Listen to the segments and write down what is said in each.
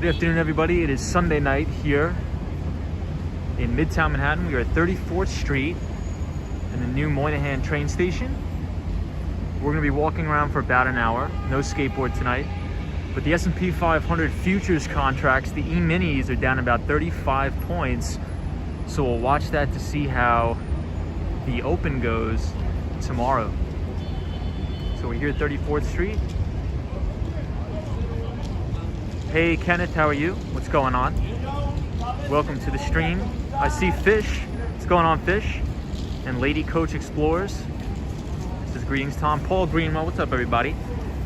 Good afternoon, everybody. It is Sunday night here in Midtown Manhattan. We are at 34th Street in the new Moynihan train station. We're going to be walking around for about an hour. No skateboard tonight. But the S&P 500 futures contracts, the E-minis, are down about 35 points. So we'll watch that to see how the open goes tomorrow. So we're here at 34th Street. Hey Kenneth, how are you? What's going on? Welcome to the stream. I see Fish. What's going on, Fish? And Lady Coach Explores. This is greetings, Tom. Paul Greenwell, what's up, everybody?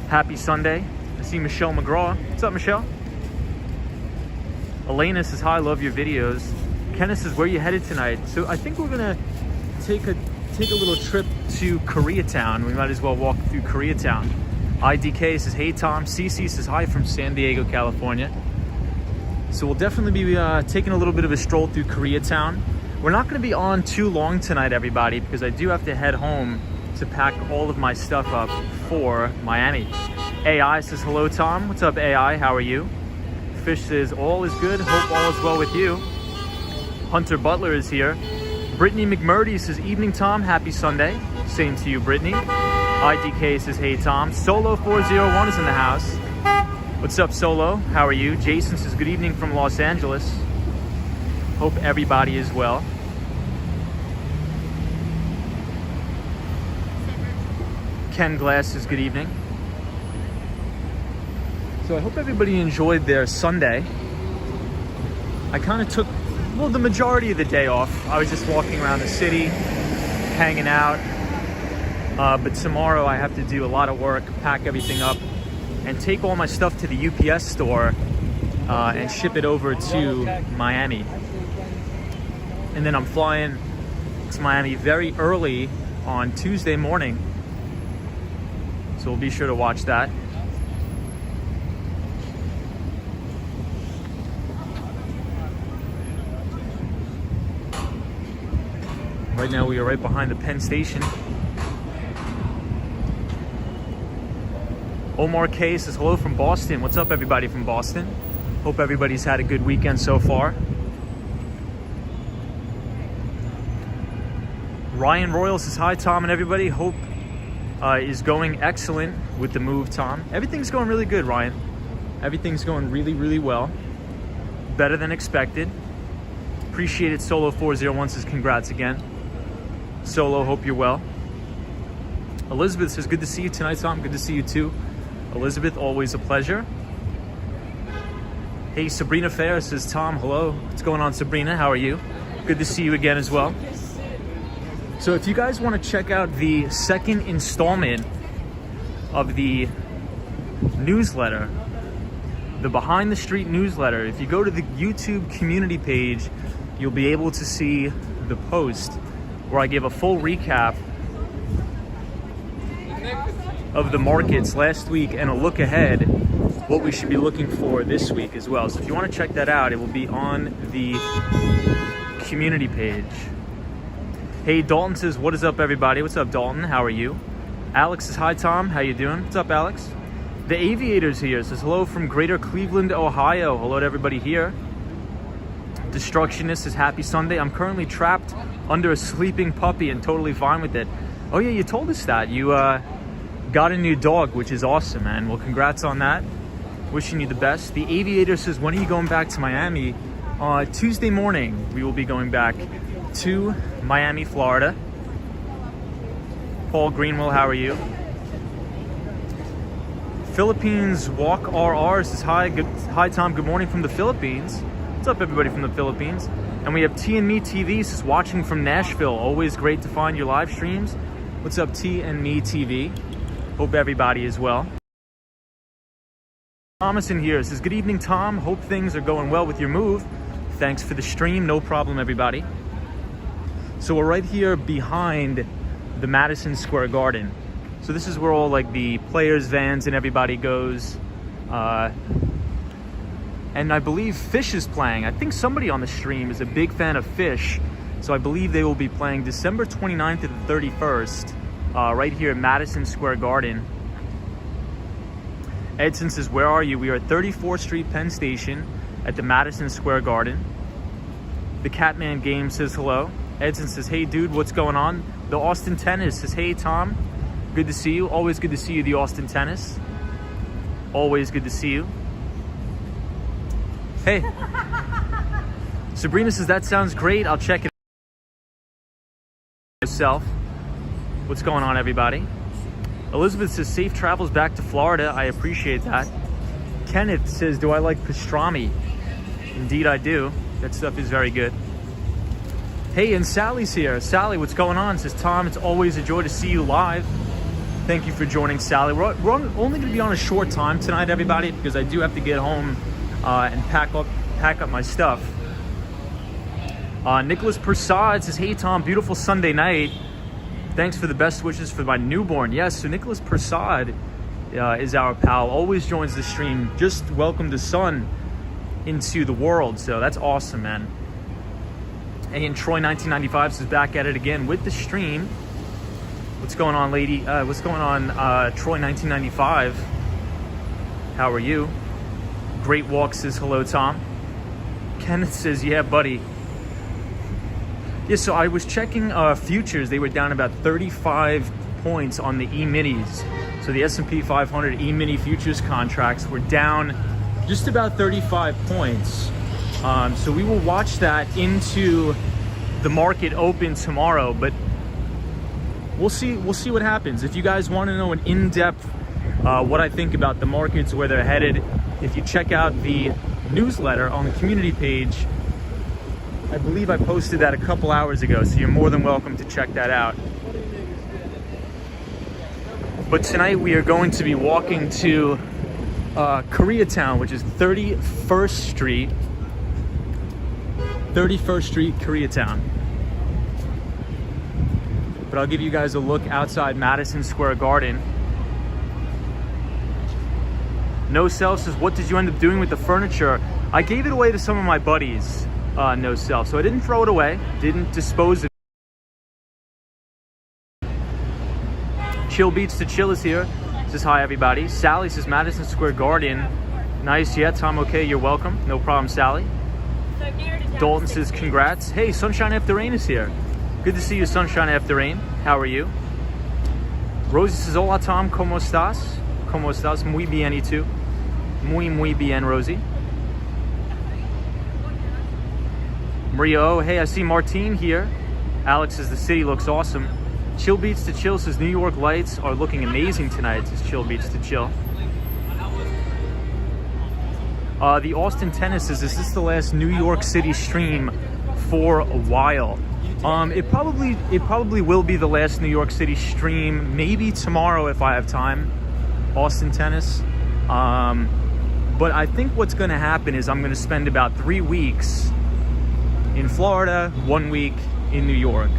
Happy Sunday. I see Michelle McGraw. What's up, Michelle? Elena says, hi, love your videos. Kenneth says, where are you headed tonight? So I think we're gonna take a little trip to Koreatown. We might as well walk through Koreatown. IDK says, hey Tom. CC says, hi from San Diego, California. So we'll definitely be taking a little bit of a stroll through Koreatown. We're not going to be on too long tonight, everybody, because I do have to head home to pack all of my stuff up for Miami. AI says, hello Tom. What's up, AI? How are you? Fish says, all is good. Hope all is well with you. Hunter Butler is here. Brittany McMurdy says, evening Tom. Happy Sunday. Same to you, Brittany. IDK says, hey Tom. Solo 401 is in the house. What's up, Solo? How are you? Jason says, good evening from Los Angeles. Hope everybody is well. Ken Glass says, good evening. So I hope everybody enjoyed their Sunday. I kind of took, well, the majority of the day off. I was just walking around the city, hanging out. But tomorrow I have to do a lot of work, pack everything up, and take all my stuff to the UPS store and ship it over to Miami. And then I'm flying to Miami very early on Tuesday morning. So we'll be sure to watch that. Right now we are right behind the Penn Station. Omar K says, hello from Boston. What's up, everybody from Boston? Hope everybody's had a good weekend so far. Ryan Royal says, hi, Tom and everybody. Hope is going excellent with the move, Tom. Everything's going really good, Ryan. Everything's going really, really well. Better than expected. Appreciate it. Solo 401 says, congrats again. Solo, hope you're well. Elizabeth says, good to see you tonight, Tom. Good to see you too. Elizabeth, always a pleasure. Hey, Sabrina Fair says, Tom, hello. What's going on, Sabrina? How are you? Good to see you again as well. So if you guys want to check out the second installment of the newsletter, the Behind the Street newsletter, if you go to the YouTube community page, you'll be able to see the post where I give a full recap of the markets last week and a look ahead what we should be looking for this week as well. So if you want to check that out, it will be on the community page. Hey, Dalton says, what is up, everybody? What's up, Dalton? How are you? Alex says, hi Tom, how you doing? What's up, Alex? The Aviators here says, hello from Greater Cleveland, Ohio. Hello to everybody here. Destructionist says, happy Sunday. I'm currently trapped under a sleeping puppy and totally fine with it. Oh yeah, you told us that. You got a new dog, which is awesome, man. Well, congrats on that. Wishing you the best. The Aviator says, when are you going back to Miami? Tuesday morning, we will be going back to Miami, Florida. Paul Greenwell, how are you? Philippines Walk RR says, hi Tom, good morning from the Philippines. What's up, everybody from the Philippines? And we have T and Me TV says, watching from Nashville. Always great to find your live streams. What's up, T and Me TV? Hope everybody is well. Thomas in here says, good evening, Tom. Hope things are going well with your move. Thanks for the stream. No problem, everybody. So we're right here behind the Madison Square Garden. So this is where all like the players' vans and everybody goes. And I believe Fish is playing. I think somebody on the stream is a big fan of Fish. So I believe they will be playing December 29th to the 31st. Right here at Madison Square Garden. Edson says, where are you? We are at 34th Street, Penn Station at the Madison Square Garden. The Catman Game says hello. Edson says, hey dude, what's going on? The Austin Tennis says, hey Tom, good to see you. Always good to see you, the Austin Tennis. Always good to see you. Hey. Sabrina says, that sounds great. I'll check it out myself. What's going on, everybody? Elizabeth says, safe travels back to Florida. I appreciate that. Kenneth says, do I like pastrami? Indeed I do. That stuff is very good. Hey, and Sally's here. Sally, what's going on? Says, Tom, it's always a joy to see you live. Thank you for joining, Sally. We're only going to be on a short time tonight, everybody, because I do have to get home and pack up my stuff. Nicholas Persad says, hey, Tom, beautiful Sunday night. Thanks for the best wishes for my newborn. Yes, so Nicholas Persad is our pal. Always joins the stream. Just welcomed the son into the world. So that's awesome, man. And Troy 1995 is back at it again with the stream. What's going on, lady? What's going on, Troy 1995? How are you? Great Walk says hello, Tom. Kenneth says, yeah, buddy. Yeah, so I was checking futures. They were down about 35 points on the E-minis. So the S&P 500 E-mini futures contracts were down just about 35 points. So we will watch that into the market open tomorrow, but we'll see what happens. If you guys want to know an in-depth what I think about the markets, where they're headed, if you check out the newsletter on the community page, I believe I posted that a couple hours ago, so you're more than welcome to check that out. But tonight we are going to be walking to Koreatown, which is 31st Street. 31st Street, Koreatown. But I'll give you guys a look outside Madison Square Garden. No Self says, what did you end up doing with the furniture? I gave it away to some of my buddies, No Self. So I didn't throw it away, didn't dispose of it. Chill Beats to Chill is here. Says hi, everybody. Sally says, Madison Square Garden. Nice, yeah, Tom, okay, you're welcome. No problem, Sally. Dalton says, congrats. Hey, Sunshine After Rain is here. Good to see you, Sunshine After Rain. How are you? Rosie says, hola, Tom, ¿cómo estás? ¿Cómo estás? Muy bien, y tú? Muy bien, Rosie. Maria, oh, hey, I see Martine here. Alex says, the city looks awesome. Chill Beats to Chill says, New York lights are looking amazing tonight, says Chill Beats to Chill. The Austin Tennis says, is this the last New York City stream for a while? It probably will be the last New York City stream, maybe tomorrow if I have time, Austin Tennis. But I think what's going to happen is I'm going to spend about 3 weeks in Florida, 1 week in New York,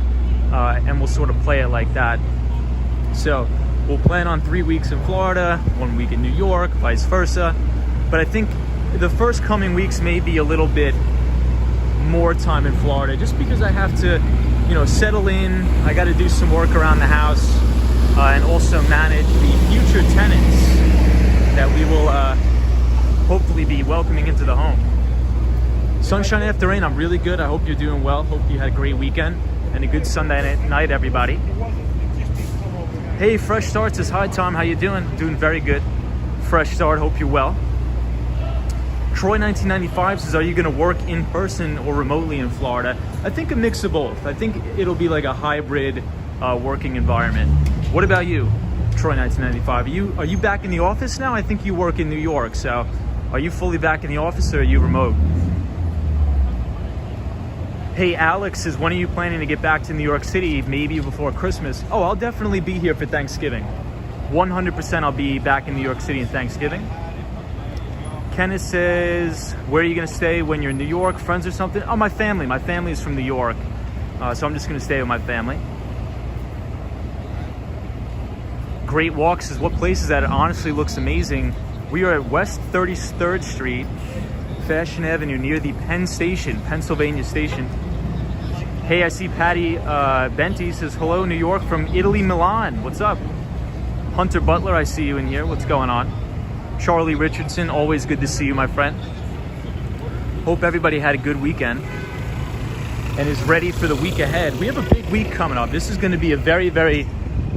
and we'll sort of play it like that. So we'll plan on 3 weeks in Florida, 1 week in New York, vice versa. But I think the first coming weeks may be a little bit more time in Florida, just because I have to, settle in. I got to do some work around the house, and also manage the future tenants that we will hopefully be welcoming into the home. Sunshine After Rain, I'm really good. I hope you're doing well. Hope you had a great weekend and a good Sunday night, everybody. Hey, Fresh Start says, hi, Tom. How you doing? Doing very good. Fresh Start. Hope you're well. Troy 1995 says, are you going to work in person or remotely in Florida? I think a mix of both. I think it'll be like a hybrid working environment. What about you, Troy 1995? Are you back in the office now? I think you work in New York, so are you fully back in the office or are you remote? Hey, Alex says, when are you planning to get back to New York City? Maybe before Christmas. Oh, I'll definitely be here for Thanksgiving. 100% I'll be back in New York City in Thanksgiving. Kenneth says, where are you going to stay when you're in New York? Friends or something? Oh, my family. My family is from New York. So I'm just going to stay with my family. Great Walk says, what place is that? It honestly looks amazing. We are at West 33rd Street, Fashion Avenue, near the Penn Station, Pennsylvania Station. Hey, I see Patty Benti says, hello, New York from Italy, Milan. What's up? Hunter Butler, I see you in here. What's going on? Charlie Richardson, always good to see you, my friend. Hope everybody had a good weekend and is ready for the week ahead. We have a big week coming up. This is going to be a very, very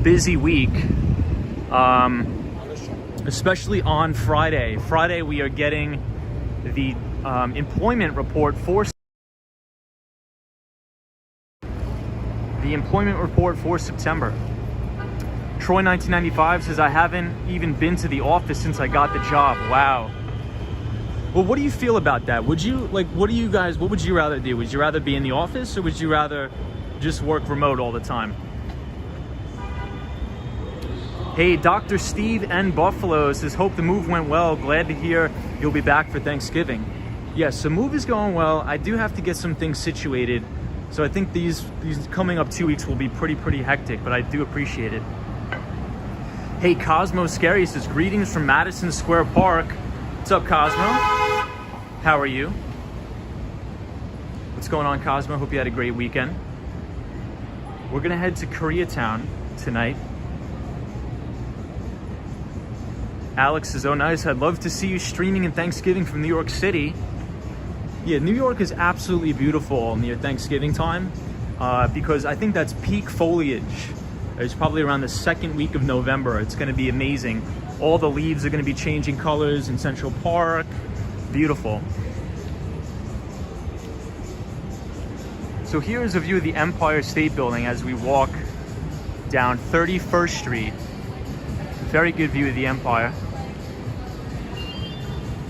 busy week, especially on Friday. Friday, we are getting the employment report for September. Troy 1995 says, I haven't even been to the office since I got the job. Wow. Well, what do you feel about that? Would you, like, what would you rather do? Would you rather be in the office, or would you rather just work remote all the time? Hey, Dr. Steve N. Buffalo says, hope the move went well. Glad to hear you'll be back for Thanksgiving. Yes, the move is going well. I do have to get some things situated. So I think these coming up 2 weeks will be pretty hectic, but I do appreciate it. Hey, Cosmo Scary says, greetings from Madison Square Park. What's up, Cosmo? How are you? What's going on, Cosmo? Hope you had a great weekend. We're gonna head to Koreatown tonight. Alex says, oh nice, I'd love to see you streaming in Thanksgiving from New York City. Yeah, New York is absolutely beautiful near Thanksgiving time because I think that's peak foliage. It's probably around the second week of November. It's gonna be amazing. All the leaves are gonna be changing colors in Central Park. Beautiful. So here's a view of the Empire State Building as we walk down 31st Street. Very good view of the Empire.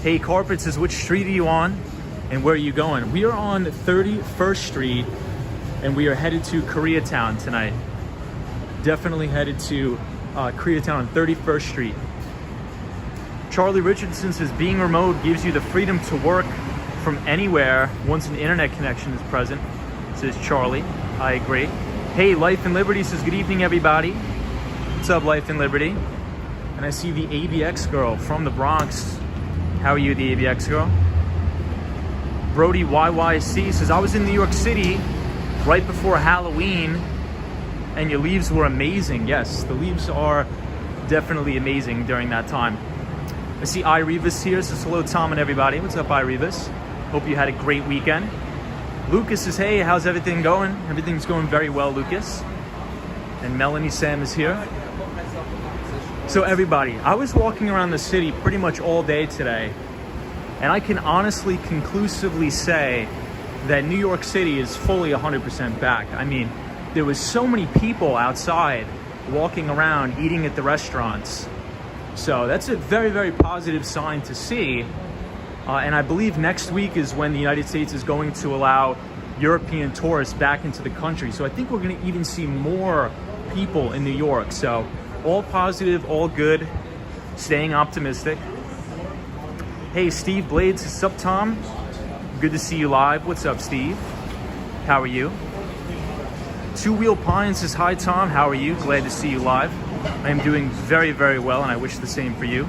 Hey, Carpet says, which street are you on and where are you going? We are on 31st Street and we are headed to Koreatown tonight. Definitely headed to Koreatown on 31st Street. Charlie Richardson says, being remote gives you the freedom to work from anywhere once an internet connection is present, says Charlie. I agree. Hey, Life and Liberty says, good evening, everybody. What's up, Life and Liberty? And I see the ABX girl from the Bronx. How are you, the ABX girl? Brody YYC says, I was in New York City right before Halloween and your leaves were amazing. Yes, the leaves are definitely amazing during that time. I see iRevis here, says hello Tom and everybody. What's up, iRevis? Hope you had a great weekend. Lucas says, hey, how's everything going? Everything's going very well, Lucas. And Melanie Sam is here. So everybody, I was walking around the city pretty much all day today, and I can honestly, conclusively say that New York City is fully 100% back. I mean, there was so many people outside walking around, eating at the restaurants. So that's a very positive sign to see. And I believe next week is when the United States is going to allow European tourists back into the country. So I think we're going to even see more people in New York. So all positive, all good, staying optimistic. Hey, Steve Blades, what's up, Tom? Good to see you live. What's up, Steve? How are you? Two Wheel Pine says, hi, Tom. How are you? Glad to see you live. I am doing very well, and I wish the same for you.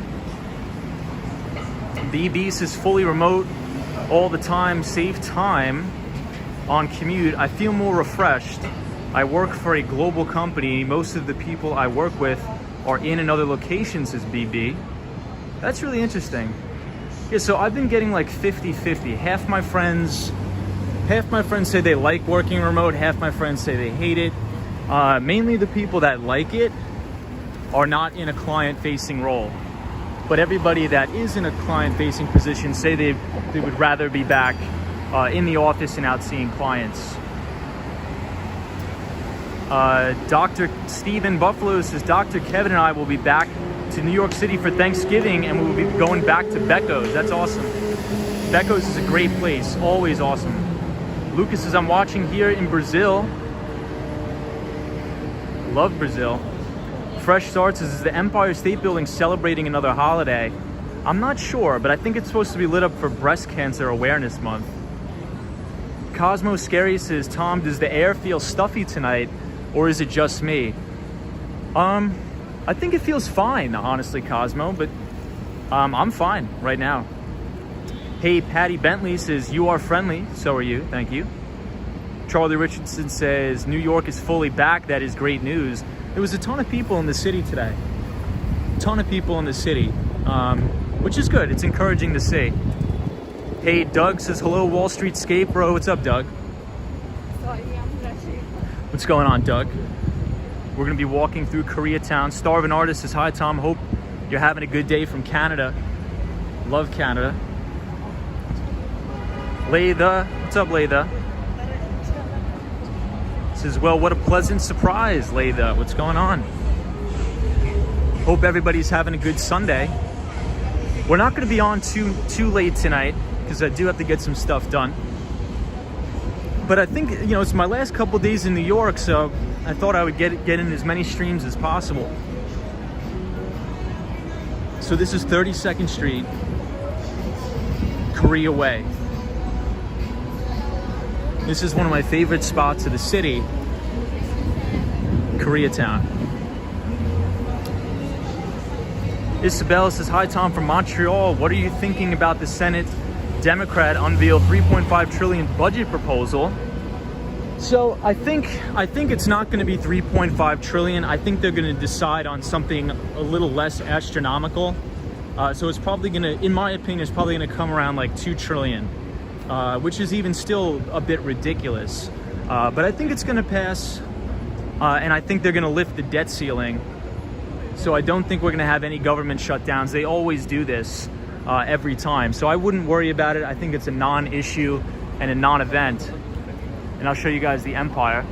BB says, fully remote all the time, save time on commute. I feel more refreshed. I work for a global company. Most of the people I work with are in another location, says BB. That's really interesting. Yeah, so I've been getting like 50-50. Half my friends say they like working remote, half my friends say they hate it. Mainly the people that like it are not in a client-facing role. But everybody that is in a client-facing position say they would rather be back in the office and out seeing clients. Dr. Steven Buffalo says, Dr. Kevin and I will be back to New York City for Thanksgiving and we will be going back to Becco's. That's awesome. Becco's is a great place, always awesome. Lucas says, I'm watching here in Brazil. Love Brazil. Fresh Starts says, is the Empire State Building celebrating another holiday? I'm not sure, but I think it's supposed to be lit up for Breast Cancer Awareness Month. Cosmo Scary says, Tom, does the air feel stuffy tonight or is it just me? I think it feels fine, honestly, Cosmo, but I'm fine right now. Hey, Patty Bentley says, you are friendly. So are you. Thank you. Charlie Richardson says, New York is fully back. That is great news. There was a ton of people in the city today. A ton of people in the city. which is good. It's encouraging to see. Hey, Doug says hello, Wall Street Skate Bro. What's up, Doug? What's going on, Doug? We're gonna be walking through Koreatown. Starvin' Artist says hi, Tom. Hope you're having a good day from Canada. Love Canada. Laytha, what's up, Laytha? Says, well, what a pleasant surprise, Laytha. What's going on? Hope everybody's having a good Sunday. We're not going to be on too late tonight because I do have to get some stuff done. But I think, you know, it's my last couple days in New York, so I thought I would get in as many streams as possible. So this is 32nd Street, Korea Way. This is one of my favorite spots of the city, Koreatown. Isabella says, hi, Tom from Montreal. What are you thinking about the Senate Democrat unveiled $3.5 trillion budget proposal? So I think it's not going to be $3.5 trillion. I think they're going to decide on something a little less astronomical. So it's probably going to, in my opinion, it's probably going to come around like $2 trillion. Which is even still a bit ridiculous. But I think it's going to pass, and I think they're going to lift the debt ceiling. So I don't think we're going to have any government shutdowns. They always do this every time. So I wouldn't worry about it. I think it's a non-issue and a non-event. And I'll show you guys the Empire.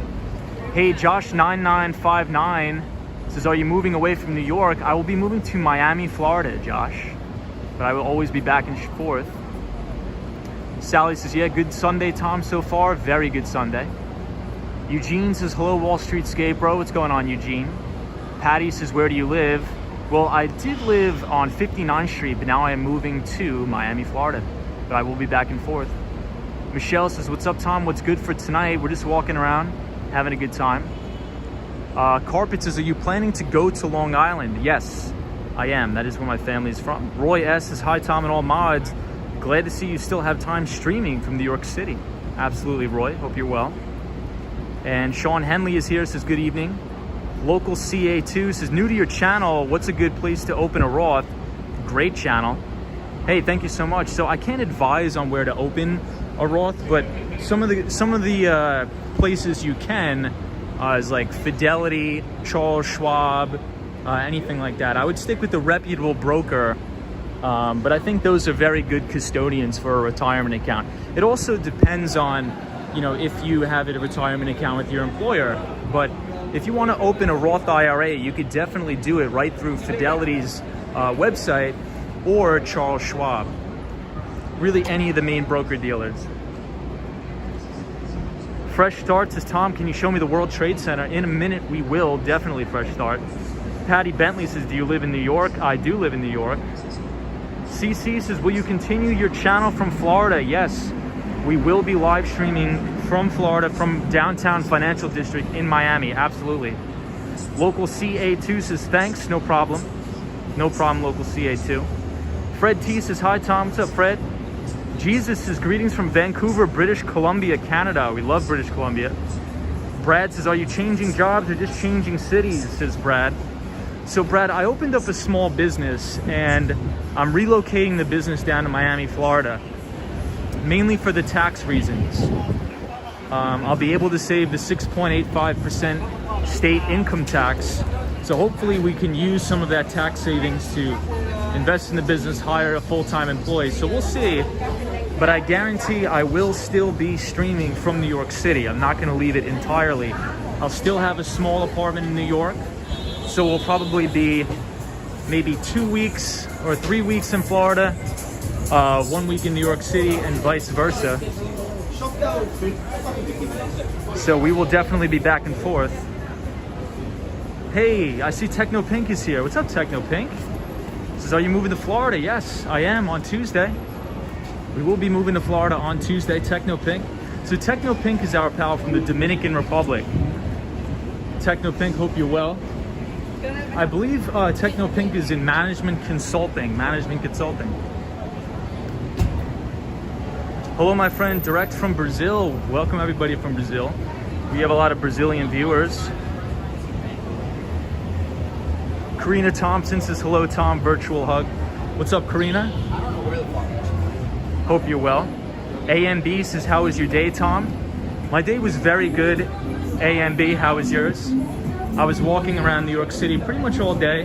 Hey, Josh9959 says, are you moving away from New York? I will be moving to Miami, Florida, Josh. But I will always be back and forth. Sally says, yeah, good Sunday, Tom, so far. Very good Sunday. Eugene says, hello, Wall Street Skate Bro. What's going on, Eugene? Patty says, where do you live? Well, I did live on 59th Street, but now I am moving to Miami, Florida. But I will be back and forth. Michelle says, what's up, Tom? What's good for tonight? We're just walking around, having a good time. Carpet says, are you planning to go to Long Island? Yes, I am. That is where my family is from. Roy S says, hi, Tom and all mods. Glad to see you still have time streaming from New York City. Absolutely, Roy. Hope you're well. And Sean Henley is here, says good evening. Local CA2 says, new to your channel, what's a good place to open a Roth? Great channel. Hey, thank you so much. So I can't advise on where to open a Roth, but some of the places you can is like Fidelity, Charles Schwab, anything like that. I would stick with the reputable broker. But I think those are very good custodians for a retirement account. It also depends on, you know, if you have a retirement account with your employer. But if you want to open a Roth IRA, you could definitely do it right through Fidelity's website or Charles Schwab. Really, any of the main broker dealers. Fresh Start says, Tom, can you show me the World Trade Center? In a minute, we will. Definitely, Fresh Start. Patty Bentley says, do you live in New York? I do live in New York. CC says, will you continue your channel from Florida? Yes, we will be live streaming from Florida, from downtown Financial District in Miami. Absolutely. Local CA2 says, thanks, no problem. No problem, local CA2. Fred T says, hi, Tom. What's up, Fred? Jesus says, greetings from Vancouver, British Columbia, Canada. We love British Columbia. Brad says, are you changing jobs or just changing cities? Says Brad. So Brad, I opened up a small business and I'm relocating the business down to Miami, Florida, mainly for the tax reasons. I'll be able to save the 6.85% state income tax. So hopefully we can use some of that tax savings to invest in the business, hire a full-time employee. So we'll see, but I guarantee I will still be streaming from New York City. I'm not gonna leave it entirely. I'll still have a small apartment in New York. So we'll probably be maybe 2 weeks or 3 weeks in Florida, 1 week in New York City, and vice versa. So we will definitely be back and forth. Hey, I see Techno Pink is here. What's up, Techno Pink? Says, are you moving to Florida? Yes, I am on Tuesday. We will be moving to Florida on Tuesday, Techno Pink. So Techno Pink is our pal from the Dominican Republic. Techno Pink, hope you're well. I believe Techno Pink is in management consulting. Hello, my friend, direct from Brazil. Welcome everybody from Brazil. We have a lot of Brazilian viewers. Karina Thompson says, hello, Tom, virtual hug. What's up, Karina? Hope you're well. AMB says, how was your day, Tom? My day was very good. AMB, how was yours? I was walking around New York City pretty much all day,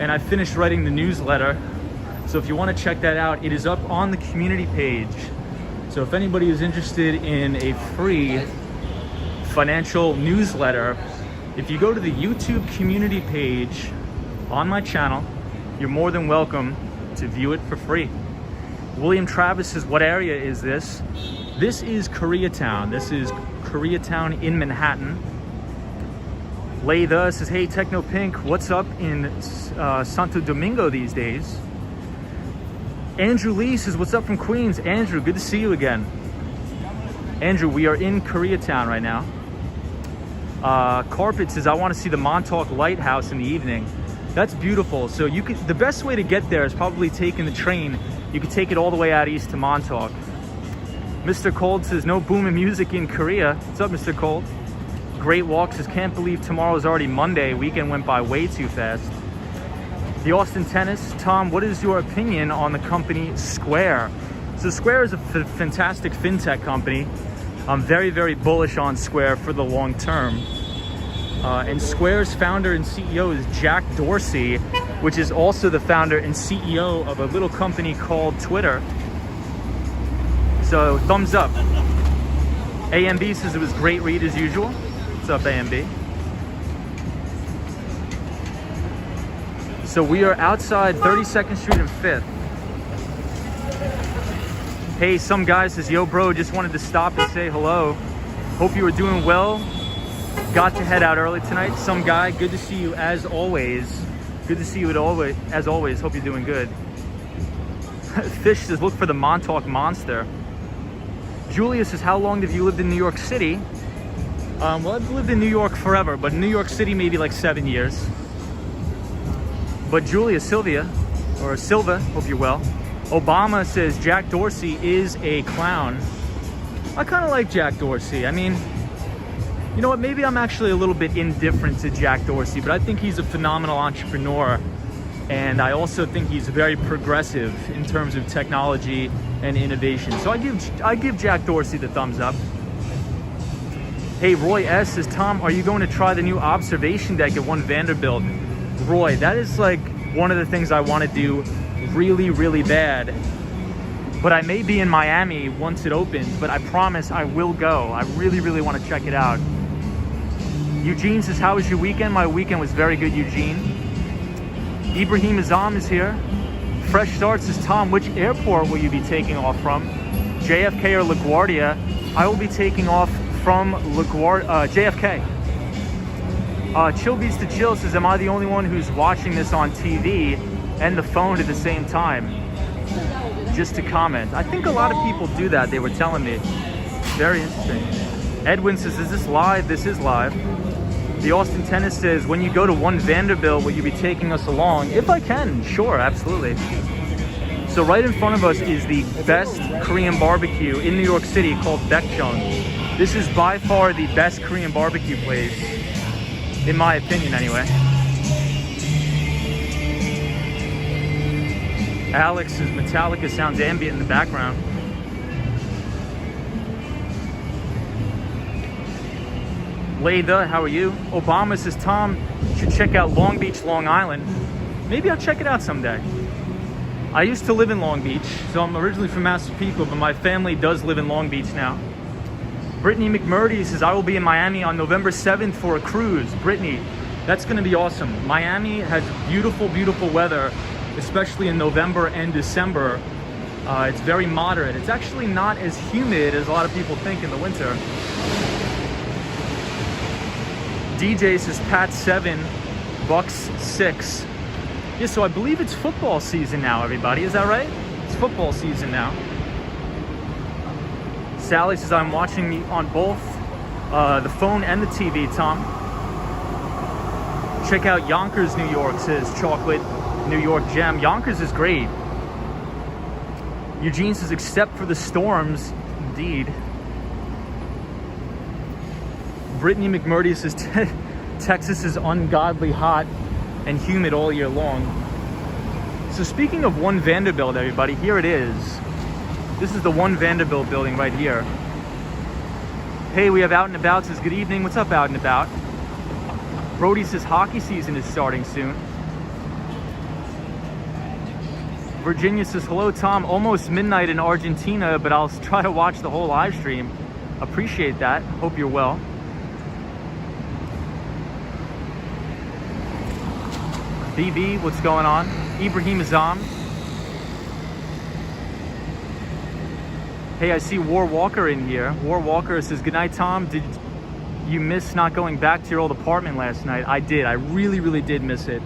and I finished writing the newsletter. So if you want to check that out, it is up on the community page. So if anybody is interested in a free financial newsletter, if you go to the YouTube community page on my channel, you're more than welcome to view it for free. William Travis says, what area is this? This is Koreatown. This is Koreatown in Manhattan. Laytha says, hey, Techno Pink, what's up in Santo Domingo these days? Andrew Lee says, what's up from Queens? Andrew, good to see you again. Andrew, we are in Koreatown right now. Carpet says, I want to see the Montauk Lighthouse in the evening. That's beautiful. So you could, the best way to get there is probably taking the train. You could take it all the way out east to Montauk. Mr. Cold says, no boom in music in Korea. What's up, Mr. Cold? Great Walk says, can't believe tomorrow's already Monday. Weekend went by way too fast. The Austin Tennis, Tom, what is your opinion on the company Square? So Square is a fantastic fintech company. I'm very, very bullish on Square for the long term. And Square's founder and CEO is Jack Dorsey, which is also the founder and CEO of a little company called Twitter. So thumbs up. AMB says it was great read as usual. What's up, AMB? So we are outside 32nd Street and 5th. Hey, some guy says, yo bro, just wanted to stop and say hello. Hope you were doing well. Got to head out early tonight. Some guy, good to see you as always. Good to see you as always. Hope you're doing good. Fish says, look for the Montauk Monster. Julia says, how long have you lived in New York City? Well, I've lived in New York forever, but in New York City, maybe like 7 years. But Julia, Silva, hope you're well. Obama says Jack Dorsey is a clown. I kind of like Jack Dorsey. I mean, you know what? Maybe I'm actually a little bit indifferent to Jack Dorsey, but I think he's a phenomenal entrepreneur. And I also think he's very progressive in terms of technology and innovation. So I give Jack Dorsey the thumbs up. Hey, Roy S says, Tom, are you going to try the new observation deck at One Vanderbilt? Roy, that is like one of the things I want to do really, really bad. But I may be in Miami once it opens, but I promise I will go. I really, really want to check it out. Eugene says, how was your weekend? My weekend was very good, Eugene. Ibrahim Azam is here. Fresh Start says, Tom, which airport will you be taking off from? JFK or LaGuardia? I will be taking off from JFK. Chill Beats to Chill says, am I the only one who's watching this on TV and the phone at the same time? Just to comment. I think a lot of people do that, they were telling me. Very interesting. Edwin says, is this live? This is live. The Austin Tennis says, when you go to One Vanderbilt, will you be taking us along? If I can, sure, absolutely. So right in front of us is the best Korean barbecue in New York City called Baekjeong. This is by far the best Korean barbecue place, in my opinion anyway. Alex says Metallica sounds ambient in the background. Laytha, how are you? Obama says, Tom, should check out Long Beach, Long Island. Maybe I'll check it out someday. I used to live in Long Beach, so I'm originally from Massapequa, but my family does live in Long Beach now. Brittany McMurdy says, I will be in Miami on November 7th for a cruise. Brittany, that's going to be awesome. Miami has beautiful, beautiful weather, especially in November and December. It's very moderate. It's actually not as humid as a lot of people think in the winter. DJ says, Pat 7, Bucks 6. Yeah, so I believe it's football season now, everybody. Is that right? It's football season now. Sally says, I'm watching me on both the phone and the TV, Tom. Check out Yonkers, New York, says Chocolate New York Gem. Yonkers is great. Eugene says, except for the storms, indeed. Brittany McMurdy says, Texas is ungodly hot and humid all year long. So speaking of One Vanderbilt, everybody, here it is. This is the One Vanderbilt building right here. Hey, we have Out and About says, good evening. What's up, Out and About? Brody says hockey season is starting soon. Virginia says, hello, Tom. Almost midnight in Argentina, but I'll try to watch the whole live stream. Appreciate that. Hope you're well. BB, what's going on? Ibrahim Azam. Hey, I see War Walker in here. War Walker says, good night, Tom. Did you miss not going back to your old apartment last night? I did. I really, really did miss it,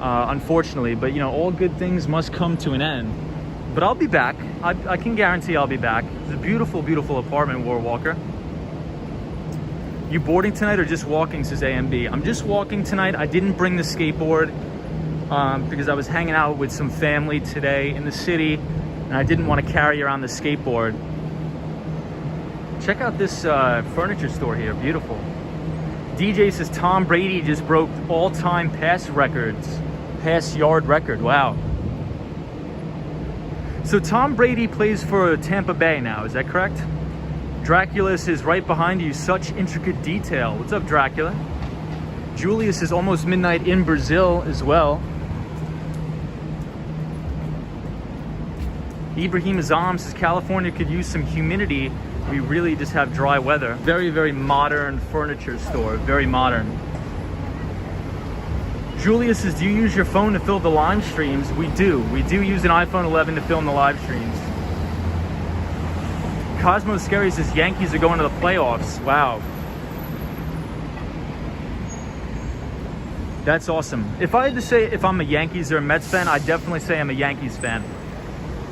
unfortunately. But, you know, all good things must come to an end. But I'll be back. I can guarantee I'll be back. It's a beautiful, beautiful apartment, War Walker. You boarding tonight or just walking, says AMB. I'm just walking tonight. I didn't bring the skateboard because I was hanging out with some family today in the city, and I didn't want to carry around the skateboard. Check out this furniture store here. Beautiful. DJ says Tom Brady just broke all-time pass yard record. Wow. So Tom Brady plays for Tampa Bay now, is that correct? Draculus is right behind you. Such intricate detail. What's up, Dracula? Julius is almost midnight in Brazil as well. Ibrahim Azam says California could use some humidity. We really just have dry weather. Very, very modern furniture store. Very modern. Julius says, do you use your phone to film the live streams? We do. We do use an iPhone 11 to film the live streams. Cosmo Scary says Yankees are going to the playoffs. Wow. That's awesome. If I had to say if I'm a Yankees or a Mets fan, I'd definitely say I'm a Yankees fan.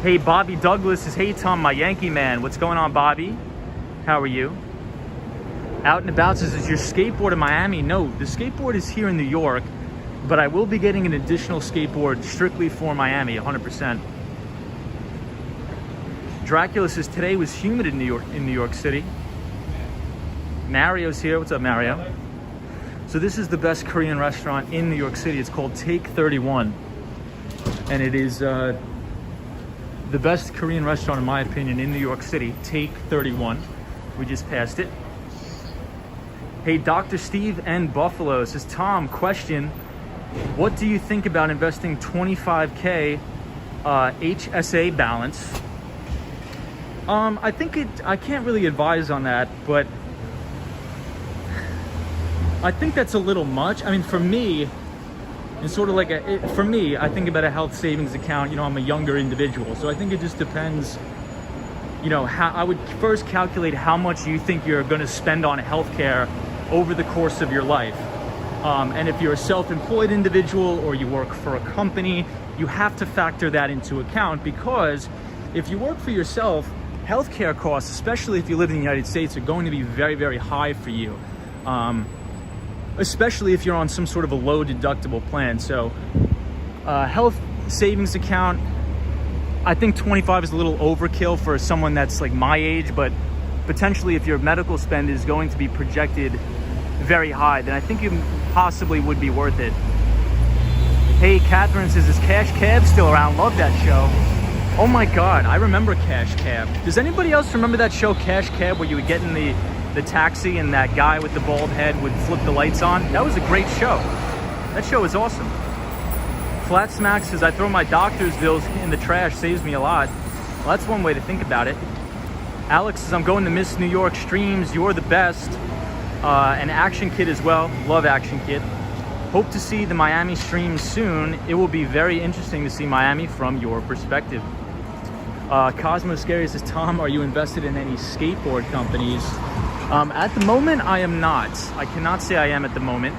Hey, Bobby Douglas says, hey, Tom, my Yankee man. What's going on, Bobby? How are you? Out and About says, is your skateboard in Miami? No, the skateboard is here in New York, but I will be getting an additional skateboard strictly for Miami, 100%. Dracula says, today was humid in New York City. Mario's here. What's up, Mario? So this is the best Korean restaurant in New York City. It's called Take 31. And it is the best Korean restaurant, in my opinion, in New York City. Take 31. We just passed it. Hey, Dr. Steve and Buffalo says, Tom, question. What do you think about investing 25K HSA balance? I can't really advise on that, but I think that's a little much. I mean, for me, it's sort of like for me, I think about a health savings account. You know, I'm a younger individual, so I think it just depends. You know, how I would first calculate how much you think you're going to spend on healthcare over the course of your life. And if you're a self-employed individual or you work for a company, you have to factor that into account, because if you work for yourself, healthcare costs, especially if you live in the United States, are going to be very, very high for you. Especially if you're on some sort of a low deductible plan. So health savings account, I think 25 is a little overkill for someone that's like my age, but potentially if your medical spend is going to be projected very high, then I think it possibly would be worth it. Hey, Catherine says, is Cash Cab still around? Love that show. Oh my God, I remember Cash Cab. Does anybody else remember that show, Cash Cab, where you would get in the taxi and that guy with the bald head would flip the lights on? That was a great show. That show was awesome. Flat Smack says, I throw my doctor's bills in the trash, saves me a lot. Well, that's one way to think about it. Alex says, I'm going to miss New York streams. You're the best. And Action Kid as well. Love Action Kid. Hope to see the Miami streams soon. It will be very interesting to see Miami from your perspective. Cosmo Scary says, Tom, are you invested in any skateboard companies? At the moment, I am not. I cannot say I am at the moment.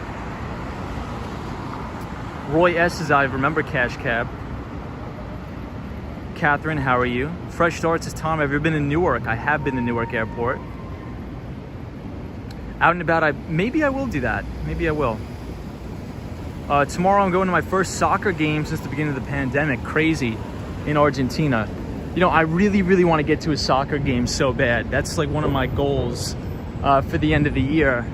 Roy S says, I remember Cash Cab. Catherine, how are you? Fresh Start says, Tom, have you ever been in Newark? I have been to Newark Airport. Out and About, maybe I will do that. Maybe I will. Tomorrow I'm going to my first soccer game since the beginning of the pandemic. Crazy. In Argentina. You know, I really, really want to get to a soccer game so bad. That's like one of my goals for the end of the year.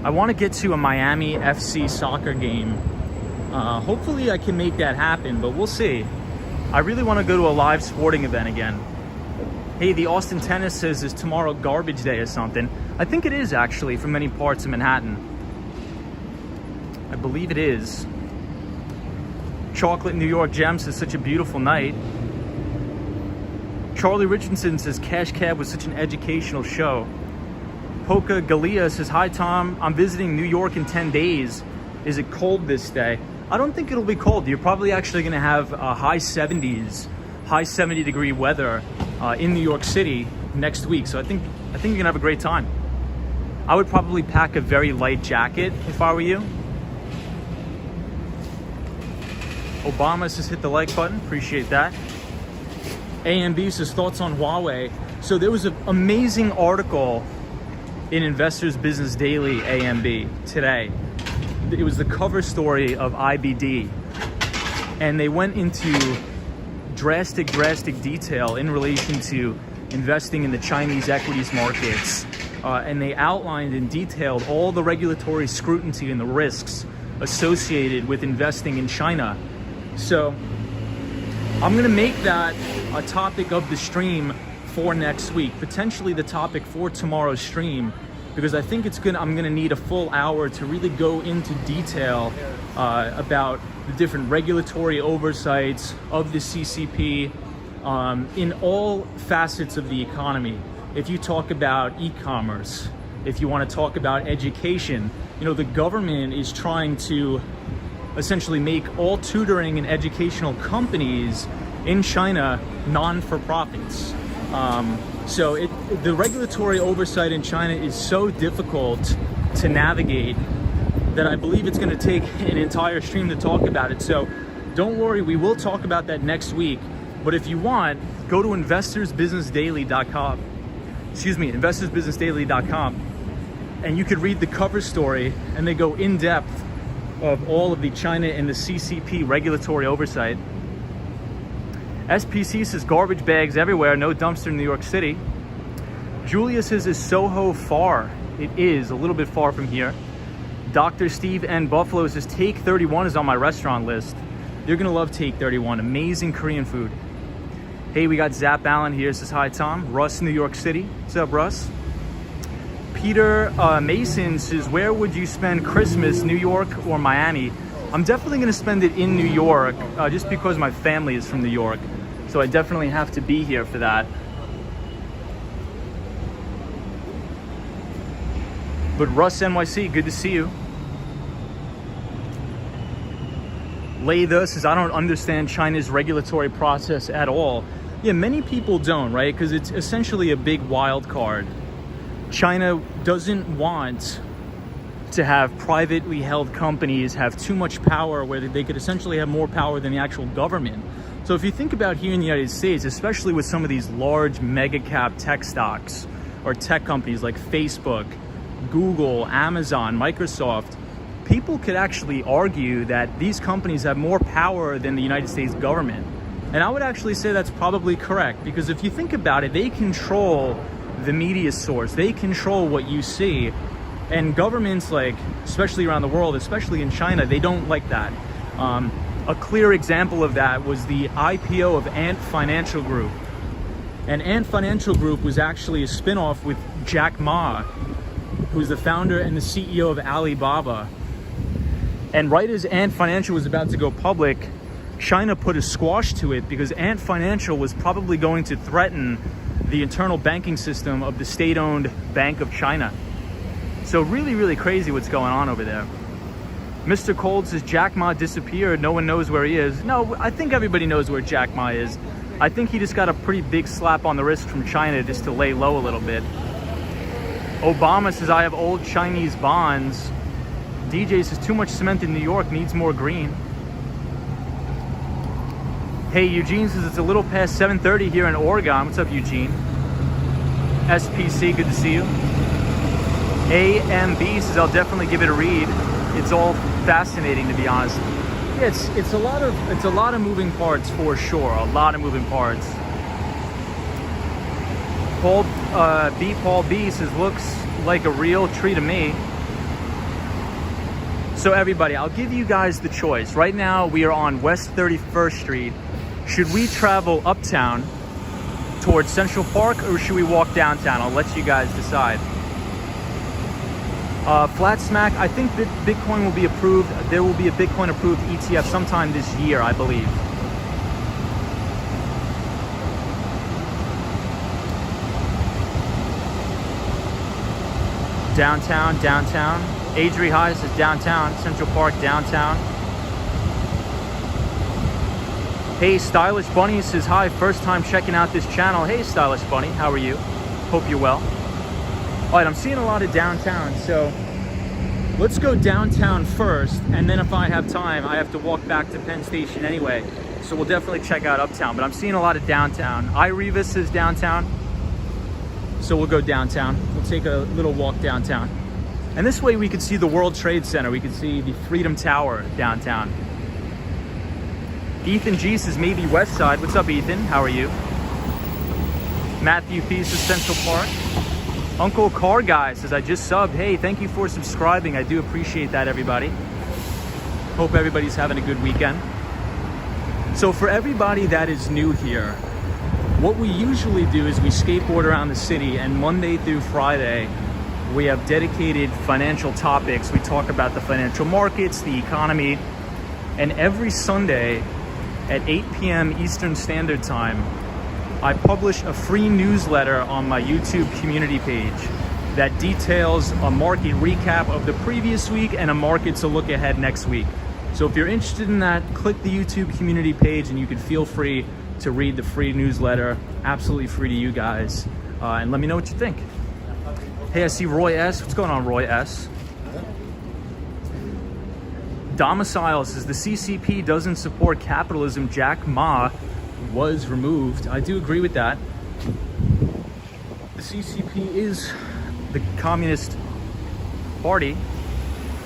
I want to get to a Miami FC soccer game. Hopefully I can make that happen, but we'll see. I really want to go to a live sporting event again. Hey, the Austin Tennis says is tomorrow garbage day or something. I think it is actually for many parts of Manhattan. I believe it is. Chocolate New York Gems is such a beautiful night. Charlie Richardson says Cash Cab was such an educational show. Poca Galia says, hi Tom, I'm visiting New York in 10 days. Is it cold this day? I don't think it'll be cold. You're probably actually gonna have high 70s, high 70-degree weather in New York City next week. So I think you're gonna have a great time. I would probably pack a very light jacket if I were you. Obama says hit the like button, appreciate that. AMB says thoughts on Huawei. So there was an amazing article in Investors Business Daily, AMB, today. It was the cover story of IBD. And they went into drastic detail in relation to investing in the Chinese equities markets. And they outlined and detailed all the regulatory scrutiny and the risks associated with investing in China. So I'm gonna make that a topic of the stream for next week, potentially the topic for tomorrow's stream, because I think I'm gonna need a full hour to really go into detail about the different regulatory oversights of the CCP in all facets of the economy. If you talk about e-commerce, if you want to talk about education, you know, the government is trying to essentially make all tutoring and educational companies in China non-for-profits. So the regulatory oversight in China is so difficult to navigate that I believe it's going to take an entire stream to talk about it. So don't worry, we will talk about that next week. But if you want, go to investorsbusinessdaily.com. Excuse me, investorsbusinessdaily.com, and you could read the cover story, and they go in depth of all of the China and the CCP regulatory oversight. SPC says garbage bags everywhere, no dumpster in New York City. Julia says, is Soho far? It is a little bit far from here. Dr. Steve N. Buffalo says Take 31 is on my restaurant list. You're gonna love Take 31, amazing Korean food. Hey, we got Zap Allen here, says hi Tom. Russ, New York City. What's up, Russ? Peter Mason says, where would you spend Christmas, New York or Miami? I'm definitely gonna spend it in New York, just because my family is from New York. So I definitely have to be here for that. But Russ NYC, good to see you. Laytha says, I don't understand China's regulatory process at all. Yeah, many people don't, right? Because it's essentially a big wild card. China doesn't want to have privately held companies have too much power where they could essentially have more power than the actual government. So if you think about here in the United States, especially with some of these large mega cap tech stocks or tech companies like Facebook, Google, Amazon, Microsoft, people could actually argue that these companies have more power than the United States government. And I would actually say that's probably correct, because if you think about it, they control the media source, they control what you see. And governments, like, especially around the world, especially in China, they don't like that. A clear example of that was the IPO of Ant Financial Group. And Ant Financial Group was actually a spinoff with Jack Ma, who's the founder and the CEO of Alibaba. And right as Ant Financial was about to go public, China put a squash to it because Ant Financial was probably going to threaten the internal banking system of the state-owned Bank of China. So really crazy what's going on over there. Mr. Cold says Jack Ma disappeared, no one knows where he is. No, I think everybody knows where Jack Ma is. I think he just got a pretty big slap on the wrist from China just to lay low a little bit. Obama says I have old Chinese bonds. DJ says too much cement in New York, needs more green. Hey, Eugene says it's a little past 7:30 here in Oregon. What's up, Eugene? SPC, good to see you. AMB says I'll definitely give it a read. It's all fascinating, to be honest. Yeah, it's a lot of moving parts for sure. A lot of moving parts. Paul B says looks like a real tree to me. So everybody, I'll give you guys the choice. Right now we are on West 31st Street, Should we travel uptown towards Central Park, or should we walk downtown? I'll let you guys decide. Flat Smack, I think that Bitcoin will be approved. There will be a Bitcoin approved ETF sometime this year, I believe. Downtown. Adri High says downtown. Central Park, downtown. Hey, Stylish Bunny says hi. First time checking out this channel. Hey, Stylish Bunny, how are you? Hope you're well. All right, I'm seeing a lot of downtown, so let's go downtown first, and then if I have time, I have to walk back to Penn Station anyway, so we'll definitely check out uptown, but I'm seeing a lot of downtown. iRevis says downtown, so we'll go downtown. We'll take a little walk downtown. And this way we could see the World Trade Center. We could see the Freedom Tower downtown. Ethan G says maybe West Side. What's up, Ethan? How are you? Matthew P says Central Park. Uncle Car Guy says, I just subbed. Hey, thank you for subscribing. I do appreciate that, everybody. Hope everybody's having a good weekend. So for everybody that is new here, what we usually do is we skateboard around the city, and Monday through Friday, we have dedicated financial topics. We talk about the financial markets, the economy, and every Sunday at 8 p.m. Eastern Standard Time, I publish a free newsletter on my YouTube community page that details a market recap of the previous week and a market to look ahead next week. So if you're interested in that, click the YouTube community page and you can feel free to read the free newsletter. Absolutely free to you guys. And let me know what you think. Hey, I see Roy S. What's going on, Roy S? Domicile says the CCP doesn't support capitalism. Jack Ma was removed. I do agree with that. The CCP is the Communist Party.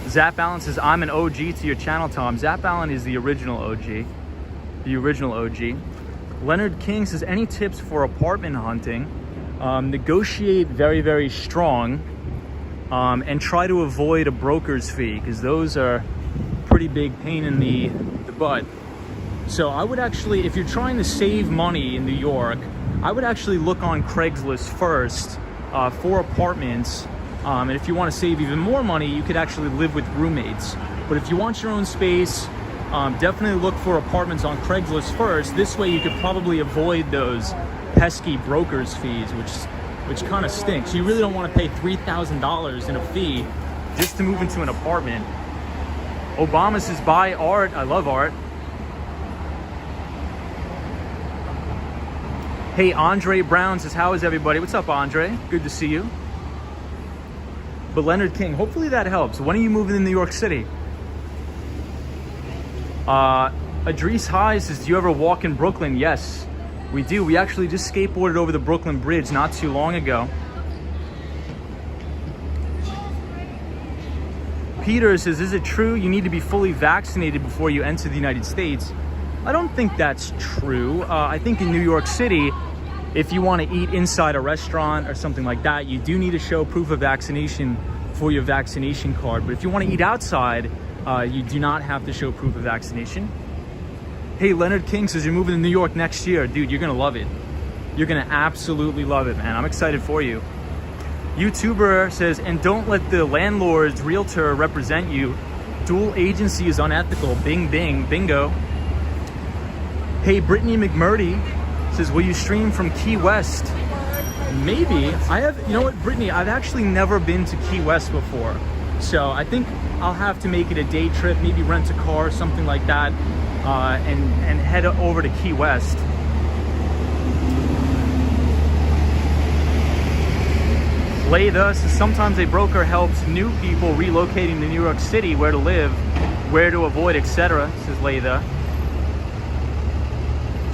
Zap Allen says, I'm an OG to your channel, Tom. Zap Allen is the original OG. The original OG. Leonard King says, any tips for apartment hunting? Negotiate very, very strong, and try to avoid a broker's fee, because those are pretty big pain in the butt. So I would actually, if you're trying to save money in New York, I would actually look on Craigslist first for apartments. And if you want to save even more money, you could actually live with roommates. But if you want your own space, definitely look for apartments on Craigslist first. This way you could probably avoid those pesky broker's fees, which kind of stinks. You really don't want to pay $3,000 in a fee just to move into an apartment. Obama says, buy art. I love art. Hey, Andre Brown says, how is everybody? What's up, Andre? Good to see you. But Leonard King, hopefully that helps. When are you moving to New York City? Adris High says, do you ever walk in Brooklyn? Yes, we do. We actually just skateboarded over the Brooklyn Bridge not too long ago. Peter says, is it true you need to be fully vaccinated before you enter the United States? I don't think that's true. I think in New York City, if you want to eat inside a restaurant or something like that, you do need to show proof of vaccination for your vaccination card. But if you want to eat outside, you do not have to show proof of vaccination. Hey, Leonard King says, you're moving to New York next year. Dude, you're going to love it. You're going to absolutely love it, man. I'm excited for you. YouTuber says, and don't let the landlord's realtor represent you. Dual agency is unethical. Bing, bing, bingo. Hey, Brittany McMurdy says, will you stream from Key West? Maybe. I have, you know what, Brittany, I've actually never been to Key West before. So I think I'll have to make it a day trip, maybe rent a car, something like that, and head over to Key West. Laytha says, sometimes a broker helps new people relocating to New York City, where to live, where to avoid, etc., says Laytha.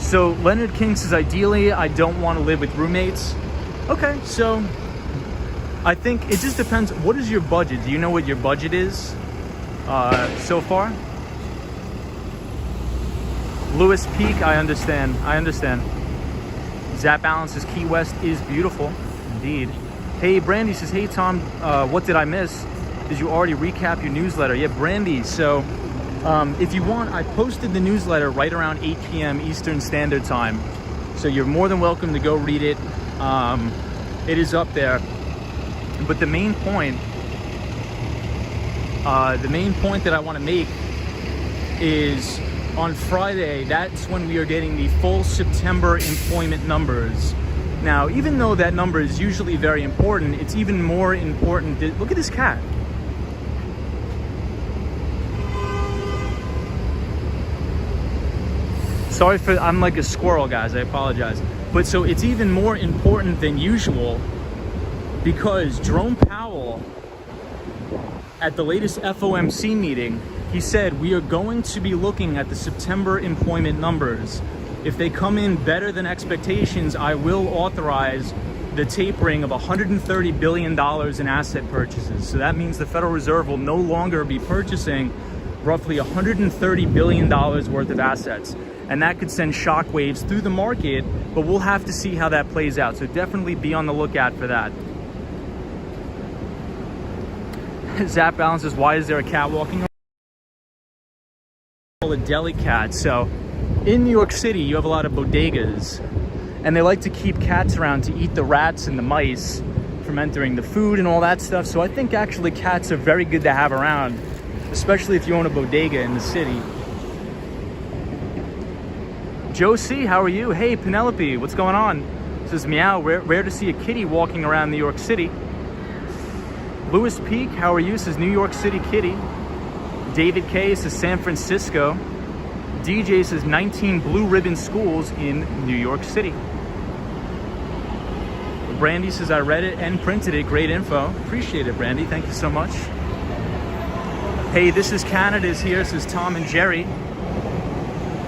So Leonard King says, ideally, I don't want to live with roommates. Okay, so I think it just depends. What is your budget? Do you know what your budget is so far? Lewis Peak, I understand. Zap Allen says, Key West is beautiful. Indeed. Hey, Brandy says, hey, Tom, what did I miss? Did you already recap your newsletter? Yeah, Brandy, so If you want, I posted the newsletter right around 8 p.m. Eastern Standard Time. So you're more than welcome to go read it. It is up there. But the main point that I want to make is on Friday, that's when we are getting the full September employment numbers. Now, even though that number is usually very important, it's even more important. Look at this cat. Sorry for, I'm like a squirrel, guys, I apologize. But so it's even more important than usual because Jerome Powell, at the latest FOMC meeting, he said we are going to be looking at the September employment numbers. If they come in better than expectations, I will authorize the tapering of $130 billion in asset purchases. So that means the Federal Reserve will no longer be purchasing roughly $130 billion worth of assets. And that could send shockwaves through the market, but we'll have to see how that plays out. So definitely be on the lookout for that. Zap Balance says, why is there a cat walking around? A deli cat. So in New York City, you have a lot of bodegas, and they like to keep cats around to eat the rats and the mice from entering the food and all that stuff. So I think actually cats are very good to have around, especially if you own a bodega in the city. Josie, how are you? Hey, Penelope, what's going on? Says, meow, rare to see a kitty walking around New York City. Louis Peak, how are you? Says, New York City kitty. David K says, San Francisco. DJ says, 19 blue ribbon schools in New York City. Brandy says, I read it and printed it. Great info. Appreciate it, Brandy. Thank you so much. Hey, this is Canada's here, says Tom and Jerry.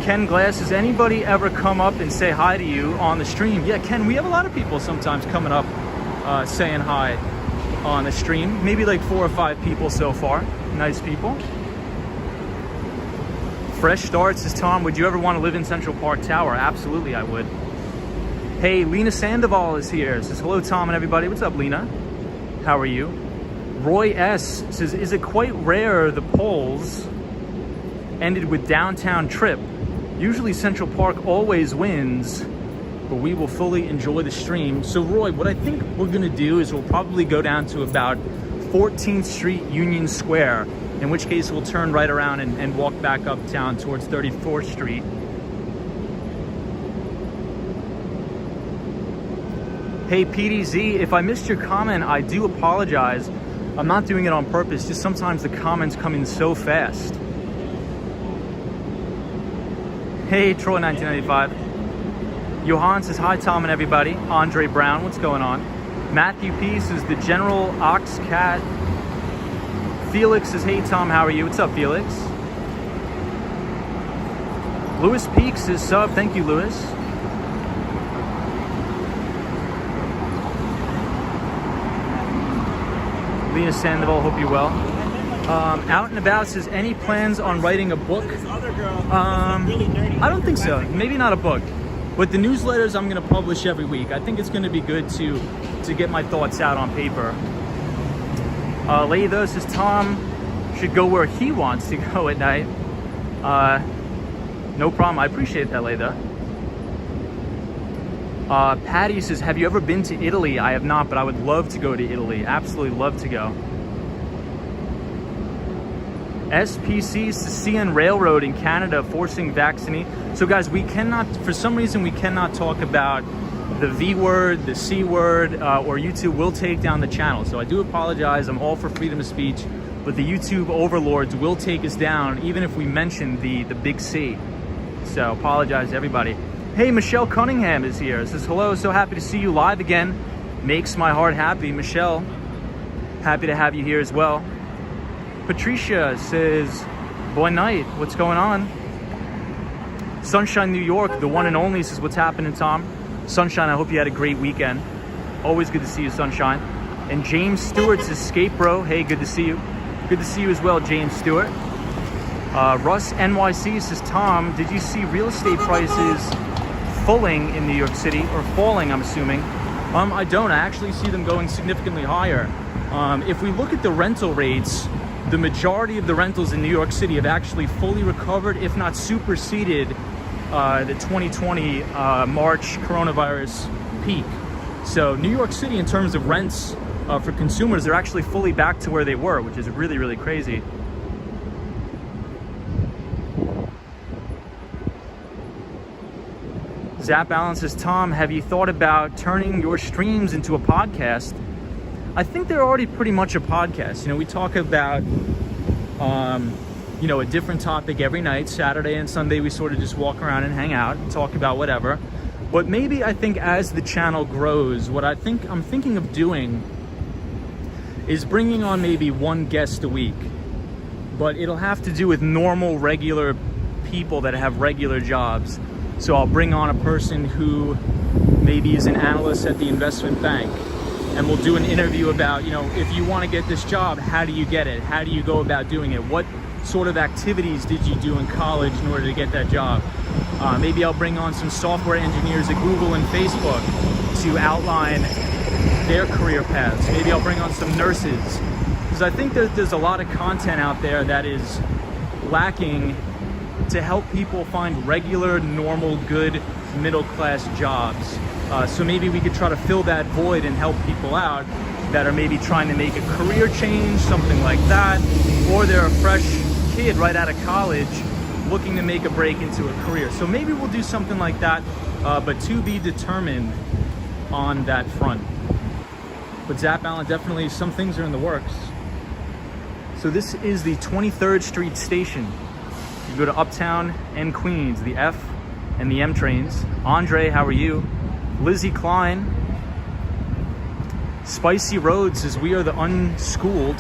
Ken Glass, does anybody ever come up and say hi to you on the stream? Yeah, Ken, we have a lot of people sometimes coming up saying hi on the stream. Maybe like 4 or 5 people so far. Nice people. Fresh Start says, Tom, would you ever want to live in Central Park Tower? Absolutely, I would. Hey, Lena Sandoval is here. Says, hello, Tom and everybody. What's up, Lena? How are you? Roy S says, is it quite rare the polls ended with downtown trip? Usually Central Park always wins, but we will fully enjoy the stream. So Roy, what I think we're gonna do is we'll probably go down to about 14th Street Union Square, in which case we'll turn right around and walk back uptown towards 34th Street. Hey PDZ, if I missed your comment, I do apologize. I'm not doing it on purpose, just sometimes the comments come in so fast. Hey Troy 1995. Johan says, hi Tom and everybody. Andre Brown, what's going on? Matthew P says, the General Ox Cat. Felix says, hey Tom, how are you? What's up, Felix? Louis Peaks says, sub. Thank you, Louis. Lena Sandoval, hope you're well. Out and About says, any plans on writing a book? I don't think so. Maybe not a book. But the newsletters I'm going to publish every week. I think it's going to be good to get my thoughts out on paper. Laytha says, Tom should go where he wants to go at night. No problem. I appreciate that, Laytha. Patty says, have you ever been to Italy? I have not, but I would love to go to Italy. Absolutely love to go. SPC says, CN Railroad in Canada forcing vaccination. So guys, we cannot, for some reason, we cannot talk about the V word, the C word, or YouTube will take down the channel. So I do apologize. I'm all for freedom of speech, but the YouTube overlords will take us down even if we mention the big C. So apologize to everybody. Hey, Michelle Cunningham is here. Says, hello, so happy to see you live again. Makes my heart happy. Michelle, happy to have you here as well. Patricia says, boy night, what's going on? Sunshine New York, the one and only, says, what's happening, Tom? Sunshine, I hope you had a great weekend. Always good to see you, Sunshine. And James Stewart says, skate bro. Hey, good to see you. Good to see you as well, James Stewart. Russ NYC says, Tom, did you see real estate prices falling in New York City, or falling, I'm assuming? I don't. I actually see them going significantly higher. If we look at the rental rates the majority of the rentals in New York City have actually fully recovered, if not superseded, the 2020 March coronavirus peak. So New York City, in terms of rents for consumers, they're actually fully back to where they were, which is really, really crazy. Zap Allen says, Tom, have you thought about turning your streams into a podcast? I think they're already pretty much a podcast. You know, we talk about, you know, a different topic every night. Saturday and Sunday, we sort of just walk around and hang out and talk about whatever. But maybe I think as the channel grows, what I'm thinking of doing is bringing on maybe one guest a week. But it'll have to do with normal, regular people that have regular jobs. So I'll bring on a person who maybe is an analyst at the investment bank, and we'll do an interview about, you know, if you want to get this job, how do you get it? How do you go about doing it? What sort of activities did you do in college in order to get that job? Maybe I'll bring on some software engineers at Google and Facebook to outline their career paths. Maybe I'll bring on some nurses, because I think there's a lot of content out there that is lacking to help people find regular, normal, good, middle-class jobs. So maybe we could try to fill that void and help people out that are maybe trying to make a career change, something like that, or they're a fresh kid right out of college looking to make a break into a career. So maybe we'll do something like that, but to be determined on that front. But Zap Allen, definitely some things are in the works. So this is the 23rd Street station. You go to Uptown and Queens, the F and the M trains. Andre, how are you? Lizzie Klein. Spicy Road says, we are the unschooled.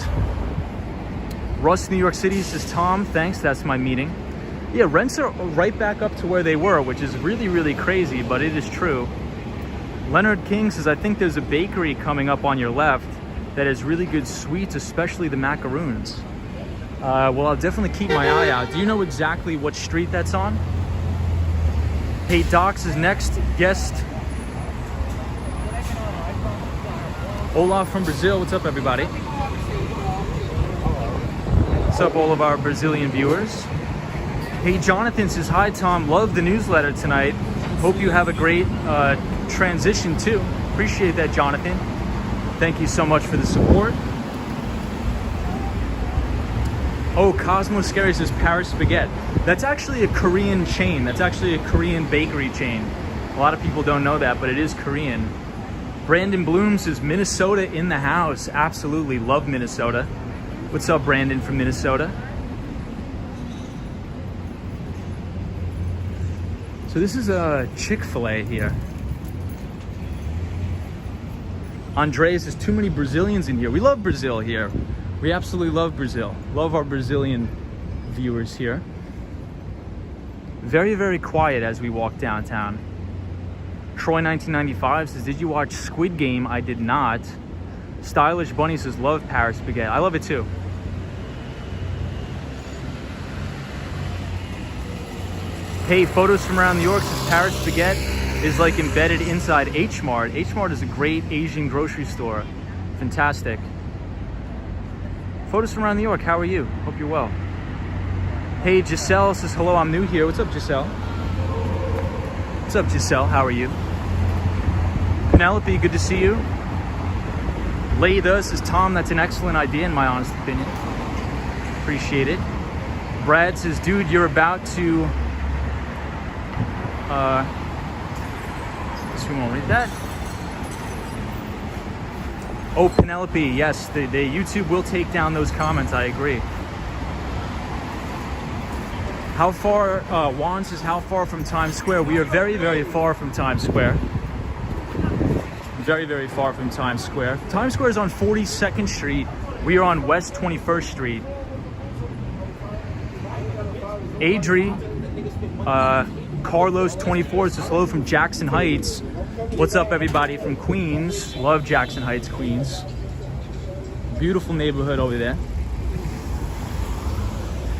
Russ, New York City says, Tom, thanks, that's my meeting. Yeah, rents are right back up to where they were, which is really, really crazy, but it is true. Leonard King says, I think there's a bakery coming up on your left that has really good sweets, especially the macaroons. Well, I'll definitely keep my eye out. Do you know exactly what street that's on? Hey, Doc's next guest. Olaf from Brazil. What's up, everybody? What's up, all of our Brazilian viewers? Hey, Jonathan says, hi, Tom. Love the newsletter tonight. Hope you have a great transition, too. Appreciate that, Jonathan. Thank you so much for the support. Oh, Cosmo Scary says Paris Baguette. That's actually a Korean chain. That's actually a Korean bakery chain. A lot of people don't know that, but it is Korean. Brandon Bloom says Minnesota in the house. Absolutely love Minnesota. What's up, Brandon from Minnesota? So this is a Chick-fil-A here. Andres says too many Brazilians in here. We love Brazil here. We absolutely love Brazil. Love our Brazilian viewers here. Very, very quiet as we walk downtown. Troy 1995 says, did you watch Squid Game? I did not. Stylish Bunny says, love Paris Baguette. I love it too. Hey, photos from around New York says Paris Baguette is like embedded inside H Mart. H Mart is a great Asian grocery store. Fantastic. Photos from around New York, how are you? Hope you're well. Hey, Giselle says, hello, I'm new here. What's up, Giselle? What's up, Giselle? How are you? Penelope, good to see you. Leida says, Tom, that's an excellent idea in my honest opinion. Appreciate it. Brad says, dude, you're about to... so we won't read that. Oh, Penelope, yes, the YouTube will take down those comments, I agree. How far, Juan says, how far from Times Square? We are very, very far from Times Square. Very, very far from Times Square. Times Square is on 42nd Street. We are on West 21st Street. Adri, Carlos 24 says hello from Jackson Heights. What's up, everybody from Queens? Love Jackson Heights, Queens. Beautiful neighborhood over there.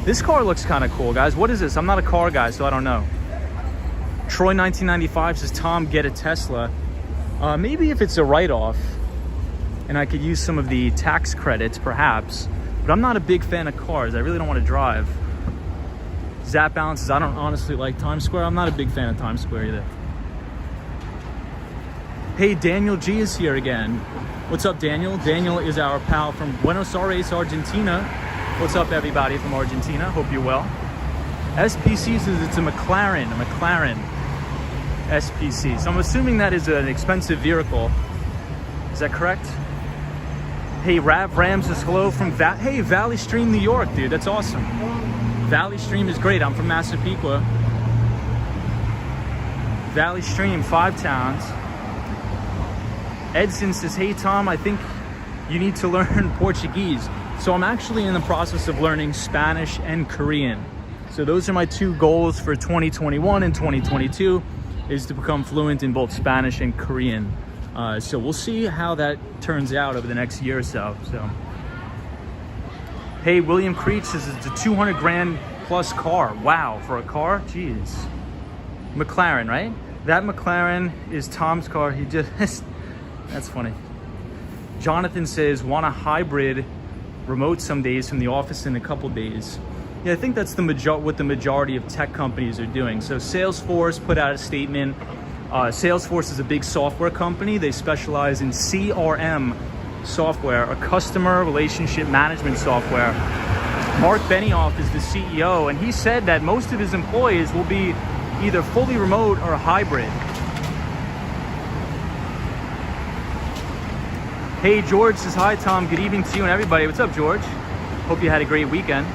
This car looks kind of cool, guys. What is this? I'm not a car guy, so I don't know. Troy 1995 says, Tom, get a Tesla. Maybe if it's a write-off and I could use some of the tax credits, perhaps. But I'm not a big fan of cars. I really don't want to drive. Zap balances, I don't honestly like Times Square. I'm not a big fan of Times Square either. Hey, Daniel G is here again. What's up, Daniel? Daniel is our pal from Buenos Aires, Argentina. What's up, everybody from Argentina? Hope you're well. SPC says it's a McLaren SPC. So I'm assuming that is an expensive vehicle. Is that correct? Hey, Rav Rams is hello from Valley Stream, New York, dude. That's awesome. Valley Stream is great. I'm from Massapequa. Valley Stream, 5 towns. Edson says, hey Tom, I think you need to learn Portuguese. So I'm actually in the process of learning Spanish and Korean. So those are my 2 goals for 2021 and 2022, is to become fluent in both Spanish and Korean. So we'll see how that turns out over the next year or so. Hey, William Creech says it's a 200 grand plus car. Wow, for a car? Jeez. McLaren, right? That McLaren is Tom's car. He just, that's funny. Jonathan says, want a hybrid remote some days from the office in a couple days. Yeah, I think that's what the majority of tech companies are doing. So Salesforce put out a statement. Salesforce is a big software company. They specialize in CRM software, a customer relationship management software. Mark Benioff is the CEO, and he said that most of his employees will be either fully remote or hybrid. Hey, George says, hi Tom, good evening to you and everybody. What's up, George? Hope you had a great weekend.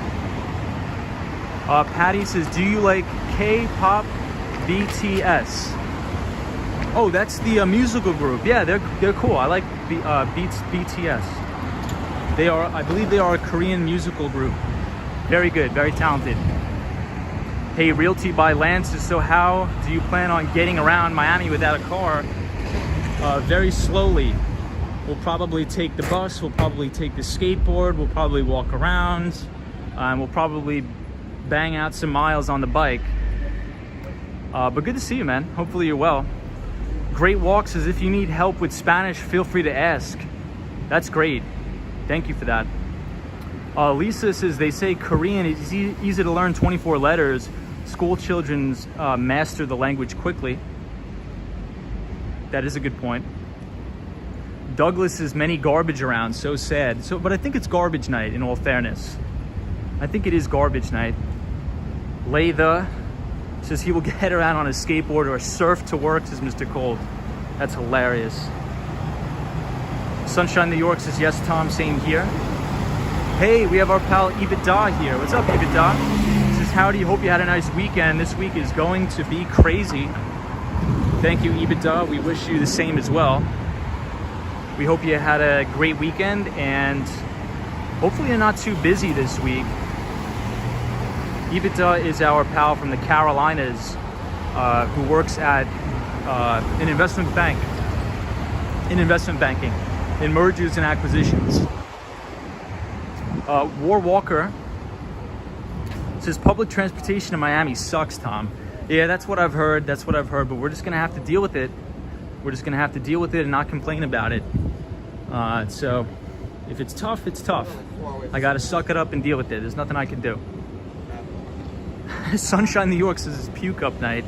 Patty says, do you like K-pop BTS? Oh, that's the musical group. Yeah, they're cool. I like BTS. I believe they are a Korean musical group. Very good, very talented. Hey, Realty by Lance says, so how do you plan on getting around Miami without a car? Very slowly. We'll probably take the bus, we'll probably take the skateboard, we'll probably walk around, and we'll probably bang out some miles on the bike. But good to see you, man. Hopefully you're well. Great Walk says, if you need help with Spanish, feel free to ask. That's great. Thank you for that. Lisa says, they say Korean is easy to learn, 24 letters. School children master the language quickly. That is a good point. Douglas says, many garbage around, so sad. But I think it's garbage night, in all fairness. I think it is garbage night. Latha says he will get around on a skateboard or surf to work, says Mr. Cold. That's hilarious. Sunshine New York says, yes, Tom, same here. Hey, we have our pal EBITDA here. What's up, EBITDA? Says, howdy, hope you had a nice weekend. This week is going to be crazy. Thank you, EBITDA. We wish you the same as well. We hope you had a great weekend, and hopefully you're not too busy this week. EBITDA is our pal from the Carolinas who works at an investment bank, in investment banking, in mergers and acquisitions. War Walker says, public transportation in Miami sucks, Tom. Yeah, that's what I've heard. That's what I've heard, but we're just going to have to deal with it. We're just going to have to deal with it and not complain about it. So if it's tough, it's tough. I got to suck it up and deal with it. There's nothing I can do. Sunshine New York says it's puke up night.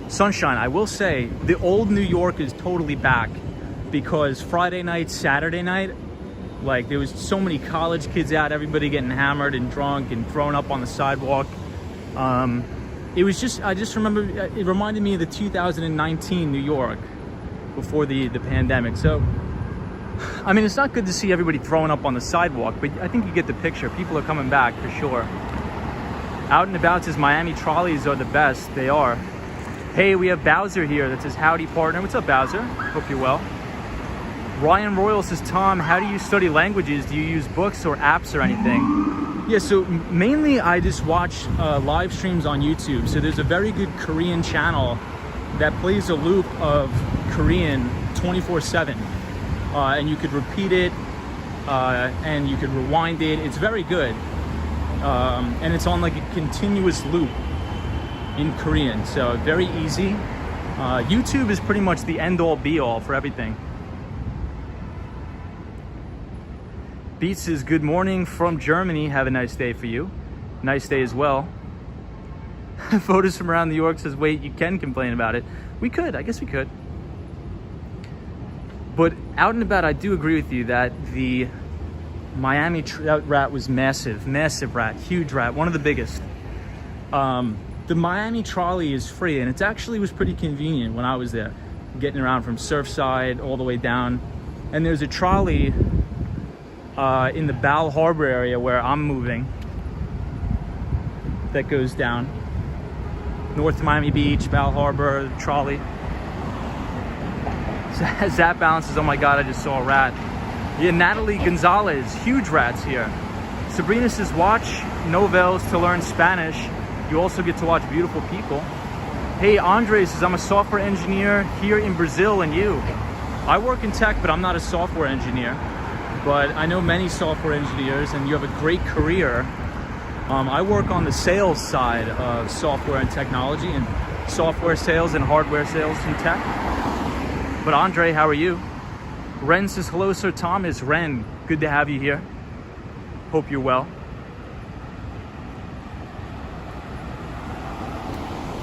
Sunshine, I will say, the old New York is totally back, because Friday night, Saturday night, like there was so many college kids out, everybody getting hammered and drunk and thrown up on the sidewalk. It was just, I just remember, it reminded me of the 2019 New York before the pandemic. So, I mean, it's not good to see everybody throwing up on the sidewalk, but I think you get the picture. People are coming back for sure. Out and About says Miami trolleys are the best. They are. Hey, we have Bowser here that says, howdy partner. What's up, Bowser? Hope you're well. Ryan Royal says, Tom, how do you study languages? Do you use books or apps or anything? Yeah, so mainly I just watch live streams on YouTube. So there's a very good Korean channel that plays a loop of Korean 24/7. And you could repeat it and you could rewind it. It's very good. And it's on like a continuous loop in Korean. So very easy. YouTube is pretty much the end all be all for everything. Beats says, good morning from Germany. Have a nice day for you. Nice day as well. Photos from around New York says, wait, you can complain about it. We could, I guess we could. But out and about, I do agree with you that the Miami rat was massive rat, huge rat, one of the biggest. The Miami trolley is free, and it actually was pretty convenient when I was there, getting around from Surfside all the way down. And there's a trolley in the Bal Harbor area where I'm moving that goes down north to Miami Beach, Bal Harbor, trolley. Zap balances, oh my God, I just saw a rat. Yeah, Natalie Gonzalez, huge rats here. Sabrina says, watch novels to learn Spanish. You also get to watch beautiful people. Hey, Andre says, I'm a software engineer here in Brazil, and you? I work in tech, but I'm not a software engineer. But I know many software engineers, and you have a great career. I work on the sales side of software and technology, and software sales and hardware sales in tech. But Andre, how are you? Ren says, hello, Sir Thomas. Ren, good to have you here. Hope you're well.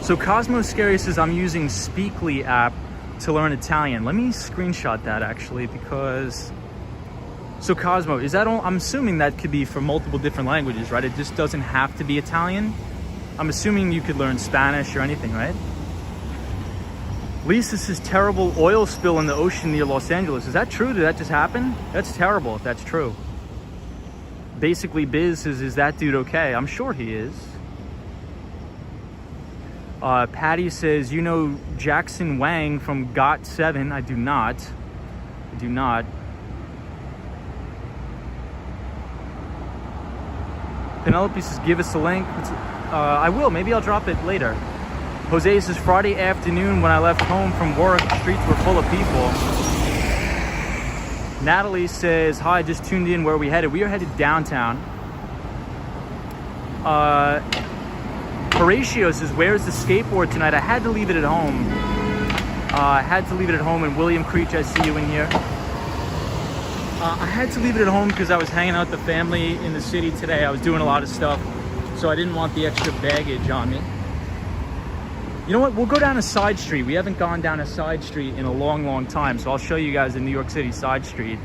So Cosmo Scary says, I'm using Speakly app to learn Italian. Let me screenshot that actually, because... So Cosmo, is that all? I'm assuming that could be for multiple different languages, right? It just doesn't have to be Italian. I'm assuming you could learn Spanish or anything, right? Lisa says, terrible oil spill in the ocean near Los Angeles. Is that true? Did that just happen? That's terrible if that's true. Basically, Biz says, is that dude okay? I'm sure he is. Patty says, you know Jackson Wang from Got7. I do not. I do not. Penelope says, give us a link. I will. Maybe I'll drop it later. Jose says, Friday afternoon when I left home from work, the streets were full of people. Natalie says, hi, just tuned in. Where are we headed? We are headed downtown. Horatio says, where's the skateboard tonight? I had to leave it at home. And William Creech, I see you in here. I had to leave it at home because I was hanging out with the family in the city today. I was doing a lot of stuff, so I didn't want the extra baggage on me. You know what? We'll go down a side street. We haven't gone down a side street in a long, long time, so I'll show you guys a New York City side street.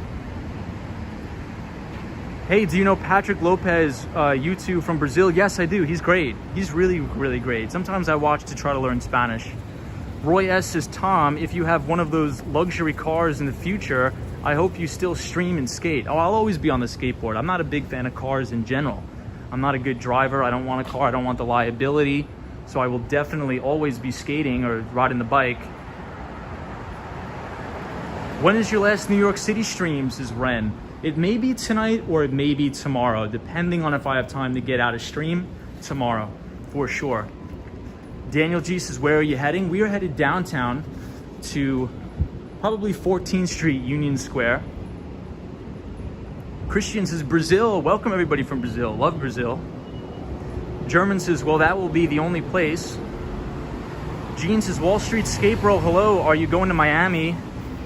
Hey, do you know Patrick Lopez, YouTube from Brazil? Yes, I do. He's great. He's really, really great. Sometimes I watch to try to learn Spanish. Roy S says, Tom, if you have one of those luxury cars in the future, I hope you still stream and skate. Oh, I'll always be on the skateboard. I'm not a big fan of cars in general. I'm not a good driver. I don't want a car. I don't want the liability. So I will definitely always be skating or riding the bike. When is your last New York City stream, says Ren? It may be tonight or it may be tomorrow, depending on if I have time to get out of stream tomorrow, for sure. Daniel G says, where are you heading? We are headed downtown to probably 14th Street, Union Square. Christian says, Brazil. Welcome everybody from Brazil. Love Brazil. German says, well, that will be the only place. Gene says, Wall Street Skate Bro, hello. Are you going to Miami?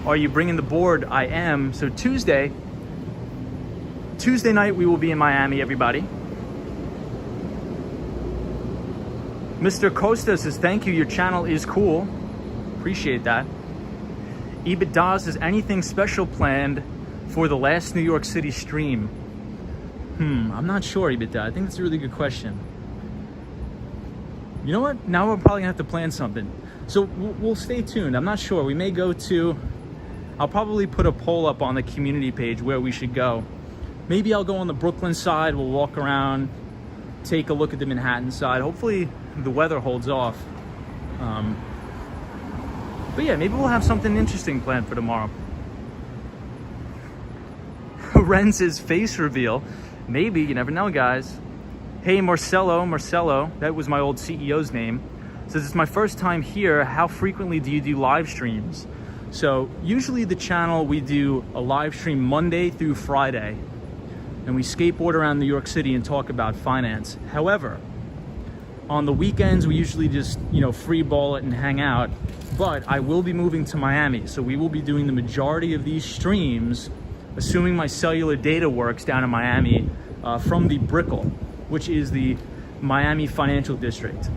Are you bringing the board? I am. So Tuesday night, we will be in Miami, everybody. Mr. Costa says, thank you. Your channel is cool. Appreciate that. EBITDA says, anything special planned for the last New York City stream? I'm not sure, EBITDA. I think that's a really good question. You know what? Now we're probably gonna have to plan something. So we'll stay tuned. I'm not sure. We may go to, I'll probably put a poll up on the community page where we should go. Maybe I'll go on the Brooklyn side. We'll walk around, take a look at the Manhattan side. Hopefully the weather holds off. But yeah, maybe we'll have something interesting planned for tomorrow. Ren's face reveal. Maybe, you never know, guys. Hey, Marcelo, that was my old CEO's name. Says, it's my first time here. How frequently do you do live streams? So usually the channel, we do a live stream Monday through Friday. And we skateboard around New York City and talk about finance. However, on the weekends, we usually just, free ball it and hang out. But I will be moving to Miami, so we will be doing the majority of these streams assuming my cellular data works down in Miami, from the Brickell, which is the Miami financial district.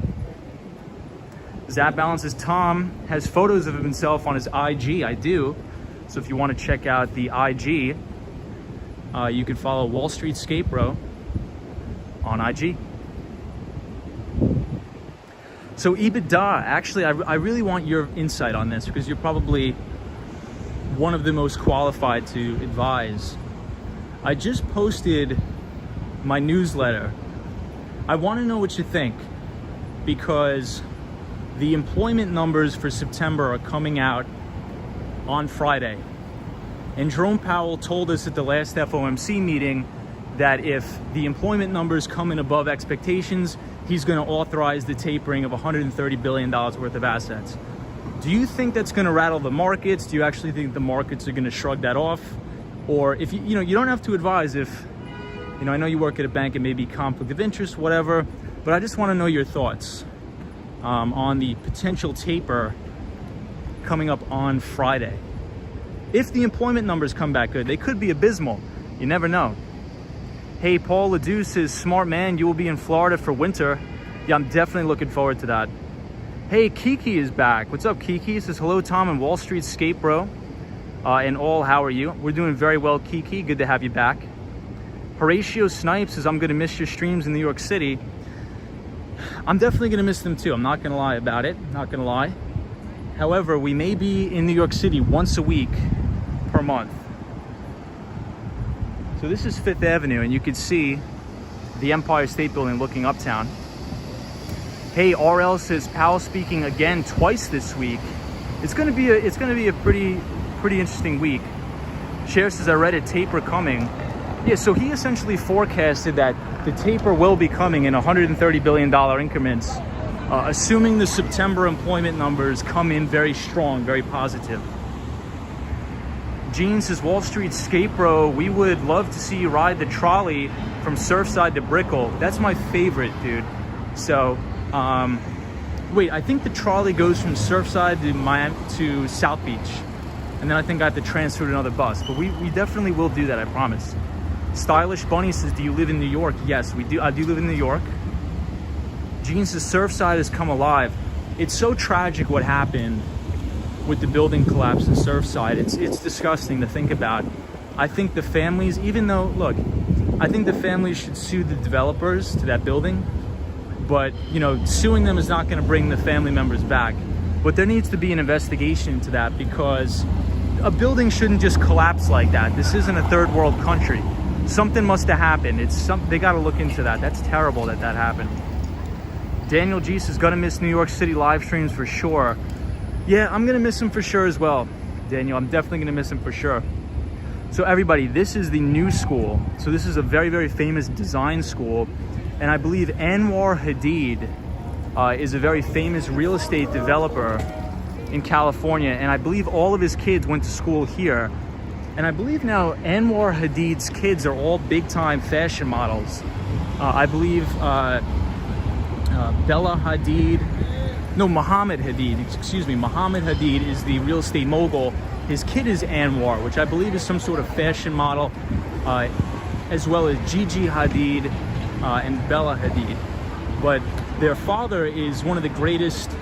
Zap Balances Tom has photos of himself on his IG. I do. So if you want to check out the IG, you can follow Wall Street Skate Bro on IG. So EBITDA, actually, I really want your insight on this because you're probably one of the most qualified to advise. I just posted my newsletter. I want to know what you think because the employment numbers for September are coming out on Friday. And Jerome Powell told us at the last FOMC meeting that if the employment numbers come in above expectations, he's going to authorize the tapering of $130 billion worth of assets. Do you think that's going to rattle the markets? Do you actually think the markets are going to shrug that off? Or if you know, you don't have to advise if, you know, I know you work at a bank, it may be conflict of interest, whatever, but I just want to know your thoughts on the potential taper coming up on Friday. If the employment numbers come back good, they could be abysmal. You never know. Hey, Paul Ledoux says, smart man, you will be in Florida for winter. Yeah, I'm definitely looking forward to that. Hey, Kiki is back. What's up, Kiki? He says, hello, Tom and Wall Street Skate Bro. And all, how are you? We're doing very well, Kiki. Good to have you back. Horatio Snipes says, I'm going to miss your streams in New York City. I'm definitely going to miss them too. I'm not going to lie about it. Not going to lie. However, we may be in New York City once a week per month. So this is Fifth Avenue, and you can see the Empire State Building looking uptown. Hey, RL says Powell speaking again twice this week. It's gonna be a pretty interesting week. Cher says I read a taper coming. Yeah, so he essentially forecasted that the taper will be coming in $130 billion increments, assuming the September employment numbers come in very strong, very positive. Gene says, Wall Street Skate Bro, we would love to see you ride the trolley from Surfside to Brickell. That's my favorite, dude. So, wait, I think the trolley goes from Surfside to Miami to South Beach. And then I think I have to transfer to another bus. But we definitely will do that, I promise. Stylish Bunny says, do you live in New York? Yes, we do. I do live in New York. Gene says, Surfside has come alive. It's so tragic what happened with the building collapse in Surfside. It's disgusting to think about. I think the families, even though, look, I think the families should sue the developers to that building, but, you know, suing them is not going to bring the family members back. But there needs to be an investigation into that because a building shouldn't just collapse like that. This isn't a third world country. Something must have happened. They got to look into that. That's terrible that happened. Daniel G is gonna miss New York City live streams for sure. Yeah, I'm gonna miss him for sure as well, Daniel. I'm definitely gonna miss him for sure. So everybody, this is the new school. So this is a very, very famous design school. And I believe Anwar Hadid is a very famous real estate developer in California. And I believe all of his kids went to school here. And I believe now Anwar Hadid's kids are all big time fashion models. I believe Bella Hadid, no, Muhammad Hadid, excuse me. Muhammad Hadid is the real estate mogul. His kid is Anwar, which I believe is some sort of fashion model, as well as Gigi Hadid and Bella Hadid. But their father is one of the greatest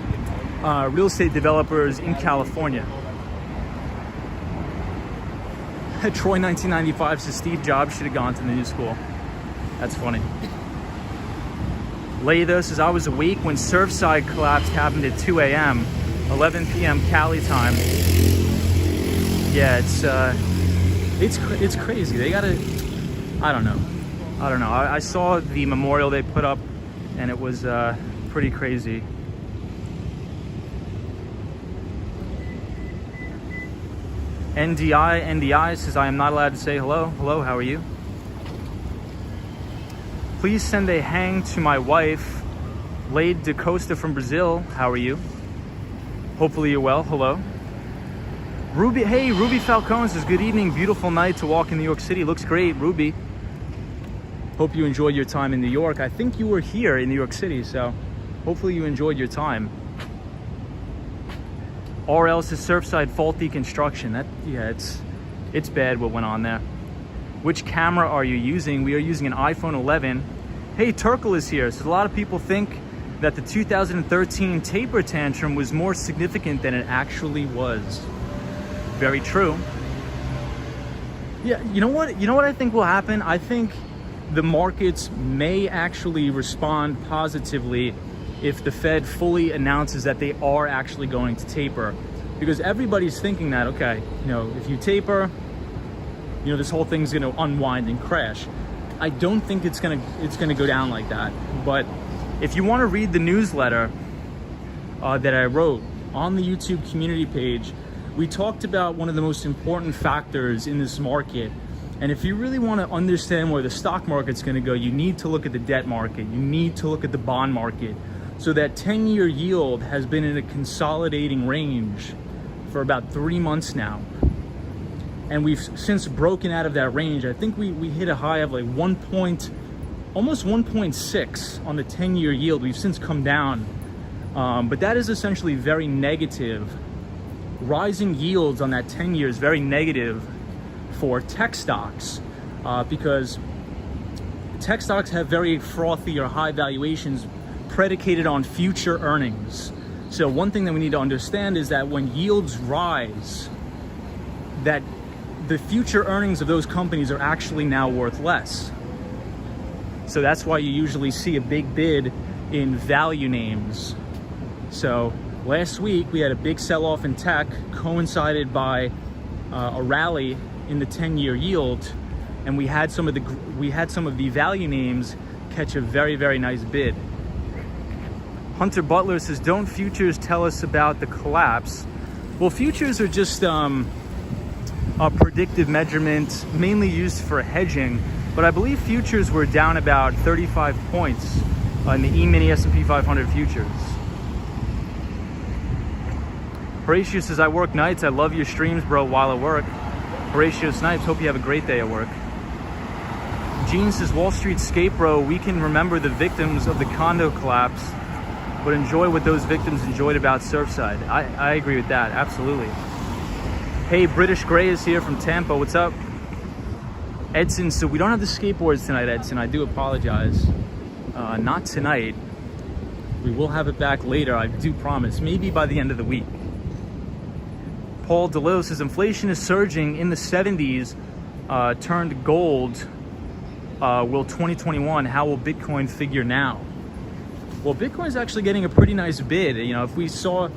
real estate developers in California. Troy 1995 says Steve Jobs should have gone to the new school. That's funny. Latha says, I was awake when Surfside collapsed happened at 2 a.m., 11 p.m. Cali time. Yeah, it's crazy. They gotta, I don't know. I saw the memorial they put up, and it was pretty crazy. NDI says, I am not allowed to say hello. Hello, how are you? Please send a hang to my wife, Lade DaCosta from Brazil. How are you? Hopefully you're well. Hello. Ruby, hey, Ruby Falcone says, good evening, beautiful night to walk in New York City. Looks great, Ruby. Hope you enjoyed your time in New York. I think you were here in New York City, so hopefully you enjoyed your time. RL says Surfside faulty construction. It's bad what went on there. Which camera are you using? We are using an iPhone 11. Hey, Turkle is here. So a lot of people think that the 2013 taper tantrum was more significant than it actually was. Very true. Yeah, you know what I think will happen? I think the markets may actually respond positively if the Fed fully announces that they are actually going to taper. Because everybody's thinking that, okay, if you taper, this whole thing's gonna unwind and crash. I don't think it's gonna go down like that. But if you want to read the newsletter that I wrote on the YouTube community page, we talked about one of the most important factors in this market. And if you really want to understand where the stock market's going to go, you need to look at the debt market. You need to look at the bond market. So that 10-year yield has been in a consolidating range for about 3 months now. And we've since broken out of that range. I think we hit a high of like almost 1.6 on the 10-year yield. We've since come down. But that is essentially very negative. Rising yields on that 10 year is very negative for tech stocks because tech stocks have very frothy or high valuations predicated on future earnings. So one thing that we need to understand is that when yields rise, that the future earnings of those companies are actually now worth less. So that's why you usually see a big bid in value names. So last week we had a big sell-off in tech coincided by a rally in the 10-year yield, and we had some of the value names catch a very, very nice bid. Hunter Butler says, don't futures tell us about the collapse? Well, futures are just a predictive measurement mainly used for hedging, but I believe futures were down about 35 points in the E-mini S&P 500 futures. Horatio says, I work nights. I love your streams, bro, while at work. Horatio Snipes, hope you have a great day at work. Gene says, Wall Street skate, bro. We can remember the victims of the condo collapse, but enjoy what those victims enjoyed about Surfside. I agree with that, absolutely. Hey, British Gray is here from Tampa. What's up? Edson, so we don't have the skateboards tonight, Edson. I do apologize. Not tonight. We will have it back later, I do promise. Maybe by the end of the week. Paul DeLillo says, inflation is surging in the 70s, turned gold. Will 2021, how will Bitcoin figure now? Well, Bitcoin's actually getting a pretty nice bid. If we saw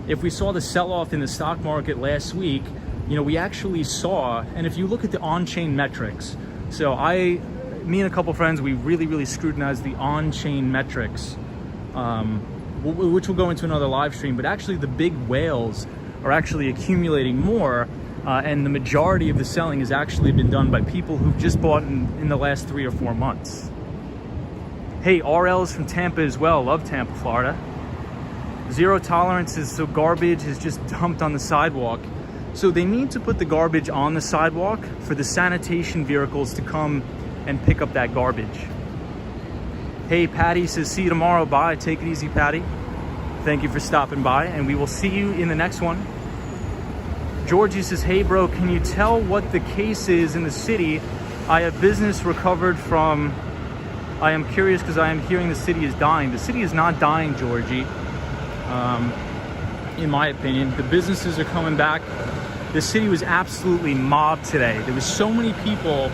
the sell-off in the stock market last week, we actually saw, and if you look at the on-chain metrics, so me and a couple friends, we really scrutinized the on-chain metrics, which will go into another live stream, but actually the big whales are actually accumulating more, and the majority of the selling has actually been done by people who've just bought in the last 3 or 4 months. Hey, RL is from Tampa as well. Love Tampa, Florida. Zero tolerance is so garbage is just dumped on the sidewalk. So they need to put the garbage on the sidewalk for the sanitation vehicles to come and pick up that garbage. Hey, Patty says, see you tomorrow. Bye. Take it easy, Patty. Thank you for stopping by, and we will see you in the next one. Georgie says, hey, bro, can you tell what the case is in the city? I have business recovered from... I am curious because I am hearing the city is dying. The city is not dying, Georgie. In my opinion, the businesses are coming back. The city was absolutely mobbed today. There was so many people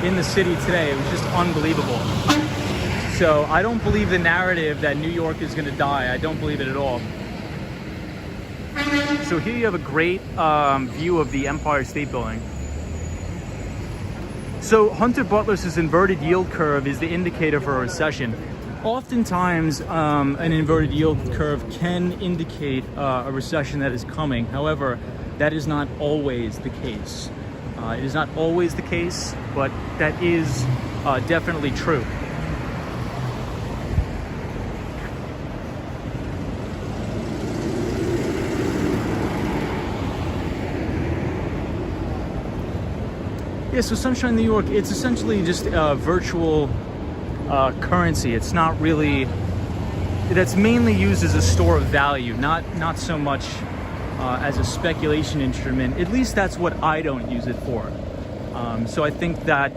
in the city today. It was just unbelievable. So I don't believe the narrative that New York is going to die. I don't believe it at all. So here you have a great view of the Empire State Building. So Hunter Butler says inverted yield curve is the indicator for a recession. Oftentimes, an inverted yield curve can indicate a recession that is coming. However, that is not always the case. It is not always the case, but that is definitely true. Yeah, so Sunshine New York, it's essentially just a virtual currency. It's not really, that's mainly used as a store of value, not so much as a speculation instrument. At least that's what I don't use it for. So I think that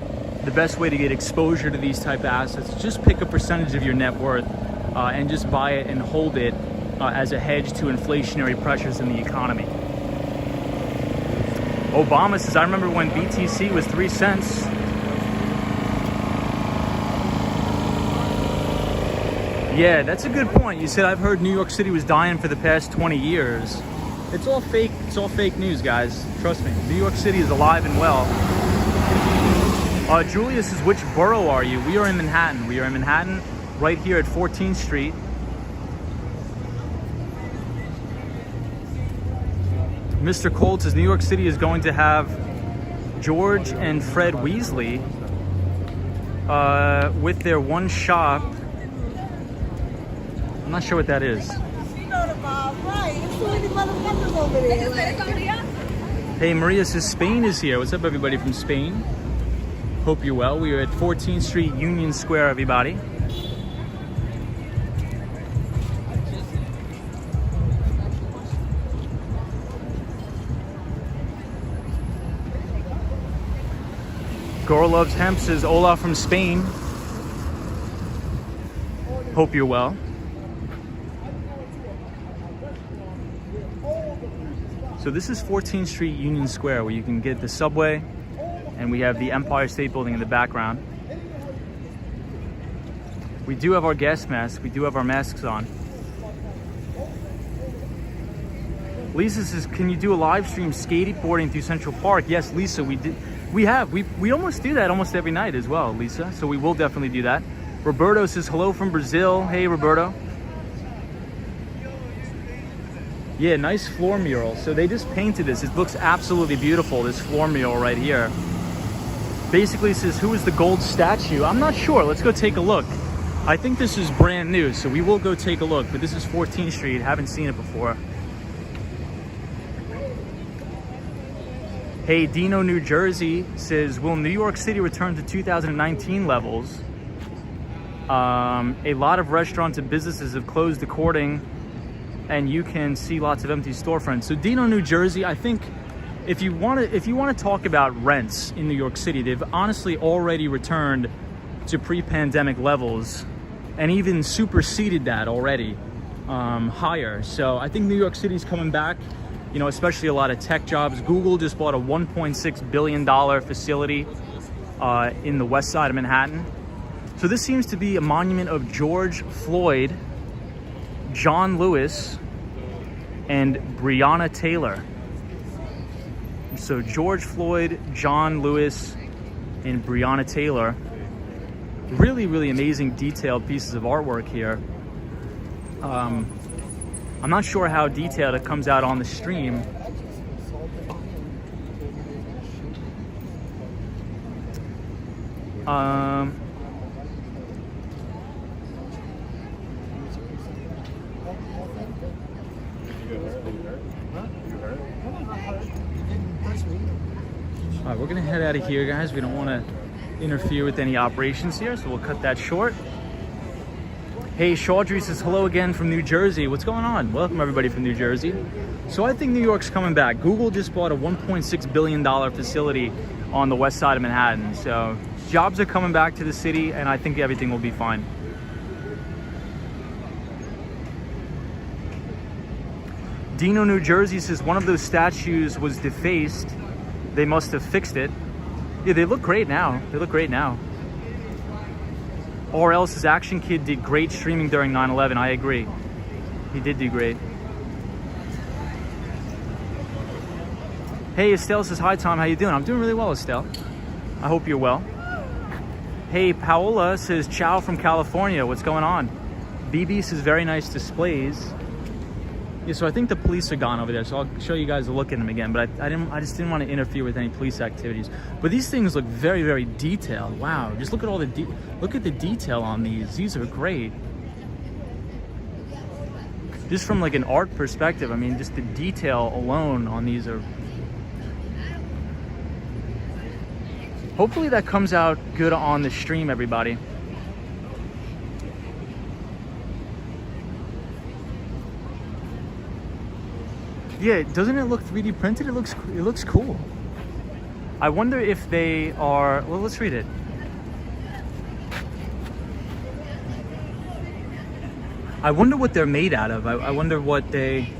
the best way to get exposure to these type of assets is just pick a percentage of your net worth and just buy it and hold it as a hedge to inflationary pressures in the economy. Obama says, I remember when BTC was 3 cents. Yeah, that's a good point. You said, I've heard New York City was dying for the past 20 years. It's all fake. It's all fake news, guys. Trust me. New York City is alive and well. Julia says, which borough are you? We are in Manhattan. We are in Manhattan, right here at 14th Street. Mr. Colt says, New York City is going to have George and Fred Weasley with their one shop. I'm not sure what that is. Hey, Maria says Spain is here. What's up, everybody from Spain? Hope you're well. We are at 14th Street, Union Square, everybody. Girl Loves Hemp says, Hola from Spain. Hope you're well. So this is 14th Street, Union Square, where you can get the subway, and we have the Empire State Building in the background. We do have our gas masks. We do have our masks on. Lisa says, can you do a live stream skateboarding through Central Park? Yes, Lisa, we did. We almost do that almost every night as well, Lisa. So we will definitely do that. Roberto says, hello from Brazil. Hey, Roberto. Yeah, nice floor mural. So they just painted this. It looks absolutely beautiful, this floor mural right here. Basically says, who is the gold statue? I'm not sure. Let's go take a look. I think this is brand new, so we will go take a look. But this is 14th Street. Haven't seen it before. Hey, Dino, New Jersey says, will New York City return to 2019 levels? A lot of restaurants and businesses have closed according, and you can see lots of empty storefronts. So Dino, New Jersey, I think if you want to talk about rents in New York City, they've honestly already returned to pre-pandemic levels and even superseded that already, higher. So I think New York City's coming back, you know, especially a lot of tech jobs. Google just bought a $1.6 billion facility in the west side of Manhattan. So this seems to be a monument of George Floyd, John Lewis, and Breonna Taylor. So George Floyd, John Lewis, and Breonna Taylor. Really, really amazing detailed pieces of artwork here. I'm not sure how detailed it comes out on the stream. All right, we're gonna head out of here, guys. We don't want to interfere with any operations here, so we'll cut that short. Hey, Chaudry says hello again from New Jersey. What's going on? Welcome everybody from New Jersey. So I think New York's coming back. Google just bought a $1.6 billion facility on the west side of Manhattan. So jobs are coming back to the city, and I think everything will be fine. Dino, New Jersey says one of those statues was defaced. They must have fixed it. Yeah, they look great now. They look great now. Or else his Action Kid did great streaming during 9/11. I agree. He did do great. Hey, Estelle says, hi Tom, how you doing? I'm doing really well, Estelle. I hope you're well. Hey, Paola says, ciao from California. What's going on? BB says, very nice displays. Yeah, so I think the police are gone over there, so I'll show you guys a look at them again, but I just didn't want to interfere with any police activities. But these things look very, very detailed. Wow, just look at all the look at the detail on these. These are great. Just from like an art perspective, I mean, just the detail alone on these are... Hopefully that comes out good on the stream, everybody. Yeah, doesn't it look 3D printed? It looks cool. I wonder if they are, well, let's read it. I wonder what they're made out of. I wonder what they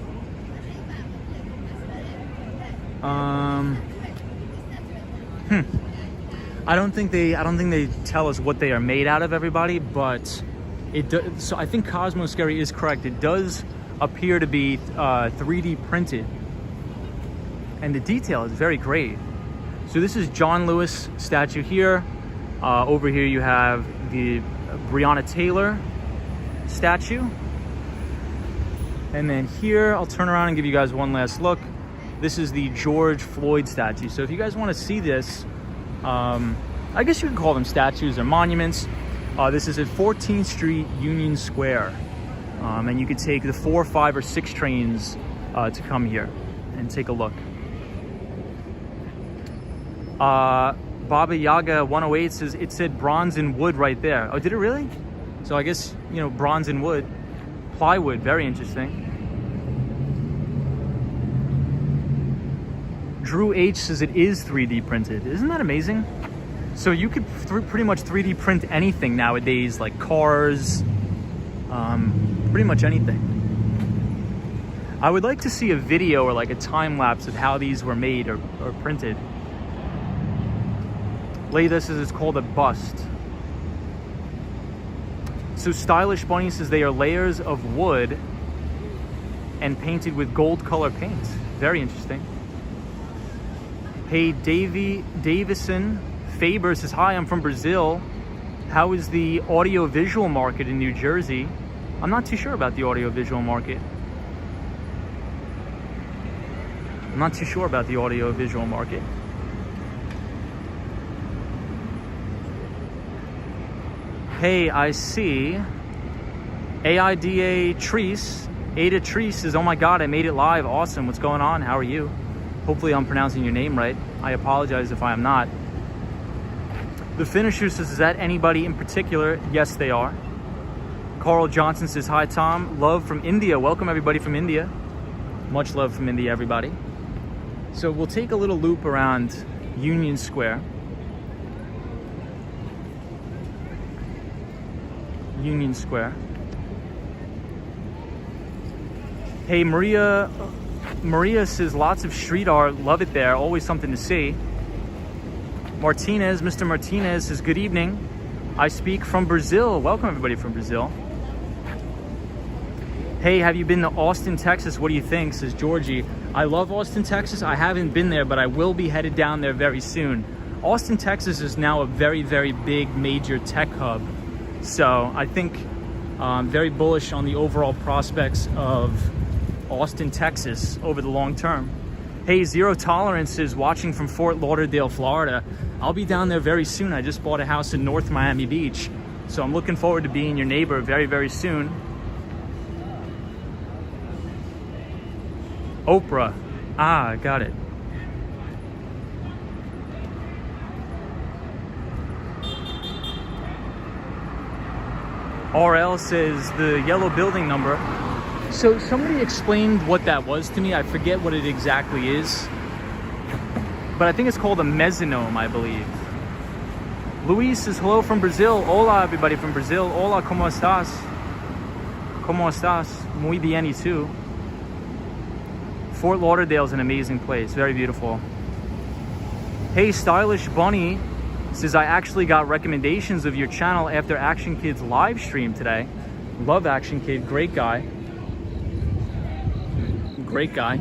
I don't think they tell us what they are made out of, everybody, but it does. So I think Cosmo Scary is correct. It does appear to be 3D printed, and the detail is very great. So this is John Lewis statue here. Over here you have the Breonna Taylor statue, and then here I'll turn around and give you guys one last look. This is the George Floyd statue. So if you guys want to see this, I guess you can call them statues or monuments. This is at 14th Street, Union Square. And you could take the 4, 5, or 6 trains to come here and take a look. Baba Yaga 108 says it said bronze and wood right there. Oh, did it really? So I guess, you know, bronze and wood. Plywood, very interesting. Drew H says it is 3D printed. Isn't that amazing? So you could pretty much 3D print anything nowadays, like cars, pretty much anything. I would like to see a video or like a time lapse of how these were made or printed. Layla says it's called a bust. So Stylish Bunny says they are layers of wood and painted with gold color paint. Very interesting. Hey, Davison Faber says, hi, I'm from Brazil. How is the audio-visual market in New Jersey? I'm not too sure about the audio-visual market. Hey, I see AIDA Treese. Ada Treese says, oh my God, I made it live. Awesome. What's going on? How are you? Hopefully I'm pronouncing your name right. I apologize if I am not. The Finisher says, is that anybody in particular? Yes, they are. Carl Johnson says, hi, Tom. Love from India. Welcome, everybody from India. Much love from India, everybody. So we'll take a little loop around Union Square. Union Square. Hey, Maria says lots of street art. Love it there. Always something to see. Mr. Martinez says, good evening. I speak from Brazil. Welcome, everybody from Brazil. Hey, have you been to Austin, Texas? What do you think? Says Georgie. I love Austin, Texas. I haven't been there, but I will be headed down there very soon. Austin, Texas is now a very, very big major tech hub. So I think I'm very bullish on the overall prospects of Austin, Texas over the long term. Hey, Zero Tolerance is watching from Fort Lauderdale, Florida. I'll be down there very soon. I just bought a house in North Miami Beach. So I'm looking forward to being your neighbor very, very soon. Oprah. Ah, got it. RL says the yellow building number. So somebody explained what that was to me. I forget what it exactly is, but I think it's called a mezzanome, I believe. Luis says hello from Brazil. Hola, everybody from Brazil. Hola, ¿cómo estás? ¿Cómo estás? Muy bien, y tú? Fort Lauderdale is an amazing place. Very beautiful. Hey, Stylish Bunny says, I actually got recommendations of your channel after Action Kid's live stream today. Love Action Kid. Great guy. Great guy.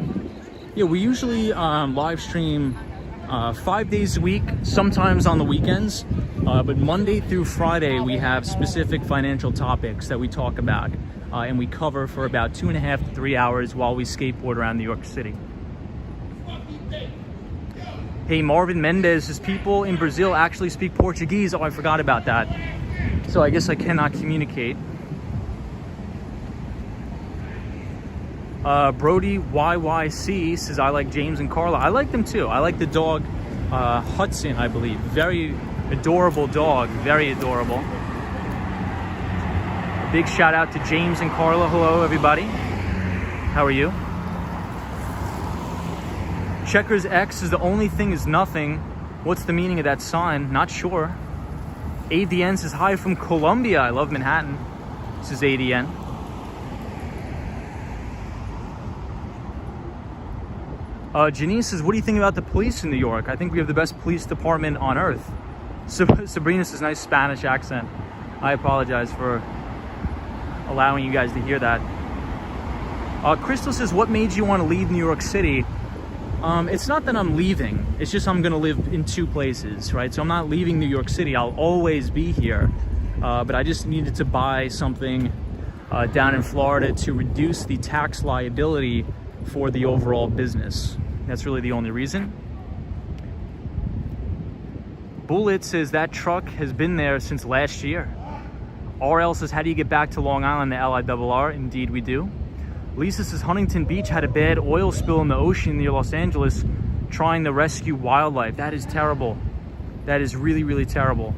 Yeah, we usually live stream 5 days a week, sometimes on the weekends. But Monday through Friday, we have specific financial topics that we talk about. And we cover for about 2.5 to 3 hours while we skateboard around New York City. Hey, Marvin Mendez says, people in Brazil actually speak Portuguese. Oh, I forgot about that. So I guess I cannot communicate. Brody YYC says, I like James and Carla. I like them too. I like the dog Hudson, I believe. Very adorable dog. Very adorable. A big shout out to James and Carla. Hello, everybody. How are you? Checkers X is the only thing is nothing. What's the meaning of that sign? Not sure. ADN says hi from Colombia. I love Manhattan. This is ADN. Janice says, what do you think about the police in New York? I think we have the best police department on earth. So Sabrina says, nice Spanish accent. I apologize for allowing you guys to hear that. Crystal says, what made you want to leave New York City? It's not that I'm leaving. It's just I'm going to live in two places, right? So I'm not leaving New York City. I'll always be here. But I just needed to buy something down in Florida to reduce the tax liability for the overall business. That's really the only reason. Bullet says that truck has been there since last year. RL says, how do you get back to Long Island, the LIRR? Indeed we do. Lisa says, Huntington Beach had a bad oil spill in the ocean near Los Angeles trying to rescue wildlife. That is terrible. That is really, really terrible.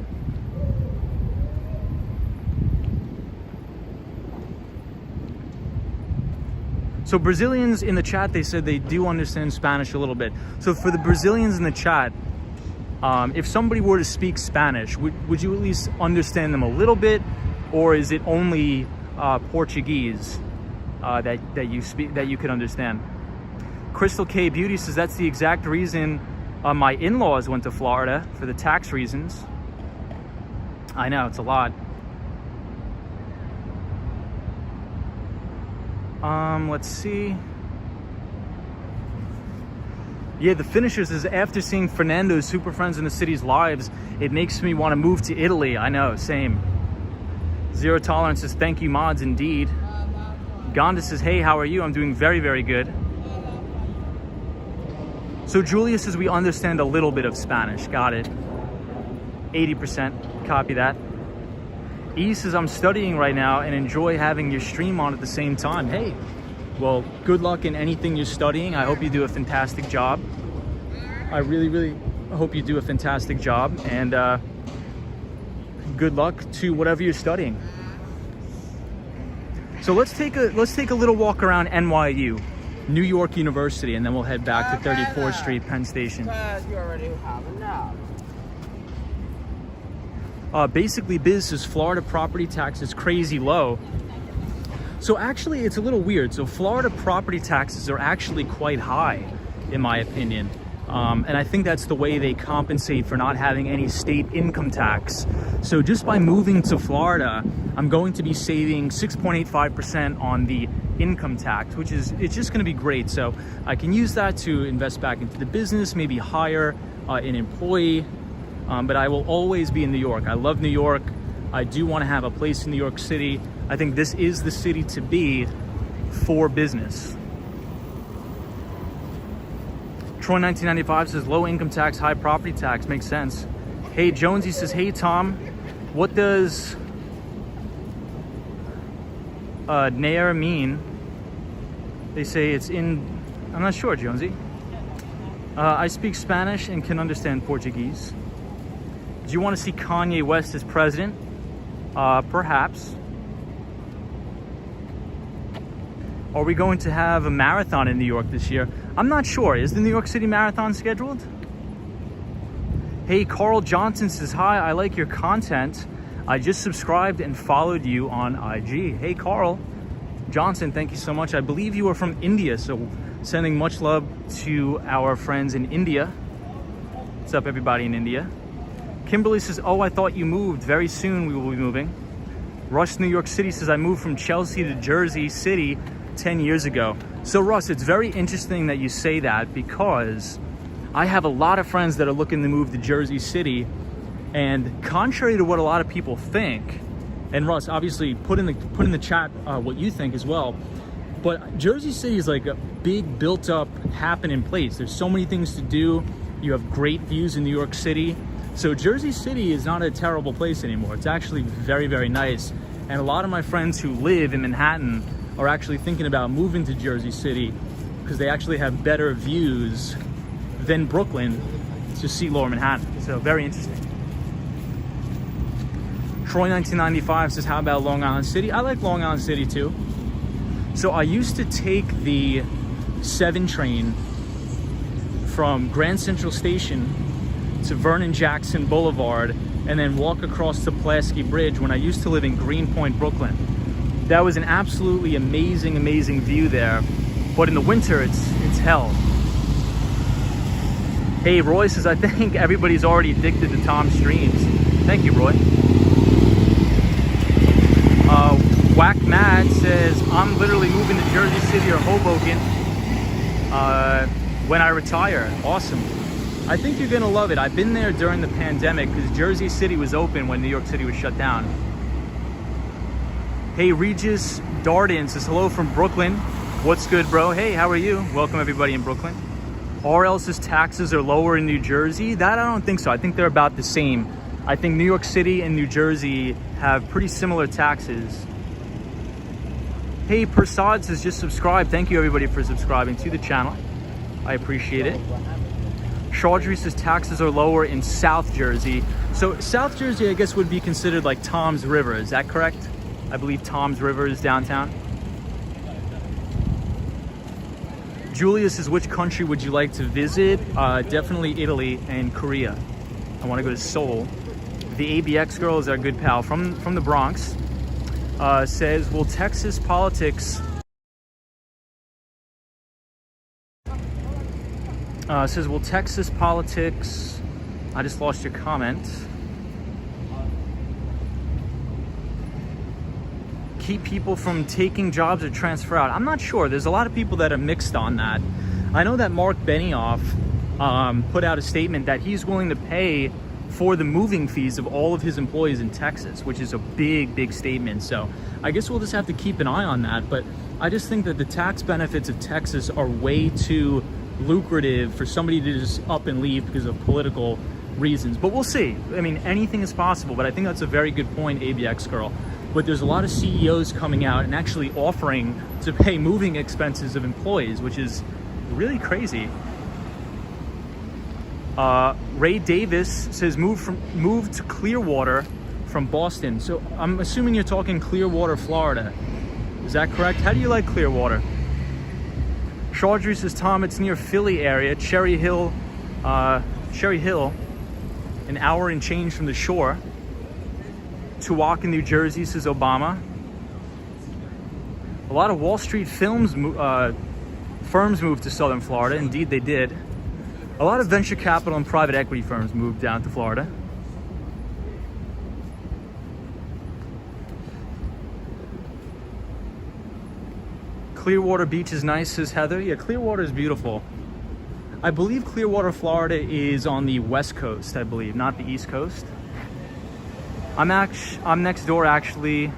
So Brazilians in the chat, they said they do understand Spanish a little bit. So for the Brazilians in the chat, if somebody were to speak Spanish, would you at least understand them a little bit? Or is it only Portuguese that you speak, that you could understand? Crystal K Beauty says that's the exact reason my in-laws went to Florida, for the tax reasons. I know, it's a lot. Let's see. Yeah, the finishers is, after seeing Fernando's Super Friends in the City's Lives, it makes me want to move to Italy. I know, same. Zero Tolerance says, thank you, mods, indeed. Gonda says, hey, how are you? I'm doing very, very good. So Julia says, we understand a little bit of Spanish. Got it. 80%. Copy that. E says, I'm studying right now and enjoy having your stream on at the same time. Hey, well, good luck in anything you're studying. I hope you do a fantastic job. I really, really hope you do a fantastic job, and good luck to whatever you're studying. So let's take a little walk around NYU, New York University, and then we'll head back to 34th Street, Penn Station. You already have enough. Basically, Biz says Florida property tax is crazy low. So actually, it's a little weird. So Florida property taxes are actually quite high, in my opinion. And I think that's the way they compensate for not having any state income tax. So just by moving to Florida, I'm going to be saving 6.85% on the income tax, which is, it's just going to be great. So I can use that to invest back into the business, maybe hire an employee. But I will always be in New York. I love New York. I do want to have a place in New York City. I think this is the city to be for business. Troy 1995 says low income tax, high property tax. Makes sense. Hey, Jonesy says, hey, Tom, what does Nair mean? They say it's in, I'm not sure, Jonesy. I speak Spanish and can understand Portuguese. Do you want to see Kanye West as president? Perhaps. Are we going to have a marathon in New York this year? I'm not sure. Is the New York City Marathon scheduled? Hey, Carl Johnson says, hi, I like your content. I just subscribed and followed you on IG. Hey, Carl Johnson, thank you so much. I believe you are from India, so sending much love to our friends in India. What's up, everybody in India? Kimberly says, oh, I thought you moved. Very soon we will be moving. Russ, New York City says, I moved from Chelsea to Jersey City 10 years ago. So Russ, it's very interesting that you say that, because I have a lot of friends that are looking to move to Jersey City, and contrary to what a lot of people think, and Russ, obviously put in the chat what you think as well, but Jersey City is like a big built up happening place. There's so many things to do. You have great views in New York City. So Jersey City is not a terrible place anymore. It's actually very, very nice. And a lot of my friends who live in Manhattan are actually thinking about moving to Jersey City because they actually have better views than Brooklyn to see Lower Manhattan. So very interesting. Troy 1995 says, how about Long Island City? I like Long Island City too. So I used to take the 7 train from Grand Central Station to Vernon Jackson Boulevard and then walk across to Pulaski Bridge when I used to live in Greenpoint, Brooklyn. That was an absolutely amazing view there. But in the winter, it's hell. Hey, Roy says, I think everybody's already addicted to Tom's streams. Thank you, Roy. Whack Mad says, I'm literally moving to Jersey City or Hoboken when I retire. Awesome. I think you're gonna love it. I've been there during the pandemic because Jersey City was open when New York City was shut down. Hey, Regis Darden says, hello from Brooklyn. What's good, bro? Hey, how are you? Welcome everybody in Brooklyn. RL says taxes are lower in New Jersey. That I don't think so. I think they're about the same. I think New York City and New Jersey have pretty similar taxes. Hey, Prasad says just subscribe. Thank you everybody for subscribing to the channel. I appreciate it. Chaudhry says taxes are lower in South Jersey. So South Jersey, I guess, would be considered like Tom's River. Is that correct? I believe Tom's River is downtown. Julia says, which country would you like to visit? Definitely Italy and Korea. I want to go to Seoul. The ABX girl is our good pal from the Bronx. Says, will Texas politics... says, will Texas politics... I just lost your comment. Keep people from taking jobs or transfer out? I'm not sure. There's a lot of people that are mixed on that. I know that Mark Benioff put out a statement that he's willing to pay for the moving fees of all of his employees in Texas, which is a big statement. So I guess we'll just have to keep an eye on that. But I just think that the tax benefits of Texas are way too lucrative for somebody to just up and leave because of political reasons. But we'll see. I mean, anything is possible, but I think that's a very good point, ABX girl. But there's a lot of CEOs coming out and actually offering to pay moving expenses of employees, which is really crazy. Ray Davis says move to Clearwater from Boston. So I'm assuming you're talking Clearwater, Florida. Is that correct? How do you like Clearwater? Chaudhry says, Tom, it's near Philly area, Cherry Hill, an hour and change from the shore. Tuaca, New Jersey, says Obama. A lot of Wall Street firms moved to Southern Florida. Indeed, they did. A lot of venture capital and private equity firms moved down to Florida. Clearwater Beach is nice, says Heather. Yeah, Clearwater is beautiful. I believe Clearwater, Florida is on the West Coast, I believe, not the East Coast. I'm next door, actually,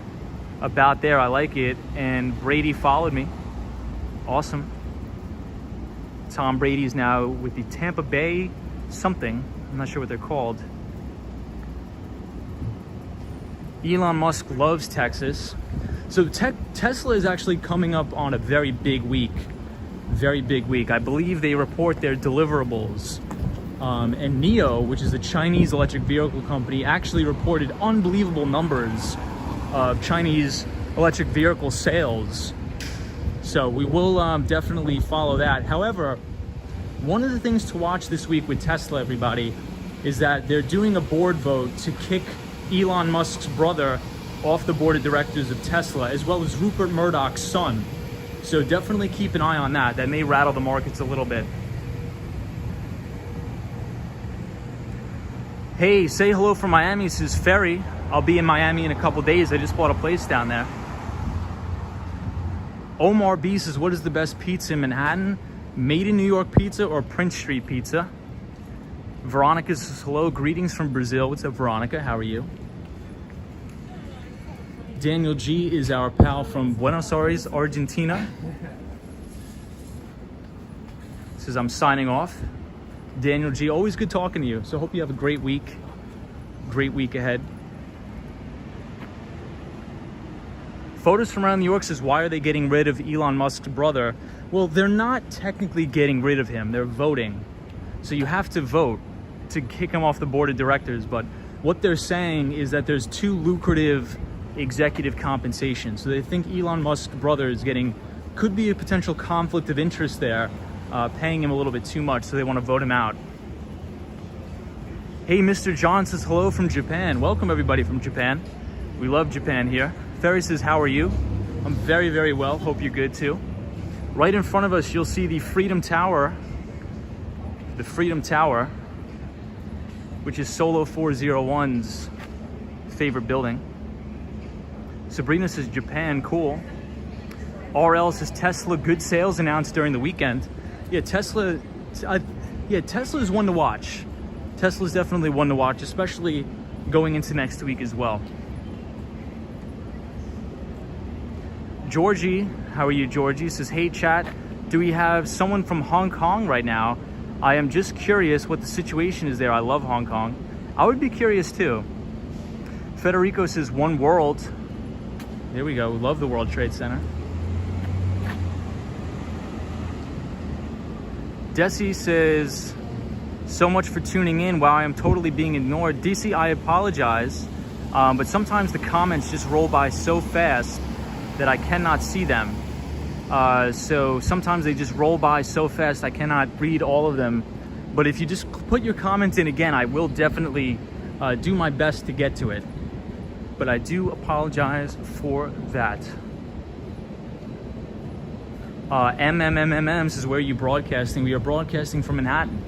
about there. I like it. And Brady followed me. Awesome. Tom Brady is now with the Tampa Bay something. I'm not sure what they're called. Elon Musk loves Texas. So Tesla is actually coming up on a very big week. Very big week. I believe they report their deliverables. And NIO, which is a Chinese electric vehicle company, actually reported unbelievable numbers of Chinese electric vehicle sales. So we will definitely follow that. However, one of the things to watch this week with Tesla, everybody, is that they're doing a board vote to kick Elon Musk's brother off the board of directors of Tesla, as well as Rupert Murdoch's son. So definitely keep an eye on that. That may rattle the markets a little bit. Hey, say hello from Miami, says Ferry. I'll be in Miami in a couple days. I just bought a place down there. Omar B says, what is the best pizza in Manhattan? Made in New York pizza or Prince Street pizza? Veronica says, hello, greetings from Brazil. What's up, Veronica? How are you? Daniel G is our pal from Buenos Aires, Argentina. Says, I'm signing off. Daniel G, always good talking to you. So hope you have a great week ahead. Photos from around New York says, why are they getting rid of Elon Musk's brother? Well, they're not technically getting rid of him. They're voting. So you have to vote to kick him off the board of directors. But what they're saying is that there's too lucrative executive compensation. So they think Elon Musk's brother is could be a potential conflict of interest there. paying him a little bit too much, so they want to vote him out. Hey, Mr. John says hello from Japan. Welcome everybody from Japan. We love Japan here. Ferry says, how are you? I'm very, very well. Hope you're good too. Right in front of us, you'll see the Freedom Tower. The Freedom Tower, which is Solo 401's favorite building. Sabrina says, Japan, cool. RL says, Tesla, good sales announced during the weekend. Yeah, Tesla is one to watch. Tesla's definitely one to watch, especially going into next week as well. Georgie, how are you, Georgie? Says, hey chat, do we have someone from Hong Kong right now? I am just curious what the situation is there. I love Hong Kong. I would be curious too. Federico says, one world. There we go, love the World Trade Center. Desi says, so much for tuning in. Wow, I am totally being ignored. DC, I apologize, but sometimes the comments just roll by so fast that I cannot see them. So sometimes they just roll by so fast I cannot read all of them. But if you just put your comments in again, I will definitely do my best to get to it. But I do apologize for that. MMMMMs is where you broadcasting. We are broadcasting from Manhattan.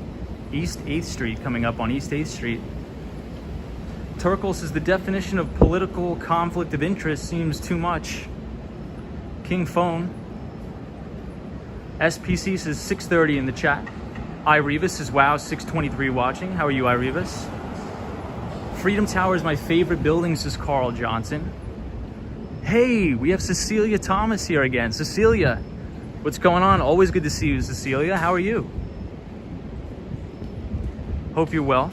East 8th Street, coming up on East 8th Street. Turkle says, the definition of political conflict of interest seems too much. King Phone. SPC says 6:30 in the chat. Irevis says, wow, 6:23 watching. How are you, Irevis? Freedom Tower is my favorite building, says Carl Johnson. Hey, we have Cecilia Thomas here again. Cecilia, what's going on? Always good to see you, Cecilia. How are you? Hope you're well.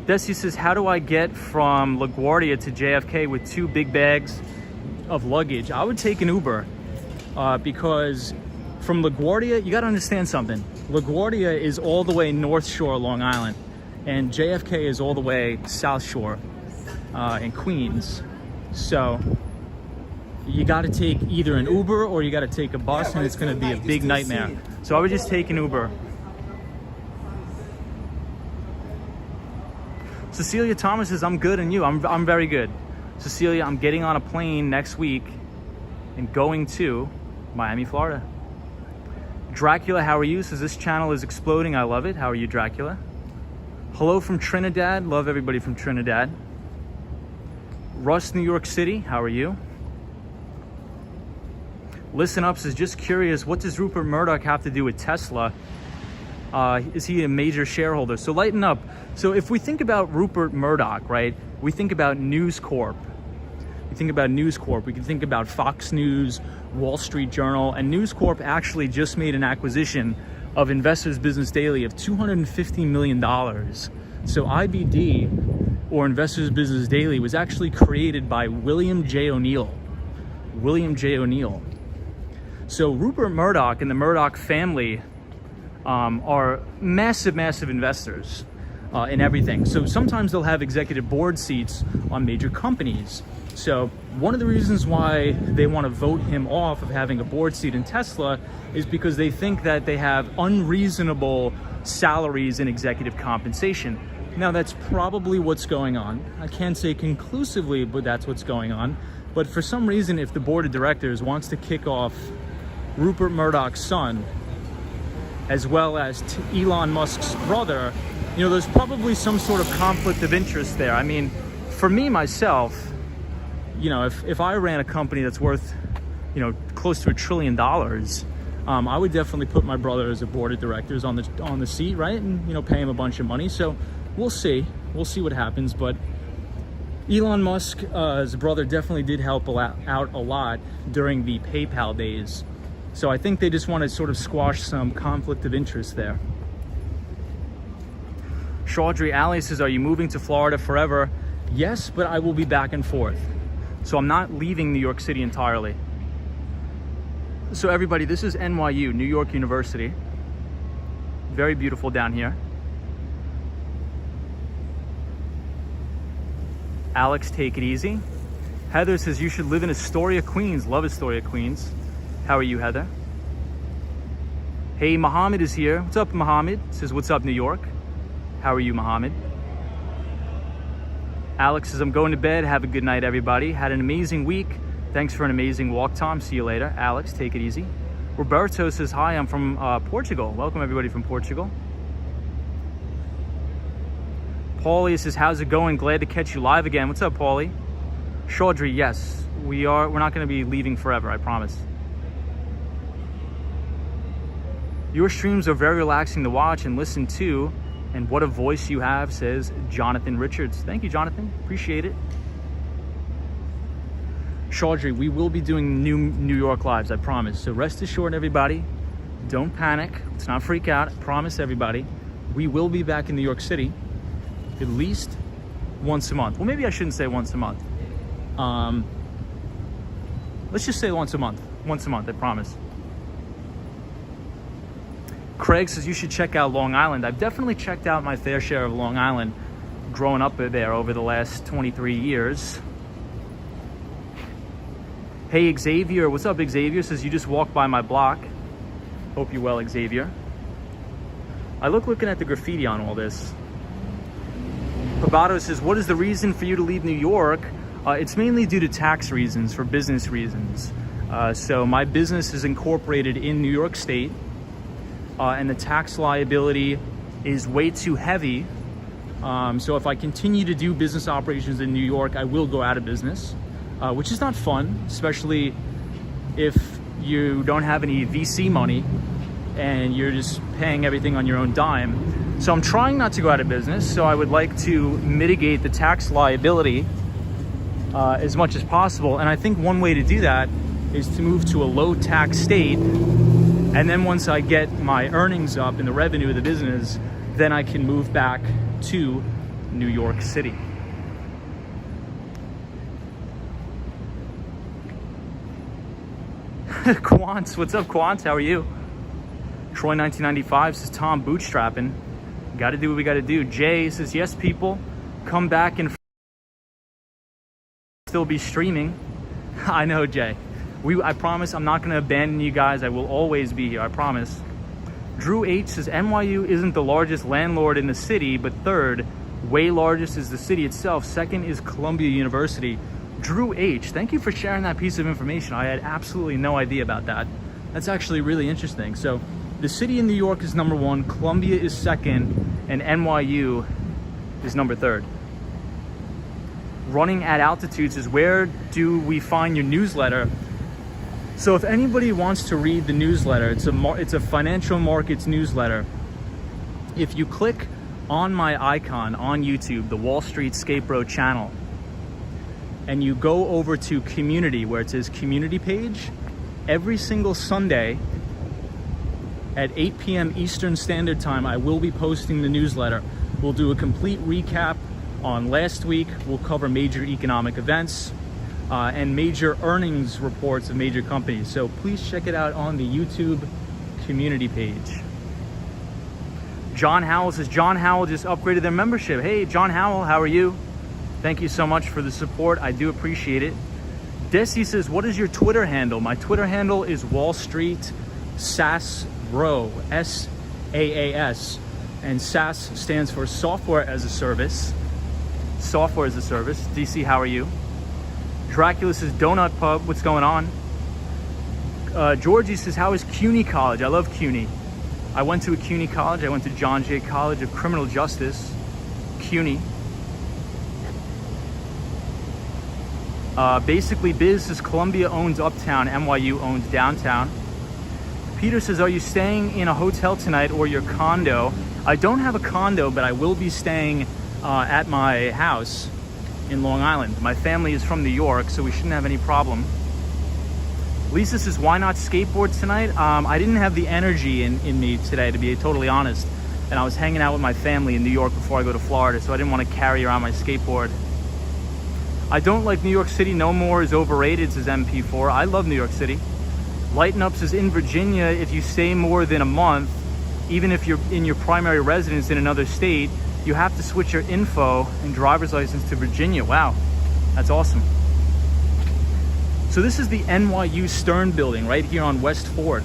Desi says, how do I get from LaGuardia to JFK with 2 big bags of luggage? I would take an Uber because from LaGuardia, you got to understand something. LaGuardia is all the way North Shore, Long Island, and JFK is all the way South Shore in Queens. So you got to take either an Uber or you got to take a bus, and it's going to be a big nightmare. So I would just take an Uber. Cecilia Thomas says, I'm good, and you? I'm very good. Cecilia, I'm getting on a plane next week and going to Miami, Florida. Dracula, how are you? Says, this channel is exploding. I love it. How are you, Dracula? Hello from Trinidad. Love everybody from Trinidad. Russ, New York City. How are you? Listen Up says, just curious, what does Rupert Murdoch have to do with Tesla? Is he a major shareholder? So lighten up. So if we think about Rupert Murdoch, right, we think about News Corp. We think about News Corp. We can think about Fox News, Wall Street Journal, and News Corp actually just made an acquisition of Investors Business Daily of $250 million. So IBD, or Investors Business Daily, was actually created by William J. O'Neill. William J. O'Neill. So Rupert Murdoch and the Murdoch family are massive investors in everything. So sometimes they'll have executive board seats on major companies. So one of the reasons why they want to vote him off of having a board seat in Tesla is because they think that they have unreasonable salaries and executive compensation. Now that's probably what's going on. I can't say conclusively, but that's what's going on. But for some reason, if the board of directors wants to kick off Rupert Murdoch's son, as well as Elon Musk's brother, you know, there's probably some sort of conflict of interest there. I mean, for me, myself, you know, if I ran a company that's worth, you know, close to $1 trillion, I would definitely put my brother as a board of directors on the seat, right? And, you know, pay him a bunch of money. So we'll see what happens. But Elon Musk, his brother, definitely did help out a lot during the PayPal days. So I think they just want to sort of squash some conflict of interest there. Chaudhry Ali says, are you moving to Florida forever? Yes, but I will be back and forth. So I'm not leaving New York City entirely. So everybody, this is NYU, New York University. Very beautiful down here. Alex, take it easy. Heather says, you should live in Astoria, Queens. Love Astoria, Queens. How are you, Heather? Hey, Muhammad is here. What's up, Muhammad? Says, what's up, New York? How are you, Muhammad? Alex says, I'm going to bed. Have a good night, everybody. Had an amazing week. Thanks for an amazing walk, Tom. See you later. Alex, take it easy. Roberto says, hi, I'm from Portugal. Welcome, everybody from Portugal. Paulie says, how's it going? Glad to catch you live again. What's up, Paulie? Chaudhry, yes, we're not going to be leaving forever, I promise. Your streams are very relaxing to watch and listen to. And what a voice you have, says Jonathan Richards. Thank you, Jonathan. Appreciate it. Chaudhry, we will be doing New York lives, I promise. So rest assured, everybody, don't panic. Let's not freak out. I promise everybody, we will be back in New York City at least once a month. Well, maybe I shouldn't say once a month. Let's just say once a month. Once a month, I promise. Craig says you should check out Long Island. I've definitely checked out my fair share of Long Island growing up there over the last 23 years. Hey, Xavier. What's up, Xavier? Says you just walked by my block. Hope you're well, Xavier. I looking at the graffiti on all this. Pabato says, what is the reason for you to leave New York? It's mainly due to tax reasons, for business reasons. So my business is incorporated in New York State, and the tax liability is way too heavy. So if I continue to do business operations in New York, I will go out of business. Which is not fun, especially if you don't have any VC money and you're just paying everything on your own dime. So I'm trying not to go out of business. So I would like to mitigate the tax liability as much as possible. And I think one way to do that is to move to a low tax state. And then once I get my earnings up and the revenue of the business, then I can move back to New York City. Quants, what's up, Quants? How are you? Troy 1995 says, Tom, bootstrapping. Got to do what we got to do. Jay says, yes, people, come back and still be streaming. I know, Jay. I promise I'm not going to abandon you guys. I will always be here. I promise. Drew H says, NYU isn't the largest landlord in the city, but third, way largest is the city itself. Second is Columbia University. Drew H, thank you for sharing that piece of information. I had absolutely no idea about that. That's actually really interesting. So the city in New York is number one, Columbia is second, and NYU is number third. Running at Altitudes is where do we find your newsletter? So if anybody wants to read the newsletter, it's a financial markets newsletter. If you click on my icon on YouTube, the Wall Street Skatebro channel, and you go over to community where it says community page, every single Sunday at 8 p.m. Eastern Standard Time, I will be posting the newsletter. We'll do a complete recap on last week. We'll cover major economic events and major earnings reports of major companies. So please check it out on the YouTube community page. John Howell says, John Howell just upgraded their membership. Hey, John Howell, how are you? Thank you so much for the support. I do appreciate it. Desi says, what is your Twitter handle? My Twitter handle is Wall Street SaaS Bro, SaaS. And SaaS stands for Software as a Service. Software as a Service. DC, how are you? Dracula says, Donut Pub, what's going on? Georgie says, how is CUNY College? I love CUNY. I went to a CUNY college. I went to John Jay College of Criminal Justice, CUNY. Basically, Biz says Columbia owns Uptown, NYU owns Downtown. Peter says, are you staying in a hotel tonight or your condo? I don't have a condo, but I will be staying at my house in Long Island. My family is from New York, so we shouldn't have any problem. Lisa says, why not skateboard tonight? I didn't have the energy in me today, to be totally honest. And I was hanging out with my family in New York before I go to Florida, so I didn't want to carry around my skateboard. I don't like New York City. No more is overrated, says MP4. I love New York City. Lighten Up says, in Virginia, if you stay more than a month, even if you're in your primary residence in another state, you have to switch your info and driver's license to Virginia. Wow, that's awesome. So this is the NYU Stern building right here on West 4th.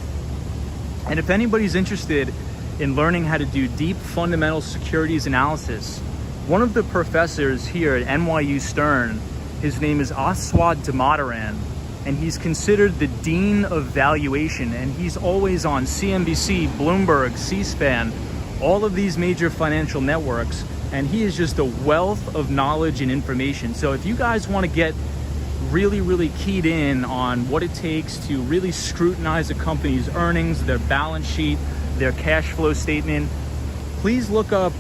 And if anybody's interested in learning how to do deep fundamental securities analysis, one of the professors here at NYU Stern, his name is Aswad Damodaran, and he's considered the dean of valuation, and he's always on CNBC, Bloomberg, C-SPAN, all of these major financial networks, and he is just a wealth of knowledge and information. So if you guys want to get really keyed in on what it takes to really scrutinize a company's earnings, their balance sheet, their cash flow statement, please look up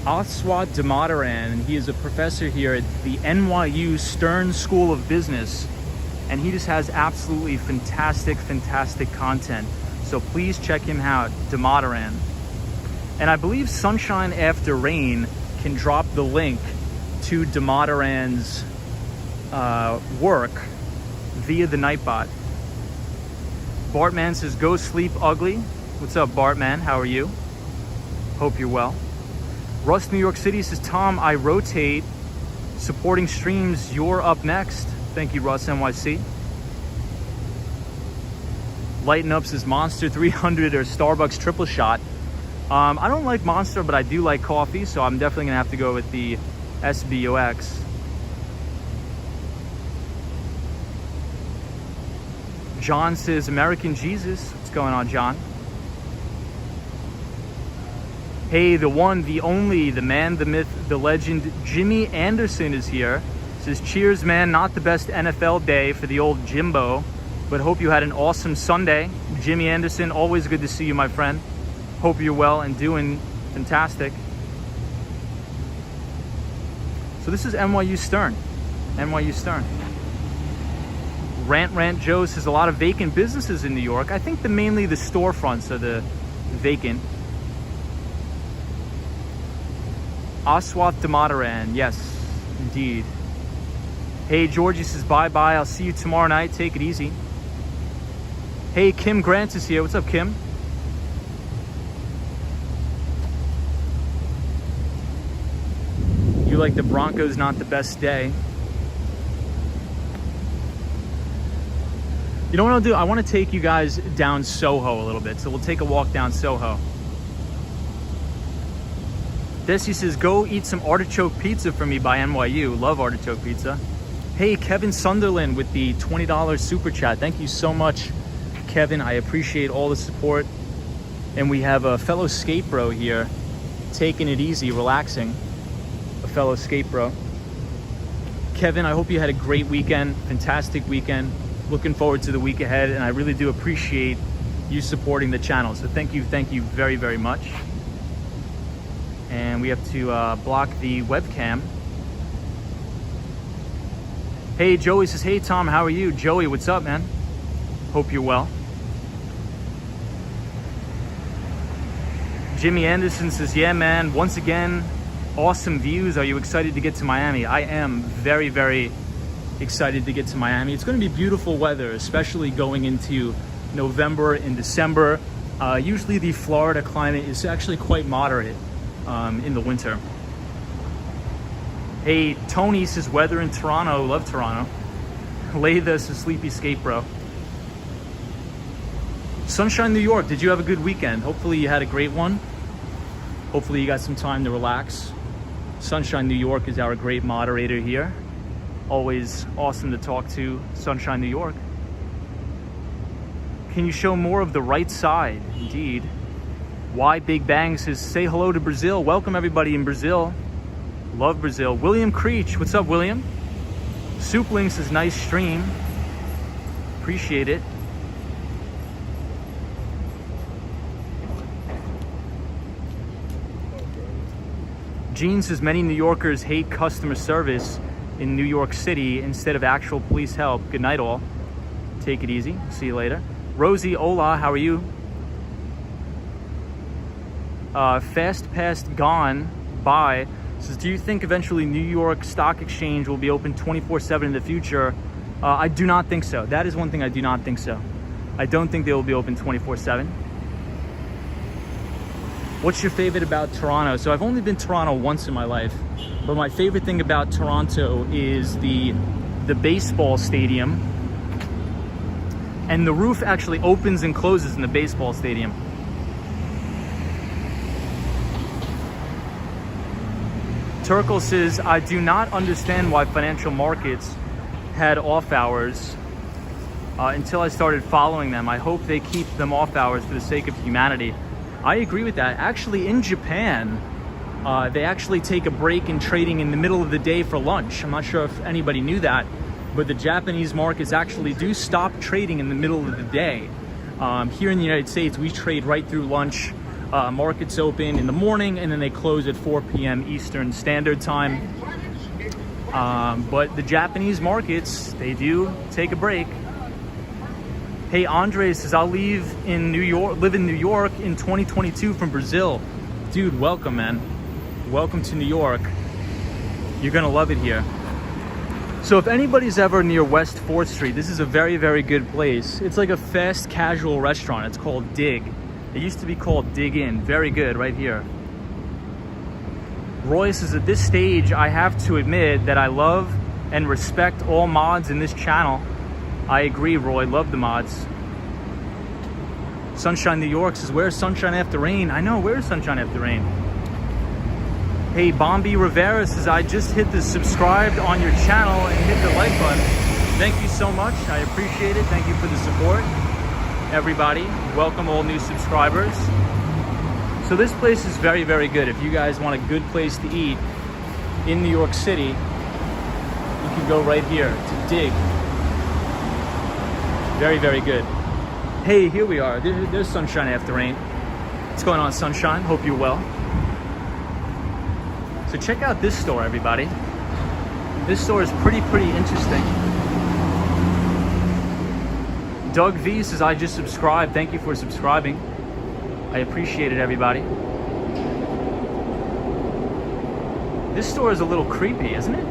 Aswad Damodaran, and he is a professor here at the NYU Stern School of Business, and he just has absolutely fantastic content. So please check him out, Damodaran. And I believe Sunshine After Rain can drop the link to Damodaran's work via the Nightbot. Bartman says, go sleep ugly. What's up, Bartman? How are you? Hope you're well. Russ, New York City says, Tom, I rotate supporting streams. You're up next. Thank you, Russ NYC. Lighten Up says, Monster 300 or Starbucks triple shot. I don't like Monster, but I do like coffee, so I'm definitely gonna have to go with the SBOX. John says, American Jesus. What's going on, John? Hey, the one, the only, the man, the myth, the legend, Jimmy Anderson is here. Says, cheers, man. Not the best NFL day for the old Jimbo, but hope you had an awesome Sunday. Jimmy Anderson, always good to see you, my friend. Hope you're well and doing fantastic. So this is NYU Stern. NYU Stern. Rant Joe says, a lot of vacant businesses in New York. I think mainly the storefronts are the vacant. Aswat Damodaran, yes, indeed. Hey, Georgie says, bye-bye. I'll see you tomorrow night. Take it easy. Hey, Kim Grant is here. What's up, Kim? You like the Broncos, not the best day. You know what I'll do? I want to take you guys down Soho a little bit. So we'll take a walk down Soho. Desi says, go eat some artichoke pizza for me by NYU. Love artichoke pizza. Hey, Kevin Sunderland with the $20 super chat. Thank you so much, Kevin. I appreciate all the support. And we have a fellow skate bro here, taking it easy, relaxing. A fellow skate bro. Kevin, I hope you had a great weekend, fantastic weekend. Looking forward to the week ahead, and I really do appreciate you supporting the channel. So thank you very much. And we have to block the webcam. Hey, Joey says, hey Tom, how are you? Joey, what's up, man? Hope you're well. Jimmy Anderson says, yeah, man, once again, awesome views. Are you excited to get to Miami? I am very excited to get to Miami. It's going to be beautiful weather, especially going into November and December. Usually the Florida climate is actually quite moderate in the winter. Hey, Tony says, weather in Toronto. Love Toronto. Latha says, sleepy skate bro. Sunshine, New York. Did you have a good weekend? Hopefully you had a great one. Hopefully you got some time to relax. Sunshine, New York is our great moderator here. Always awesome to talk to, Sunshine, New York. Can you show more of the right side? Indeed. Why Big Bang says, say hello to Brazil. Welcome everybody in Brazil. Love Brazil. William Creech, what's up, William? Soupling says, nice stream. Appreciate it. Gene says, many New Yorkers hate customer service in New York City instead of actual police help. Good night, all. Take it easy. See you later. Rosie, hola, how are you? Fast Past Gone By says, do you think eventually New York Stock Exchange will be open 24/7 in the future? I do not think so. That is one thing I do not think so. I don't think they will be open 24/7. What's your favorite about Toronto? So I've only been to Toronto once in my life, but my favorite thing about Toronto is the baseball stadium. And the roof actually opens and closes in the baseball stadium. Turkle says, I do not understand why financial markets had off hours until I started following them. I hope they keep them off hours for the sake of humanity. I agree with that. Actually, in Japan, they actually take a break in trading in the middle of the day for lunch. I'm not sure if anybody knew that, but the Japanese markets actually do stop trading in the middle of the day. Here in the United States, we trade right through lunch. Markets open in the morning and then they close at 4 p.m. Eastern Standard Time. But the Japanese markets, they do take a break. Hey, Andre says, I'll live in New York in 2022 from Brazil. Dude, welcome, man. Welcome to New York. You're gonna love it here. So if anybody's ever near West 4th Street, this is a very, very good place. It's like a fast casual restaurant. It's called Dig. It used to be called Dig In. Very good, right here. Roy says, at this stage, I have to admit that I love and respect all mods in this channel. I agree, Roy. Love the mods. Sunshine New York says, where's Sunshine After Rain? I know, where's Sunshine After Rain? Hey, Bombi Rivera says, I just hit the subscribed on your channel and hit the like button. Thank you so much. I appreciate it. Thank you for the support. Everybody, welcome all new subscribers. So this place is very, very good. If you guys want a good place to eat in New York City, you can go right here to Dig. Very, very good. Hey, here we are. There's Sunshine After Rain. What's going on, Sunshine? Hope you're well. So check out this store, everybody. This store is pretty interesting. Doug V says, I just subscribed. Thank you for subscribing. I appreciate it, everybody. This store is a little creepy, isn't it?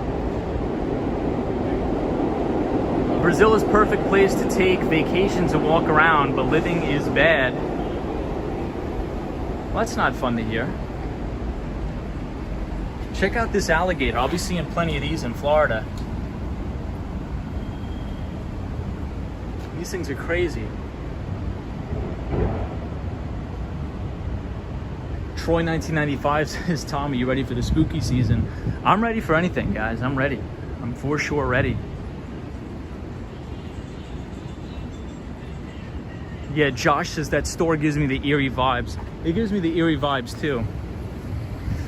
Brazil is a perfect place to take vacations and walk around, but living is bad. Well, that's not fun to hear. Check out this alligator. I'll be seeing plenty of these in Florida. These things are crazy. Troy 1995 says, Tom, are you ready for the spooky season? I'm ready for anything, guys. I'm ready. I'm for sure ready. Yeah, Josh says that store gives me the eerie vibes. It gives me the eerie vibes too.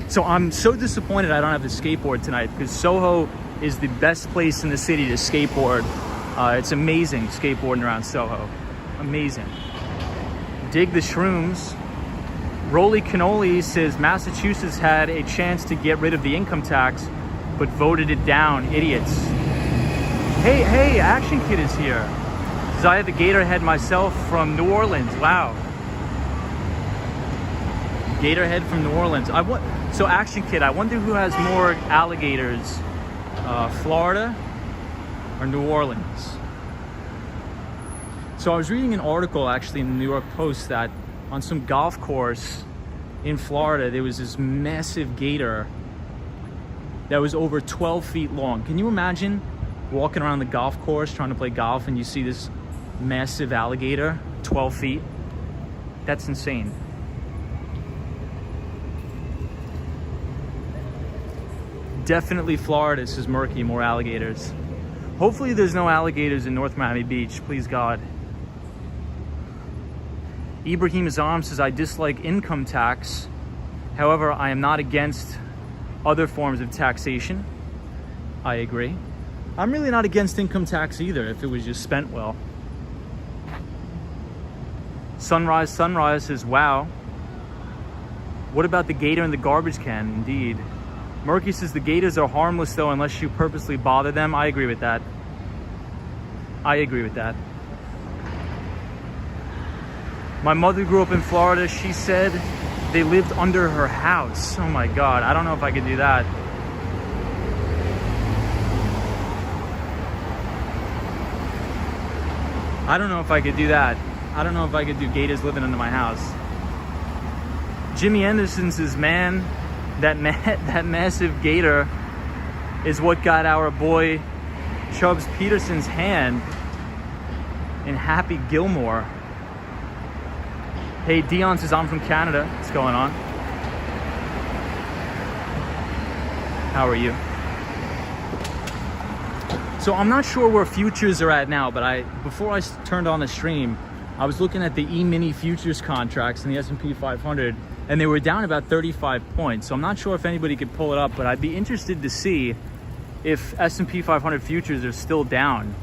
So I'm so disappointed I don't have the skateboard tonight because Soho is the best place in the city to skateboard. It's amazing skateboarding around Soho. Amazing. Dig the shrooms. Roly Cannoli says Massachusetts had a chance to get rid of the income tax, but voted it down. Idiots. Hey, Action Kid is here. Says I have a gator head myself from New Orleans. Wow. Gator head from New Orleans. So Action Kid, I wonder who has more alligators, Florida or New Orleans? So I was reading an article actually in the New York Post that on some golf course in Florida, there was this massive gator that was over 12 feet long. Can you imagine walking around the golf course trying to play golf and you see this massive alligator, 12 feet? That's insane. Definitely Florida, says Murky, more alligators. Hopefully there's no alligators in North Miami Beach, please God. Ibrahim Azam says, I dislike income tax. However, I am not against other forms of taxation. I agree. I'm really not against income tax either if it was just spent well. Sunrise says, wow. What about the gator in the garbage can? Indeed. Murky says the gators are harmless though unless you purposely bother them. I agree with that. I agree with that. My mother grew up in Florida. She said they lived under her house. Oh my God, I don't know if I could do that. I don't know if I could do that. I don't know if I could do gators living under my house. Jimmy Anderson says, man, that massive gator is what got our boy Chubbs Peterson's hand in Happy Gilmore. Hey, Dion says, I'm from Canada. What's going on? how are you? So I'm not sure where futures are at now, but before I turned on the stream, I was looking at the E-mini futures contracts in the S&P 500, and they were down about 35 points. So I'm not sure if anybody could pull it up, but I'd be interested to see if S&P 500 futures are still down,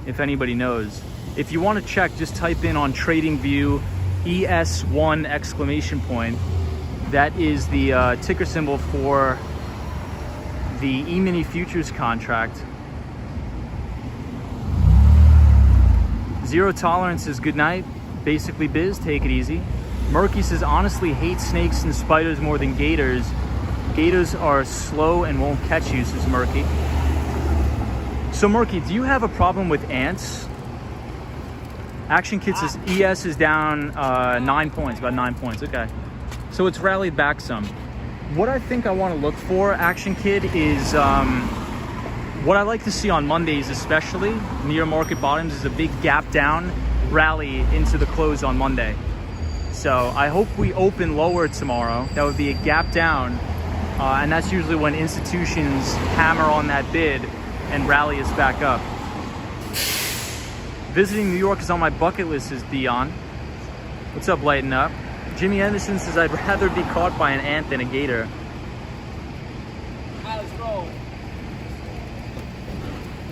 if anybody knows. If you want to check, just type in on TradingView ES1 exclamation point. That is the ticker symbol for the E-mini futures contract. Zero tolerance is good night. Basically biz, take it easy. Murky says, honestly hate snakes and spiders more than gators. Gators are slow and won't catch you, says Murky. So Murky, do you have a problem with ants? Action Kid says ES is down 9 points, about 9 points. Okay. So it's rallied back some. What I think I want to look for, Action Kid, is what I like to see on Mondays, especially near market bottoms, is a big gap down rally into the close on Monday. So I hope we open lower tomorrow. That would be a gap down. And that's usually when institutions hammer on that bid and rally us back up. Visiting New York is on my bucket list, says Dion. What's up, lighten up? Jimmy Anderson says, I'd rather be caught by an ant than a gator.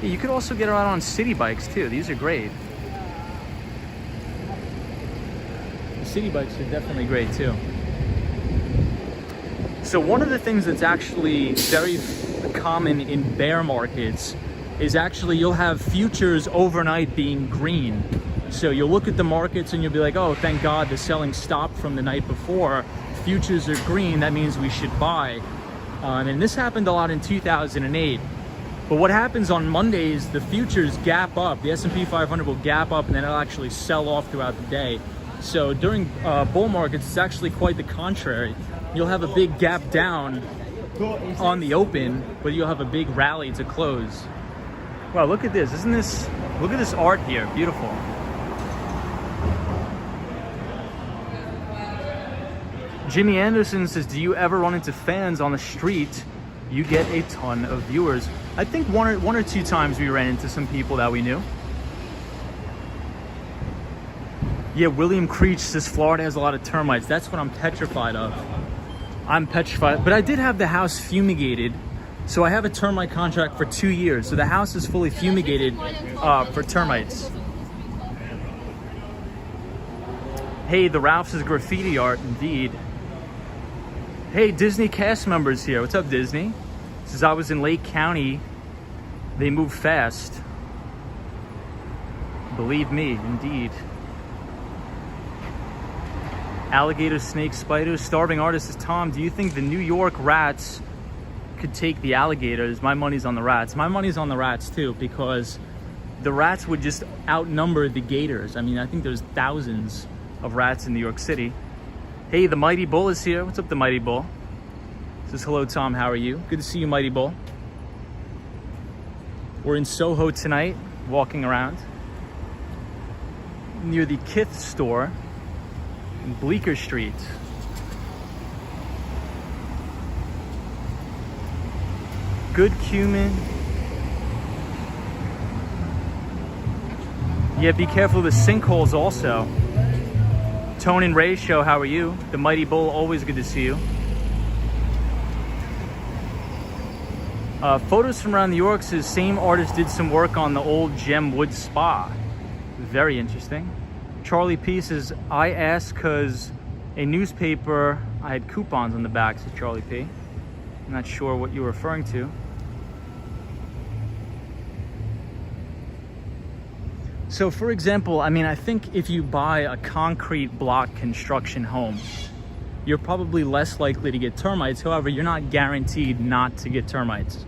Yeah, you could also get out on city bikes too. These are great. The city bikes are definitely great too. So one of the things that's actually very common in bear markets is actually you'll have futures overnight being green. So you'll look at the markets and you'll be like, oh, thank God the selling stopped from the night before. Futures are green, that means we should buy. And this happened a lot in 2008. But what happens on Mondays, the futures gap up. The S&P 500 will gap up and then it'll actually sell off throughout the day. So during bull markets, it's actually quite the contrary. You'll have a big gap down on the open, but you'll have a big rally to close. Wow, look at this. Look at this art here. Beautiful. Jimmy Anderson says, do you ever run into fans on the street? You get a ton of viewers. I think one or two times we ran into some people that we knew. Yeah, William Creech says Florida has a lot of termites. That's what I'm petrified of. I'm petrified. But I did have the house fumigated. So I have a termite contract for 2 years. So the house is fully fumigated for termites. Hey, the Ralph's is graffiti art, indeed. Hey, Disney cast members here. What's up, Disney? Says I was in Lake County. They move fast. Believe me, indeed. Alligator, snake, spiders. Starving artist is Tom. Do you think the New York rats could take the alligators? My money's on the rats. My money's on the rats too, because the rats would just outnumber the gators. I mean, I think there's thousands of rats in New York City. Hey, the Mighty Bull is here. What's up, the Mighty Bull? Says, hello, Tom. How are you? Good to see you, Mighty Bull. We're in Soho tonight, walking around near the Kith store in Bleecker Street. Good cumin. Yeah, be careful of the sinkholes also. Tone and Ray show, how are you? The Mighty Bull, always good to see you. Photos from around New York says same artist did some work on the old Gem Wood Spa. Very interesting. Charlie P says, I asked because a newspaper, I had coupons on the back, says Charlie P. I'm not sure what you're referring to. So for example, I mean, I think if you buy a concrete block construction home, you're probably less likely to get termites. However, you're not guaranteed not to get termites.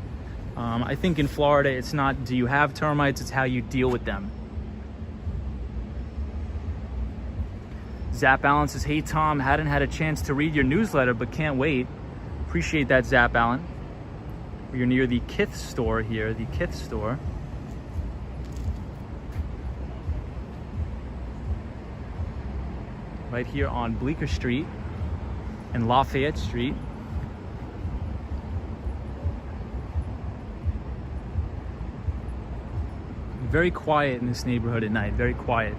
I think in Florida, it's not do you have termites, it's how you deal with them. Zap Allen says, hey Tom, hadn't had a chance to read your newsletter, but can't wait. Appreciate that, Zap Allen. You're near the Kith store here, the Kith store. Right here on Bleecker Street and Lafayette Street. Very quiet in this neighborhood at night, very quiet.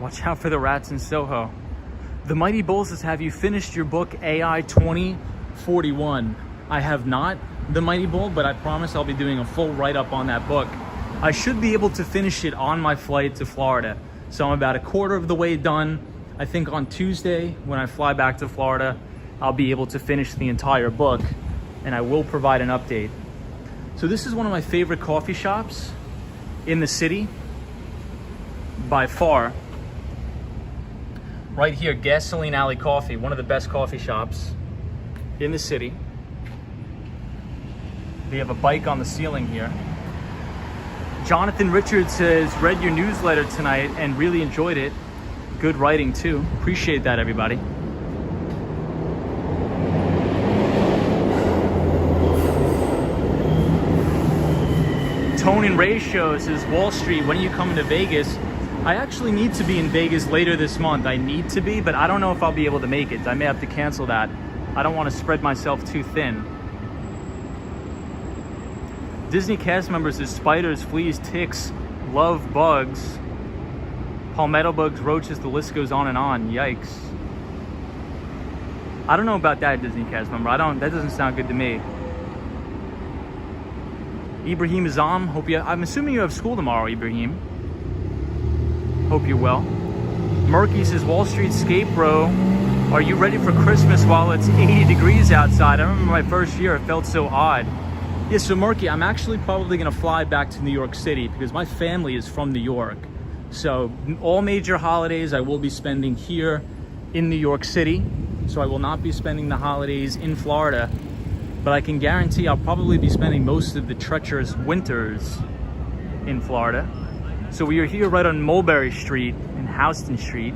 Watch out for the rats in Soho. The Mighty Bull says, have you finished your book AI 2041? I have not, The Mighty Bull, but I promise I'll be doing a full write-up on that book. I should be able to finish it on my flight to Florida. So I'm about a quarter of the way done. I think on Tuesday, when I fly back to Florida, I'll be able to finish the entire book, and I will provide an update. So this is one of my favorite coffee shops in the city, by far. Right here, Gasoline Alley Coffee, one of the best coffee shops in the city. They have a bike on the ceiling here. Jonathan Richards says, read your newsletter tonight and really enjoyed it. Good writing too. Appreciate that, everybody. Tone and Ray Show says, Wall Street, when are you coming to Vegas? I actually need to be in Vegas later this month. I need to be, but I don't know if I'll be able to make it. I may have to cancel that. I don't want to spread myself too thin. Disney cast members is spiders, fleas, ticks, love bugs, palmetto bugs, roaches, the list goes on and on. Yikes. I don't know about that, Disney cast member. That doesn't sound good to me. Ibrahim Azam, I'm assuming you have school tomorrow, Ibrahim. Hope you're well. Murky says, Wall Street skate bro, are you ready for Christmas while it's 80 degrees outside? I remember my first year, it felt so odd. Yeah, so Murky, I'm actually probably gonna fly back to New York City because my family is from New York. So all major holidays I will be spending here in New York City. So I will not be spending the holidays in Florida, but I can guarantee I'll probably be spending most of the treacherous winters in Florida. So we are here right on Mulberry Street and Houston Street.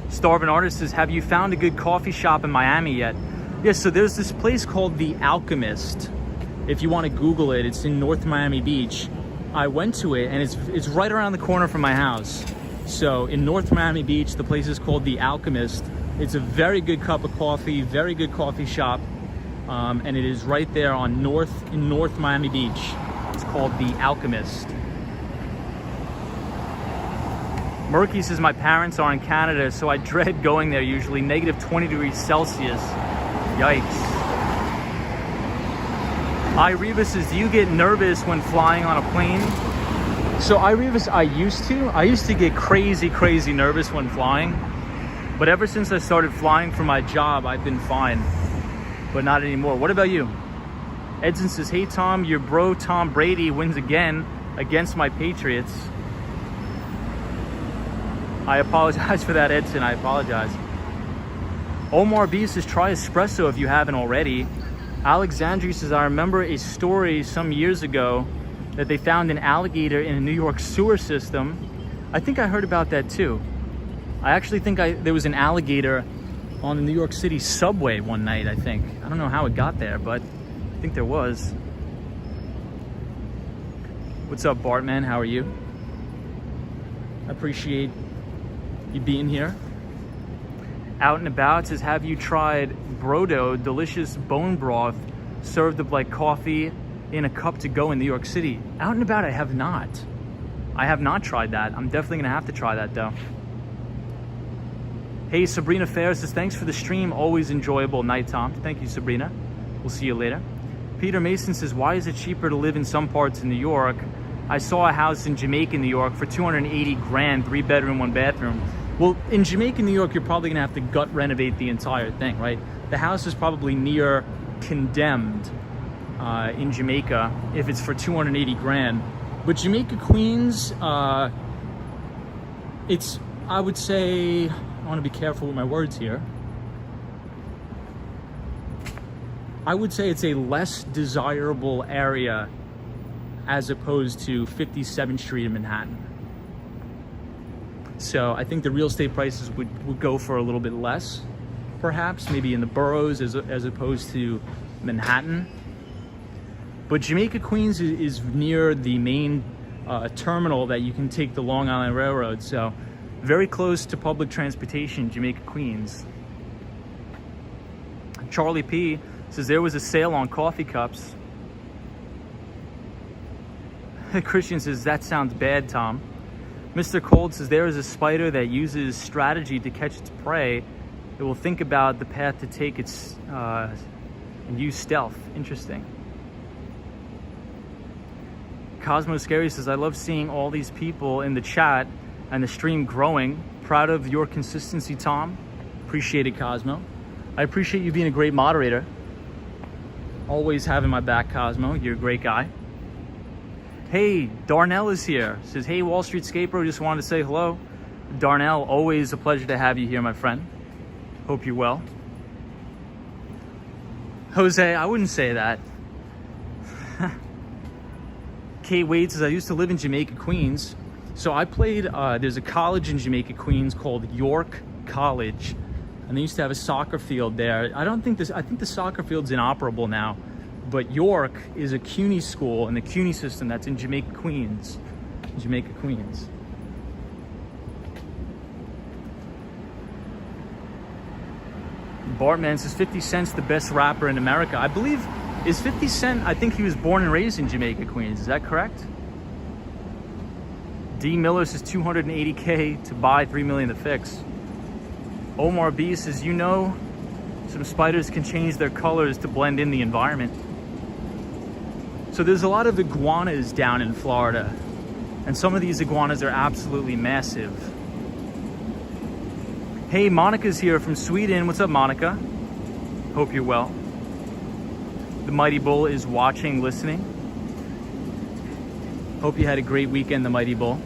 Starvin' Artist says, have you found a good coffee shop in Miami yet? Yes, so there's this place called The Alchemist. If you want to Google it, it's in North Miami Beach. I went to it and it's right around the corner from my house. So in North Miami Beach, the place is called The Alchemist. It's a very good cup of coffee, very good coffee shop. And it is right there in North Miami Beach. It's called The Alchemist. Murky says, my parents are in Canada, so I dread going there usually. Negative 20 degrees Celsius. Yikes. Ireva says, do you get nervous when flying on a plane? So Ireva, I used to get crazy nervous when flying. But ever since I started flying for my job, I've been fine. But not anymore. What about you? Edson says, hey Tom, your bro Tom Brady wins again against my Patriots. I apologize for that, Edson. I apologize. Omar B says, try espresso if you haven't already. Alexandria says, I remember a story some years ago that they found an alligator in a New York sewer system. I think I heard about that too. I actually think there was an alligator on the New York City subway one night, I think. I don't know how it got there, but I think there was. What's up, Bartman? How are you? I appreciate you being here. Out and About says, have you tried Brodo, delicious bone broth served up like coffee in a cup to go in New York City? Out and About, I have not. I have not tried that. I'm definitely gonna have to try that though. Hey, Sabrina Fair says, thanks for the stream. Always enjoyable night, Tom. Thank you, Sabrina. We'll see you later. Peter Mason says, why is it cheaper to live in some parts of New York? I saw a house in Jamaica, New York for 280 grand, 3-bedroom, 1-bathroom. Well, in Jamaica, New York, you're probably gonna have to gut renovate the entire thing, right? The house is probably near condemned in Jamaica if it's for 280 grand. But Jamaica, Queens, it's, I would say, I want to be careful with my words here. I would say it's a less desirable area as opposed to 57th Street in Manhattan. So I think the real estate prices would go for a little bit less, perhaps, maybe in the boroughs as opposed to Manhattan. But Jamaica, Queens is near the main terminal that you can take the Long Island Railroad. So very close to public transportation, Jamaica, Queens. Charlie P says there was a sale on coffee cups. Christian says that sounds bad, Tom. Mr. Cold says there is a spider that uses strategy to catch its prey. It will think about the path to take its and use stealth. Interesting. Cosmo Scary says, I love seeing all these people in the chat and the stream growing. Proud of your consistency, Tom. Appreciate it, Cosmo. I appreciate you being a great moderator. Always having my back, Cosmo. You're a great guy. Hey, Darnell is here. Says, hey, Wall Street Skateboard, just wanted to say hello. Darnell, always a pleasure to have you here, my friend. Hope you're well. Jose, I wouldn't say that. Kate Wade says, I used to live in Jamaica, Queens. So I played, there's a college in Jamaica, Queens called York College. And they used to have a soccer field there. I think the soccer field's inoperable now. But York is a CUNY school in the CUNY system that's in Jamaica, Queens. Jamaica, Queens. Bartman says 50 Cent's the best rapper in America. I believe, is 50 Cent, I think he was born and raised in Jamaica, Queens. Is that correct? D. Miller says 280K to buy 3 million to fix. Omar B says, you know, some spiders can change their colors to blend in the environment. So there's a lot of iguanas down in Florida. And some of these iguanas are absolutely massive. Hey, Monica's here from Sweden. What's up, Monica? Hope you're well. The Mighty Bull is watching, listening. Hope you had a great weekend, the Mighty Bull.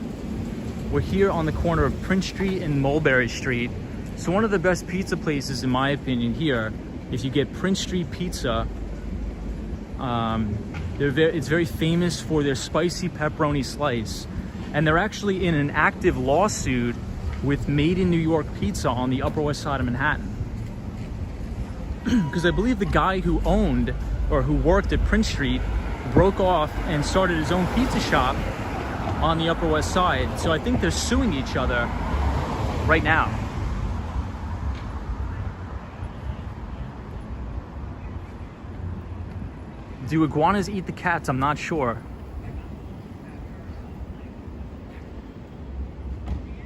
We're here on the corner of Prince Street and Mulberry Street. So one of the best pizza places, in my opinion, here, if you get Prince Street Pizza, it's very famous for their spicy pepperoni slice. And they're actually in an active lawsuit with Made in New York Pizza on the Upper West Side of Manhattan. Because I believe the guy who owned or who worked at Prince Street broke off and started his own pizza shop on the Upper West Side. So I think they're suing each other right now. Do iguanas eat the cats? I'm not sure.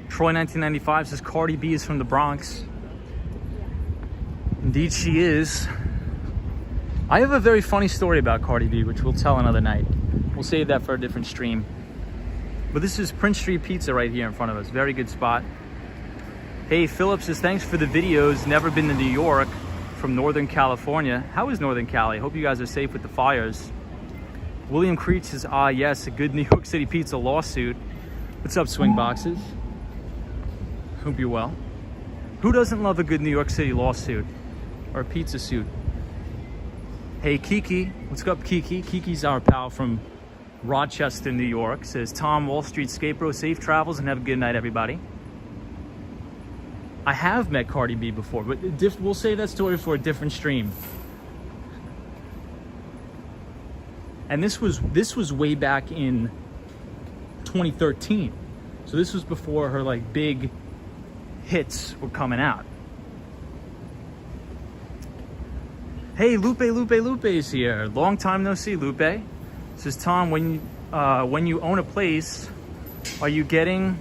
Troy 1995 says Cardi B is from the Bronx. Indeed she is. I have a very funny story about Cardi B, which we'll tell another night. We'll save that for a different stream. But this is Prince Street Pizza right here in front of us. Very good spot. Hey, Philip says, thanks for the videos. Never been to New York. From Northern California. How is Northern Cali? Hope you guys are safe with the fires. William Creech says, ah, yes, a good New York City pizza lawsuit. What's up, Swing Boxes? Hope you're well. Who doesn't love a good New York City lawsuit or a pizza suit? Hey, Kiki. What's up, Kiki? Kiki's our pal from Rochester, New York. Says, Tom, Wall Street Skateboard, safe travels and have a good night, everybody. I have met Cardi B before, but we'll save that story for a different stream. And this was way back in 2013. So this was before her like big hits were coming out. Hey, Lupe is here. Long time no see, Lupe. Says, Tom, when you own a place, are you getting...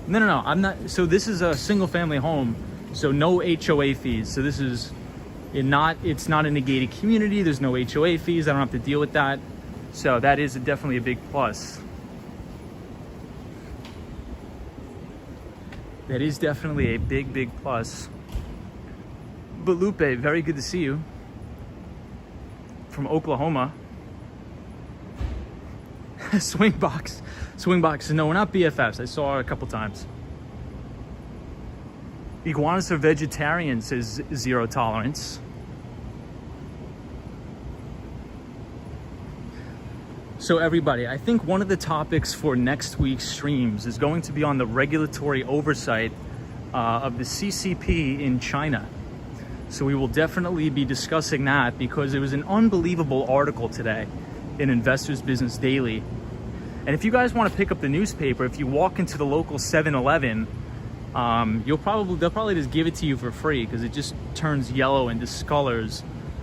No, I'm not. So this is a single family home, so no HOA fees. So this is it's not a negated community. There's no HOA fees. I don't have to deal with that. So that is definitely a big plus. That is definitely a big plus. But Lupe, very good to see you. From Oklahoma. Swingbox. No, we're not BFFs. I saw her a couple times. Iguanas are vegetarian, says Zero Tolerance. So everybody, I think one of the topics for next week's streams is going to be on the regulatory oversight of the CCP in China. So we will definitely be discussing that because it was an unbelievable article today in Investors Business Daily And if you guys want to pick up the newspaper, if you walk into the local 7-Eleven, they'll probably just give it to you for free because it just turns yellow and discolors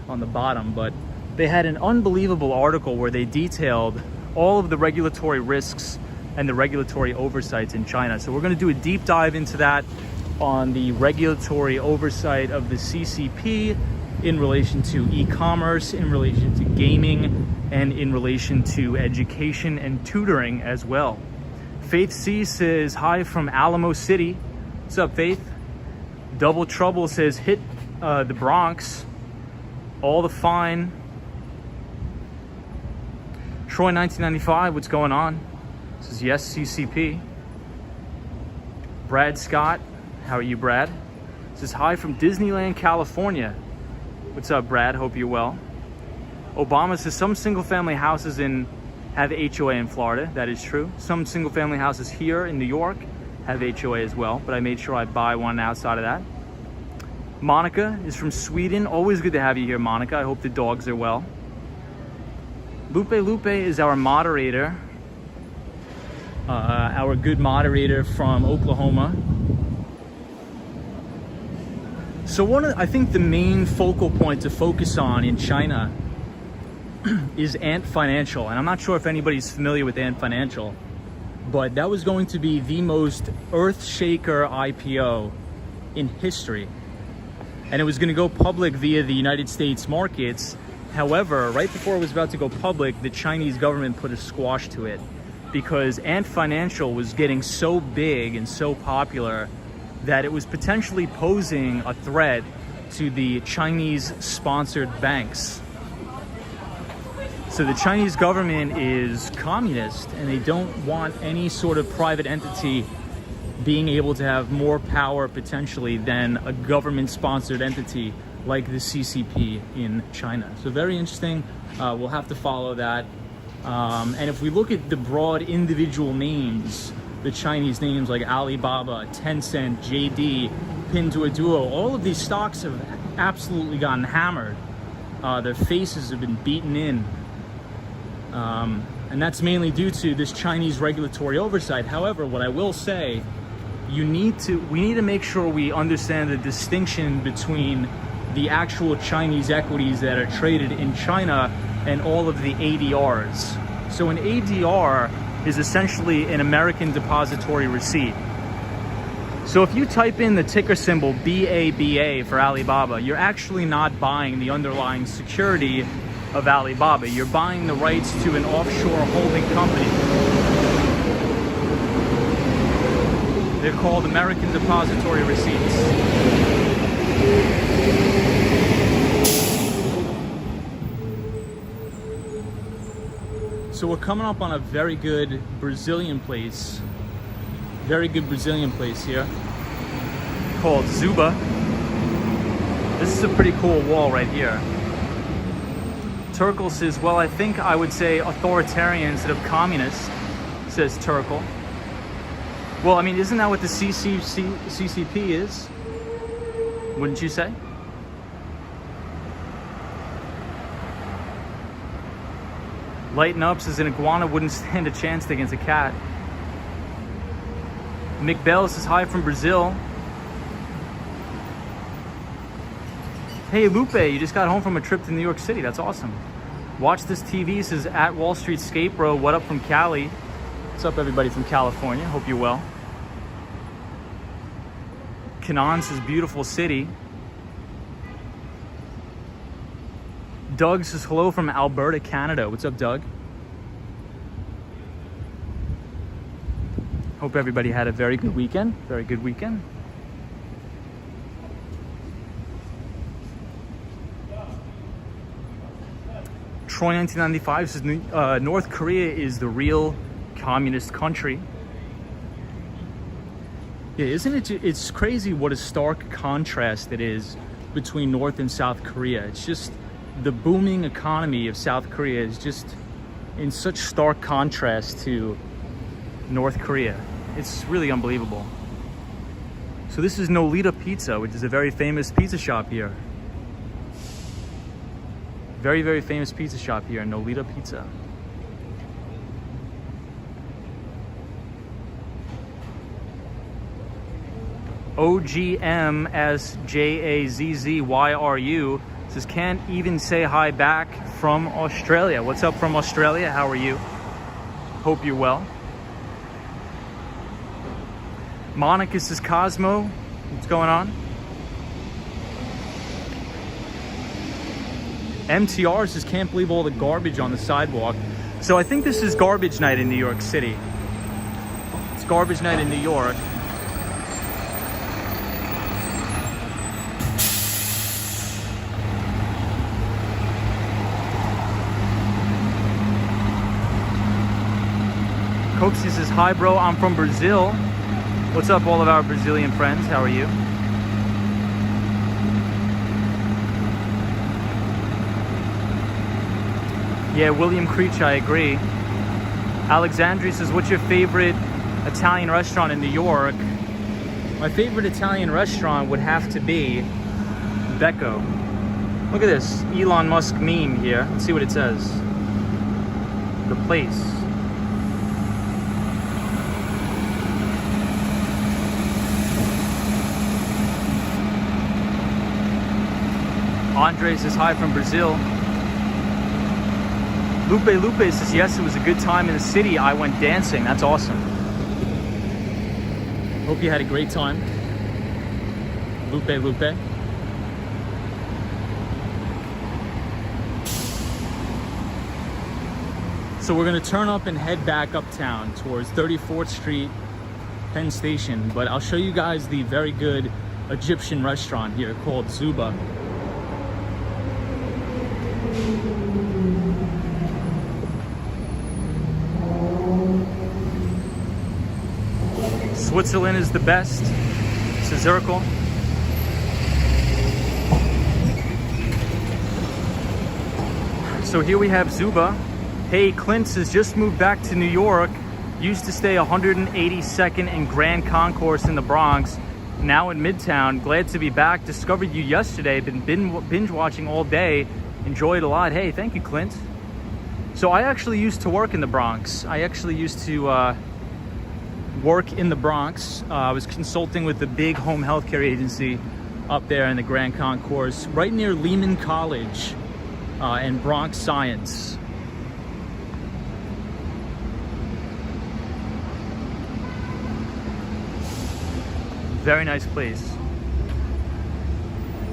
on the bottom. But they had an unbelievable article where they detailed all of the regulatory risks and the regulatory oversights in China. So we're going to do a deep dive into that on the regulatory oversight of the CCP in relation to e-commerce, in relation to gaming, and in relation to education and tutoring as well. Faith C says, hi from Alamo City. What's up, Faith? Double Trouble says, hit the Bronx. All the fine. Troy 1995, what's going on? Says, yes, CCP. Brad Scott, how are you, Brad? Says, hi from Disneyland, California. What's up, Brad? Hope you're well. Obama says some single-family houses have HOA in Florida. That is true. Some single-family houses here in New York have HOA as well, but I made sure I buy one outside of that. Monica is from Sweden. Always good to have you here, Monica. I hope the dogs are well. Lupe is our moderator, our good moderator from Oklahoma. So I think the main focal point to focus on in China is Ant Financial. And I'm not sure if anybody's familiar with Ant Financial, but that was going to be the most earth-shaker IPO in history. And it was going to go public via the United States markets. However, right before it was about to go public, the Chinese government put a squash to it because Ant Financial was getting so big and so popular that it was potentially posing a threat to the Chinese-sponsored banks. So the Chinese government is communist and they don't want any sort of private entity being able to have more power potentially than a government-sponsored entity like the CCP in China. So very interesting. We'll have to follow that. And if we look at the broad individual names, the Chinese names like Alibaba, Tencent, JD, Pinduoduo, all of these stocks have absolutely gotten hammered. Their faces have been beaten in. And that's mainly due to this Chinese regulatory oversight. However, what I will say, we need to make sure we understand the distinction between the actual Chinese equities that are traded in China and all of the ADRs. So an ADR is essentially an American depository receipt. So if you type in the ticker symbol BABA for Alibaba, you're actually not buying the underlying security of Alibaba. You're buying the rights to an offshore holding company. They're called American depository receipts. So we're coming up on a very good Brazilian place. Very good Brazilian place here called Zuba. This is a pretty cool wall right here. Turkle says, well, I think I would say authoritarian instead of communist, says Turkle. Well, I mean, isn't that what the CCP is? Wouldn't you say? Lighten Up says an iguana wouldn't stand a chance against a cat. Mick Bell says hi from Brazil. Hey Lupe, you just got home from a trip to New York City. That's awesome. Watch This TV says at Wall Street Skate Bro. What up from Cali? What's up everybody from California? Hope you're well. Kanan says beautiful city. Doug says hello from Alberta, Canada. What's up, Doug? Hope everybody had a very good weekend. Very good weekend. Troy 1995 says North Korea is the real communist country. Yeah, isn't it? It's crazy what a stark contrast it is between North and South Korea. It's just the booming economy of South Korea is just in such stark contrast to North Korea. It's really unbelievable. So this is Nolita Pizza, which is a very famous pizza shop here. Very, very famous pizza shop here, Nolita Pizza. OGMSJAZZYRU says, can't even say hi back from Australia. What's up from Australia? How are you? Hope you're well. Monica says, Cosmo, what's going on? MTR says, can't believe all the garbage on the sidewalk. So I think this is garbage night in New York City. It's garbage night in New York. Coxie says, hi bro, I'm from Brazil. What's up all of our Brazilian friends? How are you? Yeah, William Creech, I agree. Alexandria says, what's your favorite Italian restaurant in New York? My favorite Italian restaurant would have to be Becco. Look at this Elon Musk meme here. Let's see what it says. The place. Andre says, hi from Brazil. Lupe says, yes, it was a good time in the city. I went dancing. That's awesome. Hope you had a great time. Lupe. So we're gonna turn up and head back uptown towards 34th Street, Penn Station. But I'll show you guys the very good Egyptian restaurant here called Zuba. Switzerland is the best. Says Zirkle. So here we have Zuba. Hey, Clint has just moved back to New York. Used to stay 182nd and Grand Concourse in the Bronx. Now in Midtown. Glad to be back. Discovered you yesterday. Been binge watching all day. Enjoyed a lot. Hey, thank you, Clint. So I actually used to work in the Bronx. I actually used to work in the Bronx. I was consulting with a big home healthcare agency up there in the Grand Concourse, right near Lehman College and Bronx Science. Very nice place.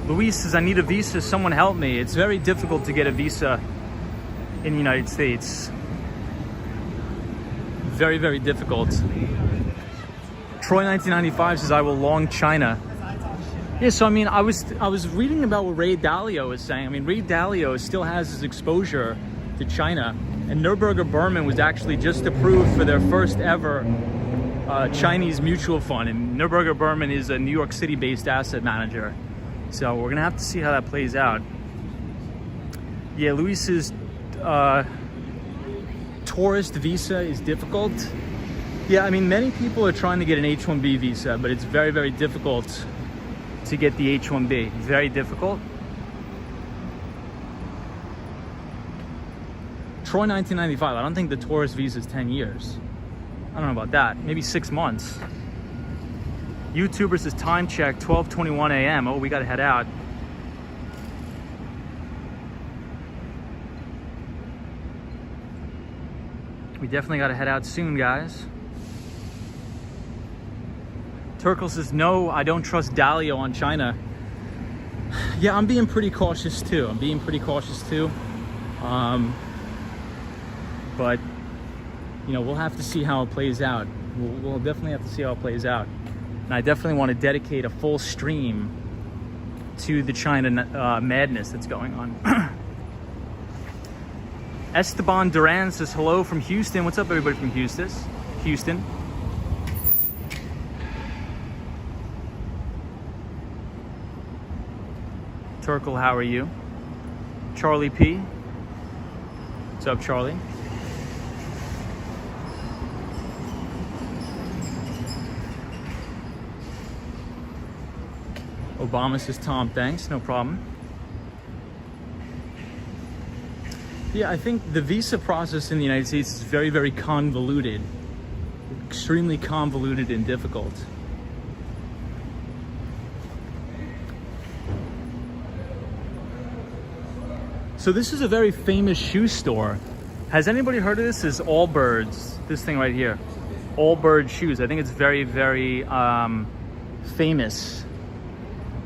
Luis says, I need a visa. Someone help me. It's very difficult to get a visa in the United States. Very, very difficult. Troy 1995 says, I will long China. Yeah, so I mean, I was reading about what Ray Dalio is saying. I mean, Ray Dalio still has his exposure to China, and Neuberger Berman was actually just approved for their first ever Chinese mutual fund, and Neuberger Berman is a New York City-based asset manager. So we're gonna have to see how that plays out. Yeah, Luis's tourist visa is difficult. Yeah, I mean, many people are trying to get an H-1B visa, but it's very, very difficult to get the H-1B. Very difficult. Troy 1995, I don't think the tourist visa is 10 years. I don't know about that. Maybe 6 months. YouTuber says, time check, 12:21 a.m. Oh, we gotta head out. We definitely gotta head out soon, guys. Turkle says, no, I don't trust Dalio on China. Yeah, I'm being pretty cautious too. But, you know, we'll have to see how it plays out. We'll definitely have to see how it plays out. And I definitely want to dedicate a full stream to the China madness that's going on. Esteban Duran says, hello from Houston. What's up, everybody from Houston? Turkle, how are you? Charlie P. What's up, Charlie? Obama says, Tom, thanks, no problem. Yeah, I think the visa process in the United States is very, very convoluted. Extremely convoluted and difficult. So this is a very famous shoe store. Has anybody heard of this? This is Allbirds, this thing right here. Allbirds shoes. I think it's very, very famous.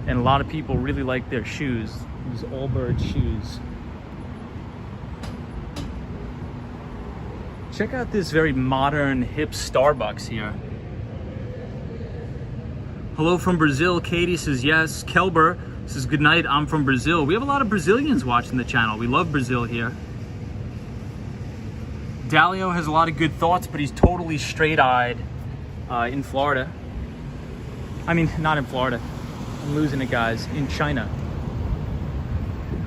And a lot of people really like their shoes. These Allbirds shoes. Check out this very modern, hip Starbucks here. Hello from Brazil. Katie says yes. Kelber says good night. I'm from Brazil. We have a lot of Brazilians watching the channel. We love Brazil here. Dalio has a lot of good thoughts, but he's totally straight-eyed in Florida. I mean, not in Florida. I'm losing it, guys. In China.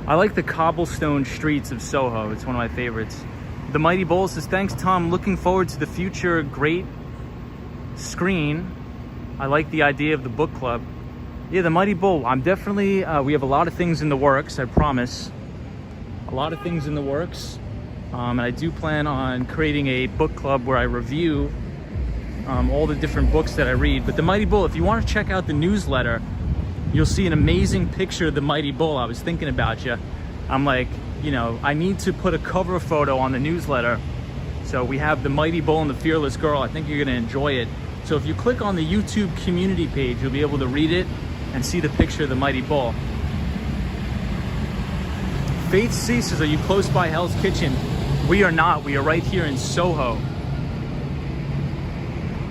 I like the cobblestone streets of Soho. It's one of my favorites. The Mighty Bull says, thanks, Tom. Looking forward to the future great screen. I like the idea of the book club. Yeah, the Mighty Bull. I'm definitely, we have a lot of things in the works, I promise. A lot of things in the works. And I do plan on creating a book club where I review all the different books that I read. But the Mighty Bull, if you want to check out the newsletter, you'll see an amazing picture of the Mighty Bull. I was thinking about you. I'm like, you know, I need to put a cover photo on the newsletter. So we have the Mighty Bull and the Fearless Girl. I think you're going to enjoy it. So if you click on the YouTube community page, you'll be able to read it and see the picture of the Mighty Bull. Faith C says, are you close by Hell's Kitchen? We are not. We are right here in Soho.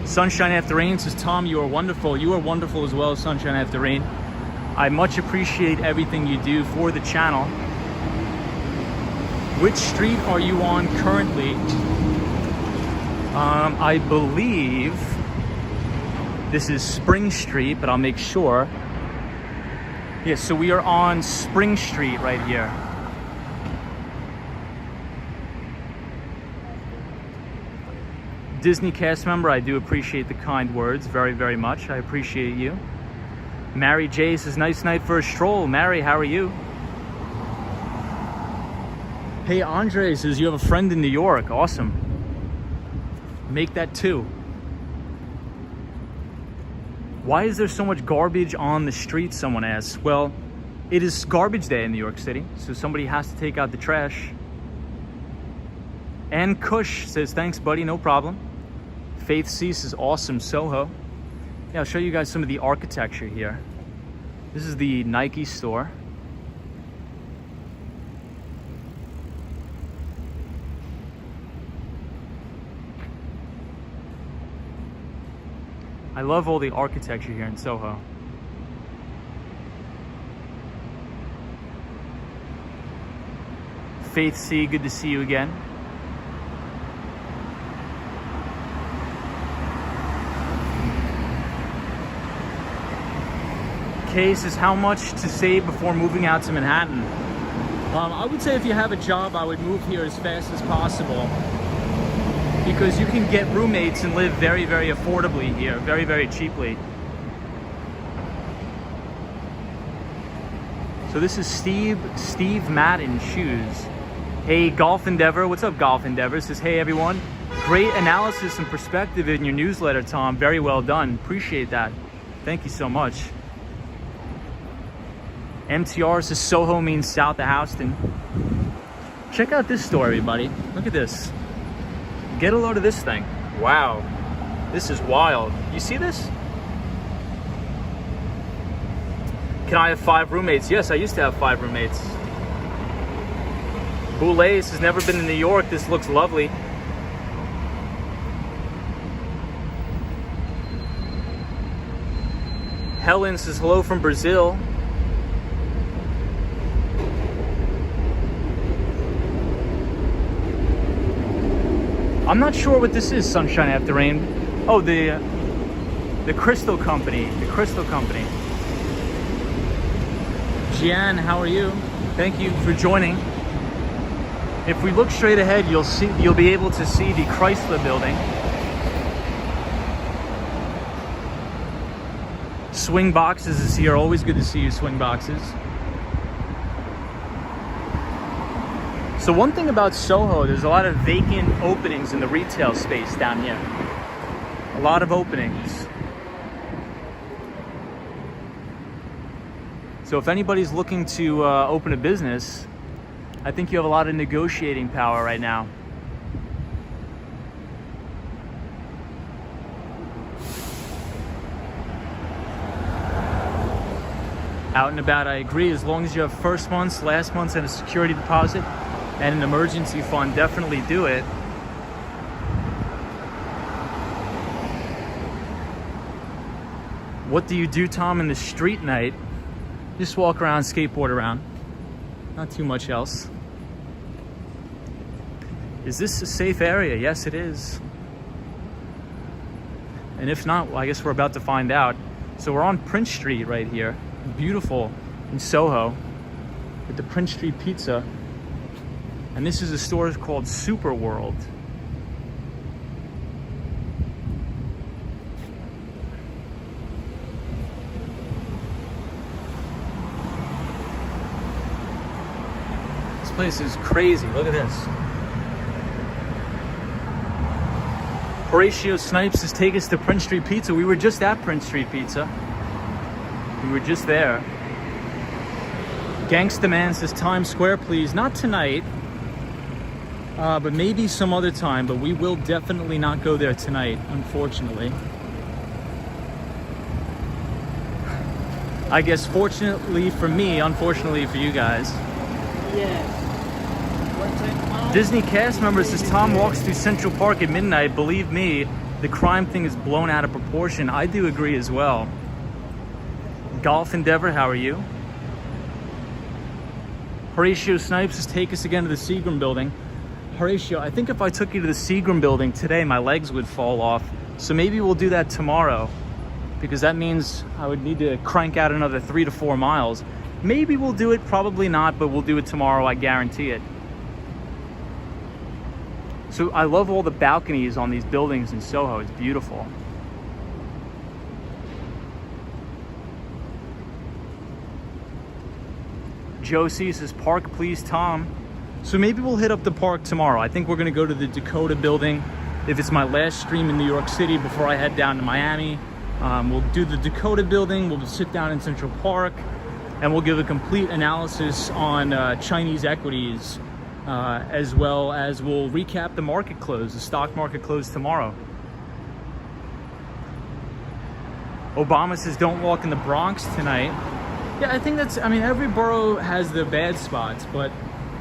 Sunshine After Rain says, Tom, you are wonderful. You are wonderful as well, Sunshine After Rain. I much appreciate everything you do for the channel. Which street are you on currently? I believe this is Spring Street, but I'll make sure. Yes, so we are on Spring Street right here. Disney cast member, I do appreciate the kind words very, very much. I appreciate you. Mary J says, nice night for a stroll. Mary, how are you? Hey, Andre says, you have a friend in New York. Awesome. Make that two. Why is there so much garbage on the street, someone asks. Well, it is garbage day in New York City, so somebody has to take out the trash. And Kush says, thanks, buddy, no problem. Faith C says, awesome, Soho. Yeah, I'll show you guys some of the architecture here. This is the Nike store. I love all the architecture here in Soho. Faith C, good to see you again. Case is how much to save before moving out to Manhattan. I would say if you have a job, I would move here as fast as possible because you can get roommates and live very, very affordably here, very, very cheaply. So this is Steve Madden Shoes. Hey, Golf Endeavor. What's up, Golf Endeavor? Says, hey, everyone. Great analysis and perspective in your newsletter, Tom. Very well done. Appreciate that. Thank you so much. MTR says Soho means south of Houston. Check out this store, everybody. Look at this. Get a load of this thing. Wow. This is wild. You see this? Can I have 5 roommates? Yes, I used to have 5 roommates. Boulay has never been to New York. This looks lovely. Helen says hello from Brazil. I'm not sure what this is, Sunshine After Rain. Oh, the Crystal Company. The Crystal Company. Gian, how are you? Thank you for joining. If we look straight ahead, you'll be able to see the Chrysler Building. Swing Boxes is here. Always good to see you, Swing Boxes. So one thing about Soho, there's a lot of vacant openings in the retail space down here. A lot of openings. So if anybody's looking to open a business, I think you have a lot of negotiating power right now. Out and about, I agree. As long as you have first months, last months, and a security deposit and an emergency fund, definitely do it. What do you do, Tom, in the street night? Just walk around, skateboard around. Not too much else. Is this a safe area? Yes, it is. And if not, well, I guess we're about to find out. So we're on Prince Street right here. Beautiful in Soho with the Prince Street Pizza. And this is a store called Super World. This place is crazy. Look at this. Horatio Snipes has taken us to Prince Street Pizza. We were just at Prince Street Pizza. We were just there. Gangsta Man says Times Square, please. Not tonight, but maybe some other time. But we will definitely not go there tonight, unfortunately. I guess fortunately for me, unfortunately for you guys. Yes. Disney cast member says Tom walks through Central Park at midnight. Believe me, the crime thing is blown out of proportion. I do agree as well. Golf Endeavor, how are you? Horatio Snipes says take us again to the Seagram building. Horatio, I think if I took you to the Seagram building today, my legs would fall off. So maybe we'll do that tomorrow, because that means I would need to crank out another 3 to 4 miles. Maybe we'll do it, probably not, but we'll do it tomorrow, I guarantee it. So I love all the balconies on these buildings in Soho. It's beautiful. Josie says, park please, Tom. So maybe we'll hit up the park tomorrow. I think we're gonna go to the Dakota building. If it's my last stream in New York City before I head down to Miami, we'll do the Dakota building, we'll sit down in Central Park, and we'll give a complete analysis on Chinese equities, as well as we'll recap the market close, the stock market close tomorrow. Obama says, don't walk in the Bronx tonight. Yeah, I think that's, I mean, every borough has their bad spots, but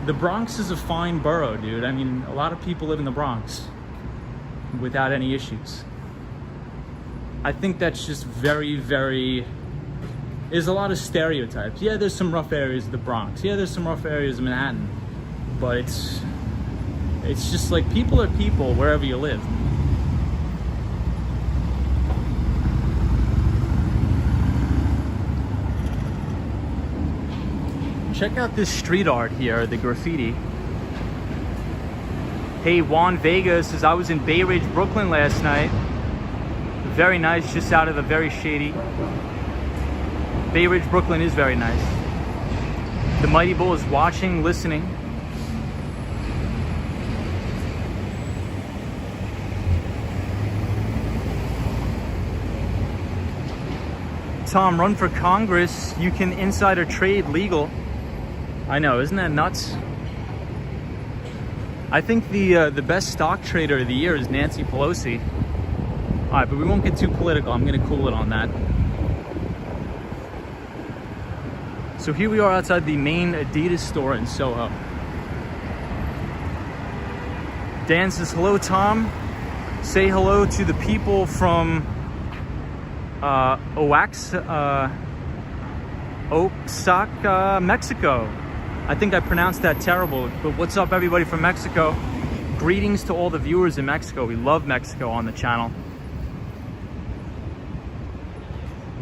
the Bronx is a fine borough, dude. I mean, a lot of people live in the Bronx without any issues. I think that's just very, very, there's a lot of stereotypes. Yeah, there's some rough areas of the Bronx. Yeah, there's some rough areas of Manhattan. But it's just like people are people wherever you live. Check out this street art here, the graffiti. Hey, Juan Vega says, I was in Bay Ridge, Brooklyn last night. Very nice, just out of the very shady. Bay Ridge, Brooklyn is very nice. The Mighty Bull is watching, listening. Tom, run for Congress. You can insider trade legal. I know, isn't that nuts? I think the best stock trader of the year is Nancy Pelosi. All right, but we won't get too political. I'm gonna cool it on that. So here we are outside the main Adidas store in Soho. Dan says, hello, Tom. Say hello to the people from Oaxaca, Mexico. I think I pronounced that terrible, but what's up, everybody from Mexico? Greetings to all the viewers in Mexico. We love Mexico on the channel.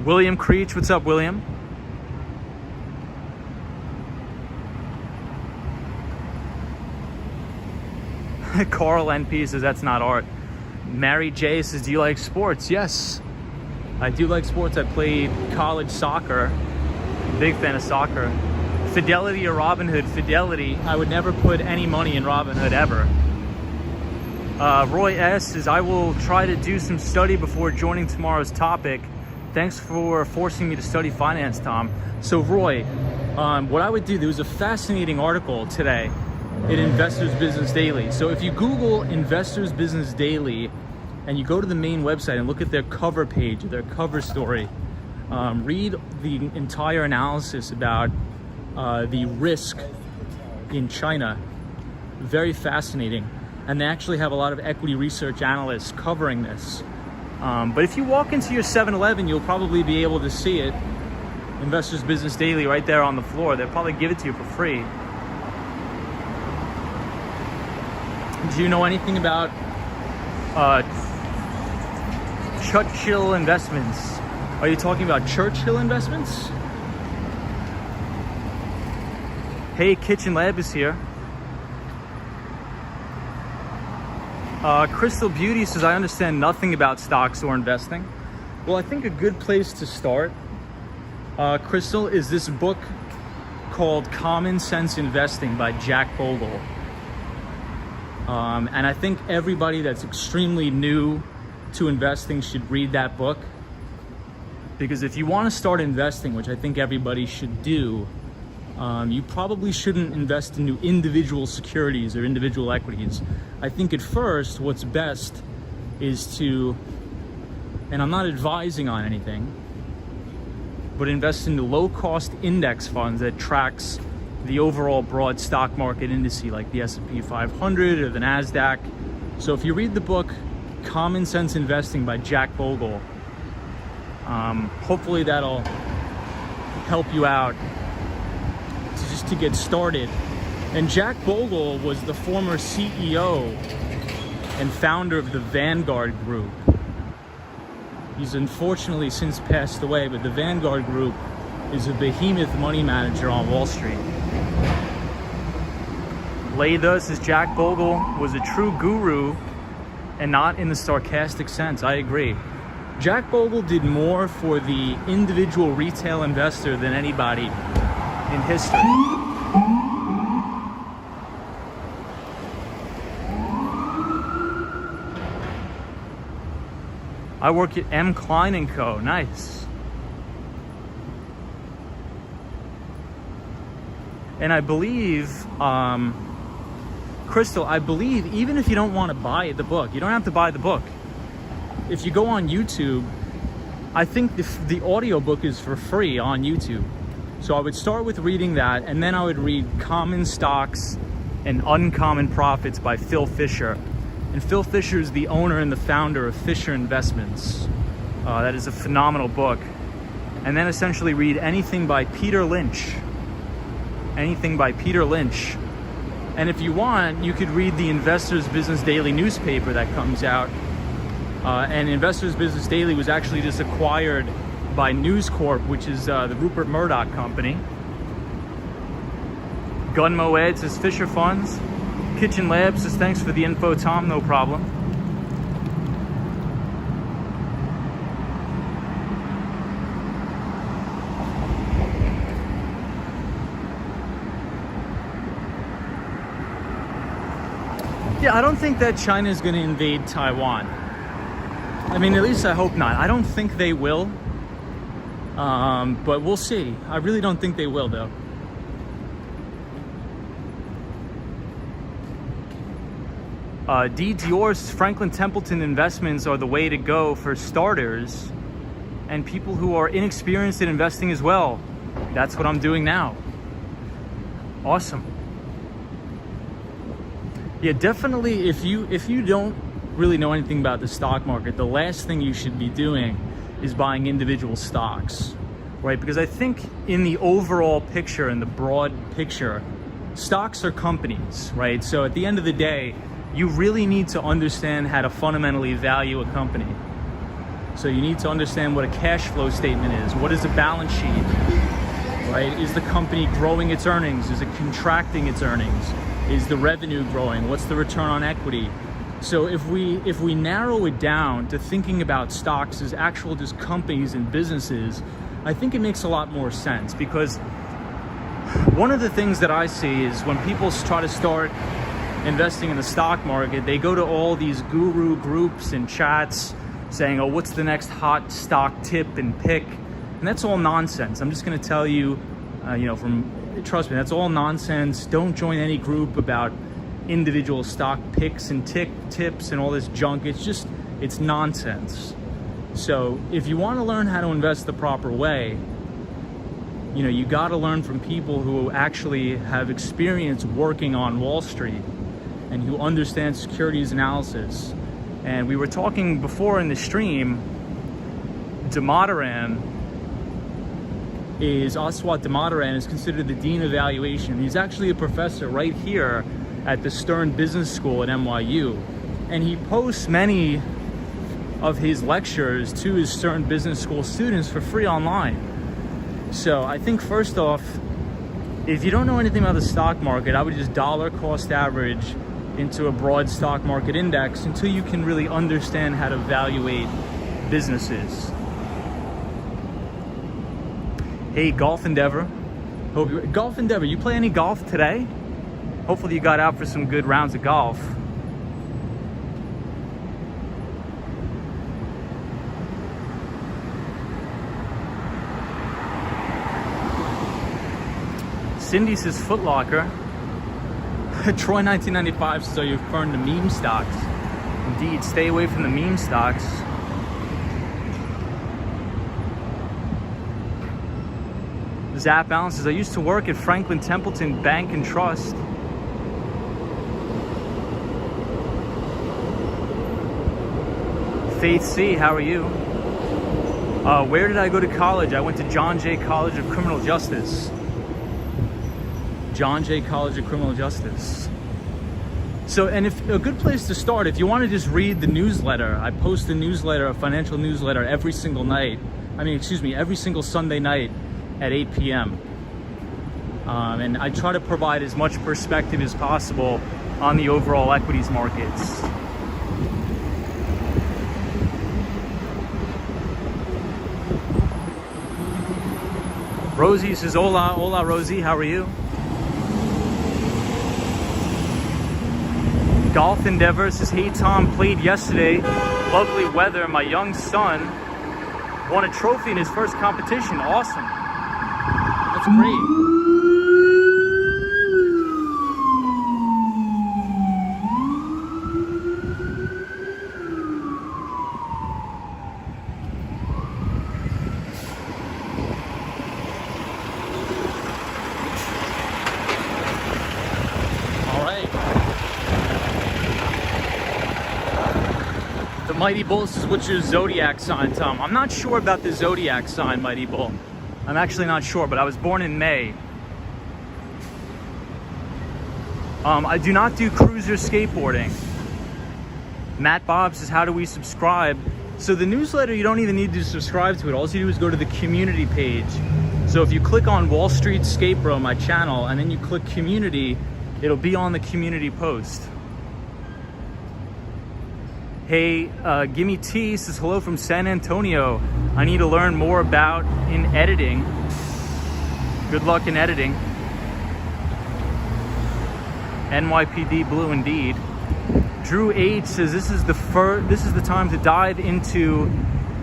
William Creech, what's up, William? Carl NP says that's not art. Mary J says, do you like sports? Yes, I do like sports. I played college soccer. Big fan of soccer. Fidelity or Robinhood? Fidelity. I would never put any money in Robinhood ever. Roy S says, I will try to do some study before joining tomorrow's topic. Thanks for forcing me to study finance, Tom. So Roy, what I would do, there was a fascinating article today in Investors Business Daily. So if you Google Investors Business Daily and you go to the main website and look at their cover page, their cover story, read the entire analysis about the risk in China. Very fascinating. And they actually have a lot of equity research analysts covering this. But if you walk into your 7-Eleven, you'll probably be able to see it. Investors Business Daily right there on the floor. They'll probably give it to you for free. Do you know anything about Churchill Investments? Are you talking about Churchill Investments? Hey, Kitchen Lab is here. Crystal Beauty says, I understand nothing about stocks or investing. Well, I think a good place to start, Crystal, is this book called Common Sense Investing by Jack Bogle. And I think everybody that's extremely new to investing should read that book. Because if you want to start investing, which I think everybody should do, you probably shouldn't invest into individual securities or individual equities. I think at first, what's best is to, and I'm not advising on anything, but invest into low-cost index funds that tracks the overall broad stock market indice, like the S&P 500 or the NASDAQ. So if you read the book, Common Sense Investing by Jack Bogle, hopefully that'll help you out to get started. And Jack Bogle was the former CEO and founder of the Vanguard Group. He's unfortunately since passed away, but the Vanguard Group is a behemoth money manager on Wall Street. Leda says Jack Bogle was a true guru and not in the sarcastic sense. I agree. Jack Bogle did more for the individual retail investor than anybody in history. I work at M. Klein & Co. Nice. And I believe, Crystal, I believe even if you don't want to buy the book, you don't have to buy the book. If you go on YouTube, I think the audiobook is for free on YouTube. So I would start with reading that, and then I would read Common Stocks and Uncommon Profits by Phil Fisher. And Phil Fisher is the owner and the founder of Fisher Investments. That is a phenomenal book. And then essentially read anything by Peter Lynch. Anything by Peter Lynch. And if you want, you could read the Investors Business Daily newspaper that comes out. And Investors Business Daily was actually just acquired by News Corp, which is the Rupert Murdoch company. Gunmo Ed says Fisher Funds. Kitchen Lab says thanks for the info, Tom. No problem. Yeah, I don't think that China is going to invade Taiwan. I mean, at least I hope not. I don't think they will. But we'll see. I really don't think they will, though. D. Dior's Franklin Templeton investments are the way to go for starters and people who are inexperienced in investing as well. That's what I'm doing now. Awesome. Yeah, definitely if you don't really know anything about the stock market, the last thing you should be doing is buying individual stocks, right? Because I think in the overall picture, in the broad picture, stocks are companies, right? So at the end of the day, you really need to understand how to fundamentally value a company. So you need to understand what a cash flow statement is. What is a balance sheet, right? Is the company growing its earnings? Is it contracting its earnings? Is the revenue growing? What's the return on equity? So if we narrow it down to thinking about stocks as actual just companies and businesses, I think it makes a lot more sense. Because one of the things that I see is when people try to start investing in the stock market, they go to all these guru groups and chats saying, oh, what's the next hot stock tip and pick? And that's all nonsense. I'm just going to tell you, Trust me, that's all nonsense. Don't join any group about individual stock picks and tips and all this junk. It's nonsense. So if you want to learn how to invest the proper way, you got to learn from people who actually have experience working on Wall Street and who understand securities analysis. And we were talking before in the stream, Aswat Damodaran is considered the Dean of Valuation. He's actually a professor right here at the Stern Business School at NYU. And he posts many of his lectures to his Stern Business School students for free online. So I think first off, if you don't know anything about the stock market, I would just dollar cost average into a broad stock market index until you can really understand how to evaluate businesses. Hey, Golf Endeavor. Golf Endeavor, you play any golf today? Hopefully you got out for some good rounds of golf. Cindy says Foot Locker. Troy 1995 says, you've burned the meme stocks. Indeed, stay away from the meme stocks. Zap Allen says, I used to work at Franklin Templeton Bank and Trust. Faith C, how are you? Where did I go to college? I went to John Jay College of Criminal Justice. John Jay College of Criminal Justice. So, and if a good place to start, if you want to just read the newsletter, I post a newsletter, a financial newsletter every single night. Every single Sunday night at 8 p.m. And I try to provide as much perspective as possible on the overall equities markets. Rosie says, hola Rosie, how are you? Golf Endeavor says, hey Tom, played yesterday, lovely weather, my young son won a trophy in his first competition, awesome. That's great. Mighty Bull says, what's your zodiac sign, Tom? I'm not sure about the zodiac sign, Mighty Bull. I'm actually not sure, but I was born in May. I do not do cruiser skateboarding. Matt Bob says, how do we subscribe? So the newsletter, you don't even need to subscribe to it. All you do is go to the community page. So if you click on Wall Street Skate Bro, my channel, and then you click community, it'll be on the community post. Hey, Gimme T says, hello from San Antonio. I need to learn more about in editing. Good luck in editing. NYPD Blue indeed. Drew H says, this is the time to dive into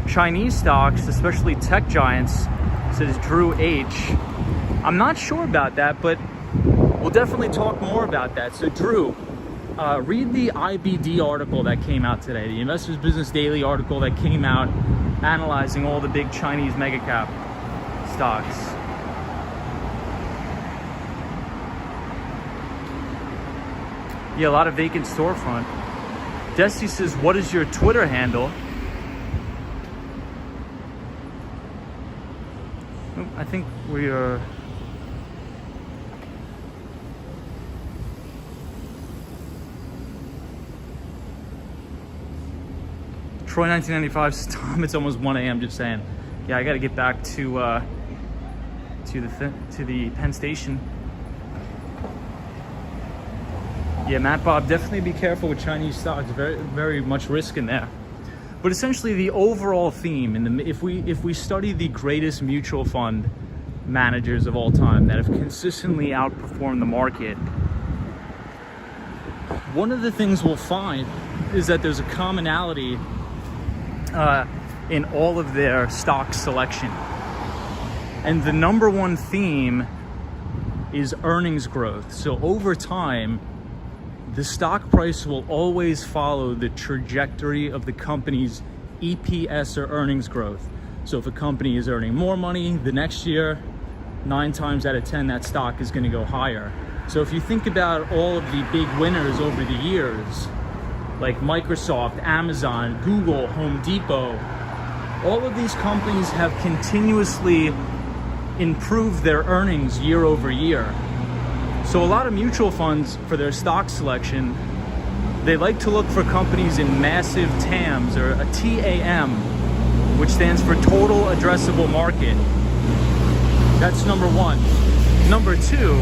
Chinese stocks, especially tech giants, says Drew H. I'm not sure about that, but we'll definitely talk more about that. So Drew, read the IBD article that came out today, the Investors Business Daily article that came out analyzing all the big Chinese mega cap stocks. Yeah, a lot of vacant storefront. Desi says, what is your Twitter handle? Oh, I think we are... Troy 1995 says, Tom, it's almost 1 a.m. Just saying. Yeah, I got to get back to the Penn Station. Yeah, Matt Bob, definitely be careful with Chinese stocks. Very, very much risk in there. But essentially, the overall theme, if we study the greatest mutual fund managers of all time that have consistently outperformed the market, one of the things we'll find is that there's a commonality in all of their stock selection. And the number one theme is earnings growth. So over time, the stock price will always follow the trajectory of the company's EPS or earnings growth. So if a company is earning more money the next year, 9 times out of 10, that stock is going to go higher. So if you think about all of the big winners over the years, like Microsoft, Amazon, Google, Home Depot, all of these companies have continuously improved their earnings year over year. So a lot of mutual funds, for their stock selection, they like to look for companies in massive TAMs, or a TAM, which stands for Total Addressable Market. That's number one. Number two,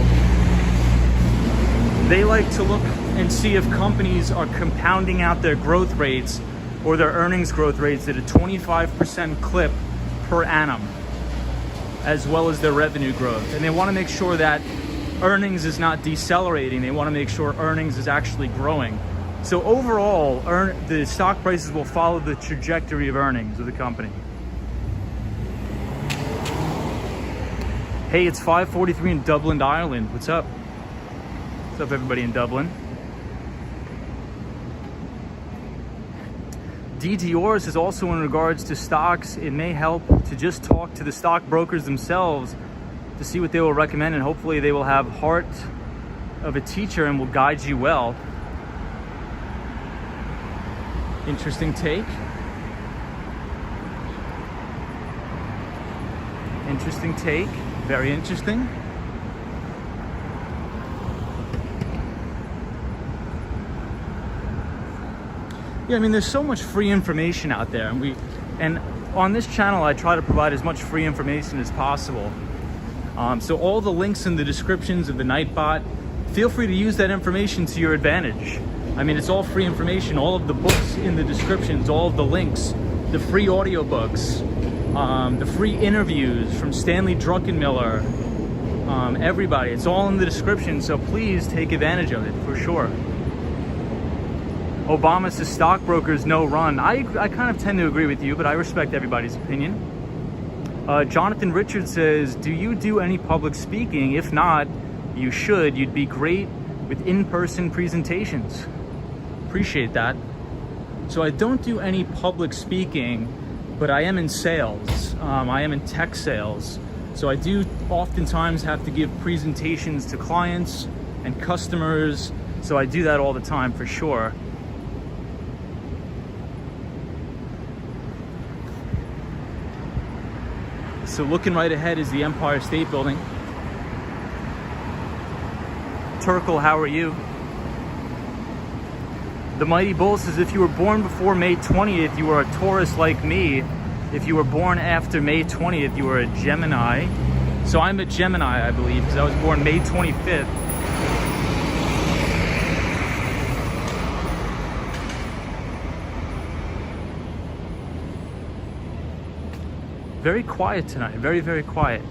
they like to look and see if companies are compounding out their growth rates or their earnings growth rates at a 25% clip per annum, as well as their revenue growth. And they want to make sure that earnings is not decelerating. They want to make sure earnings is actually growing. So overall, the stock prices will follow the trajectory of earnings of the company. Hey, it's 5:43 in Dublin, Ireland. What's up? What's up, everybody in Dublin? D. Dior's is also in regards to stocks. It may help to just talk to the stockbrokers themselves to see what they will recommend, and hopefully they will have heart of a teacher and will guide you well. Interesting take. Interesting take. Very interesting. Yeah, I mean, there's so much free information out there, and on this channel I try to provide as much free information as possible. So all the links in the descriptions of the Nightbot, feel free to use that information to your advantage. I mean, it's all free information. All of the books in the descriptions, all of the links, the free audiobooks, the free interviews from Stanley Druckenmiller, everybody. It's all in the description, so please take advantage of it for sure. Obama says stockbrokers no run. I kind of tend to agree with you, but I respect everybody's opinion. Jonathan Richards says, do you do any public speaking? If not, you should. You'd be great with in-person presentations. Appreciate that. So I don't do any public speaking, but I am in sales. I am in tech sales. So I do oftentimes have to give presentations to clients and customers. So I do that all the time for sure. So looking right ahead is the Empire State Building. Turkle, how are you? The Mighty Bull says, if you were born before May 20th, you are a Taurus like me. If you were born after May 20th, you are a Gemini. So I'm a Gemini, I believe, because I was born May 25th. Very quiet tonight, very, very quiet.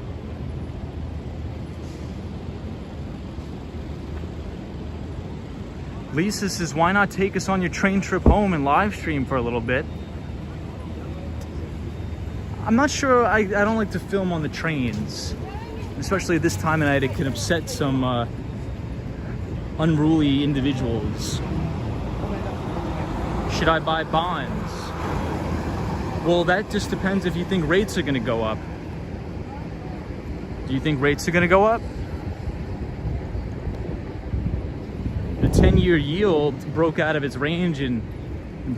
Lisa says, why not take us on your train trip home and live stream for a little bit? I'm not sure, I don't like to film on the trains. Especially this time of night, it can upset some unruly individuals. Should I buy bonds? Well, that just depends if you think rates are going to go up. Do you think rates are going to go up? The 10-year yield broke out of its range and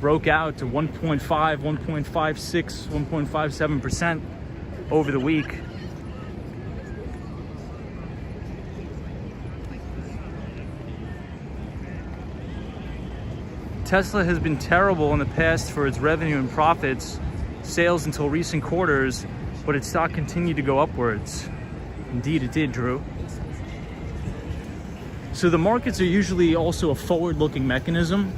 broke out to 1.5, 1.56, 1.57% over the week. Tesla has been terrible in the past for its revenue and profits, sales until recent quarters, but its stock continued to go upwards. Indeed it did, Drew. So the markets are usually also a forward-looking mechanism,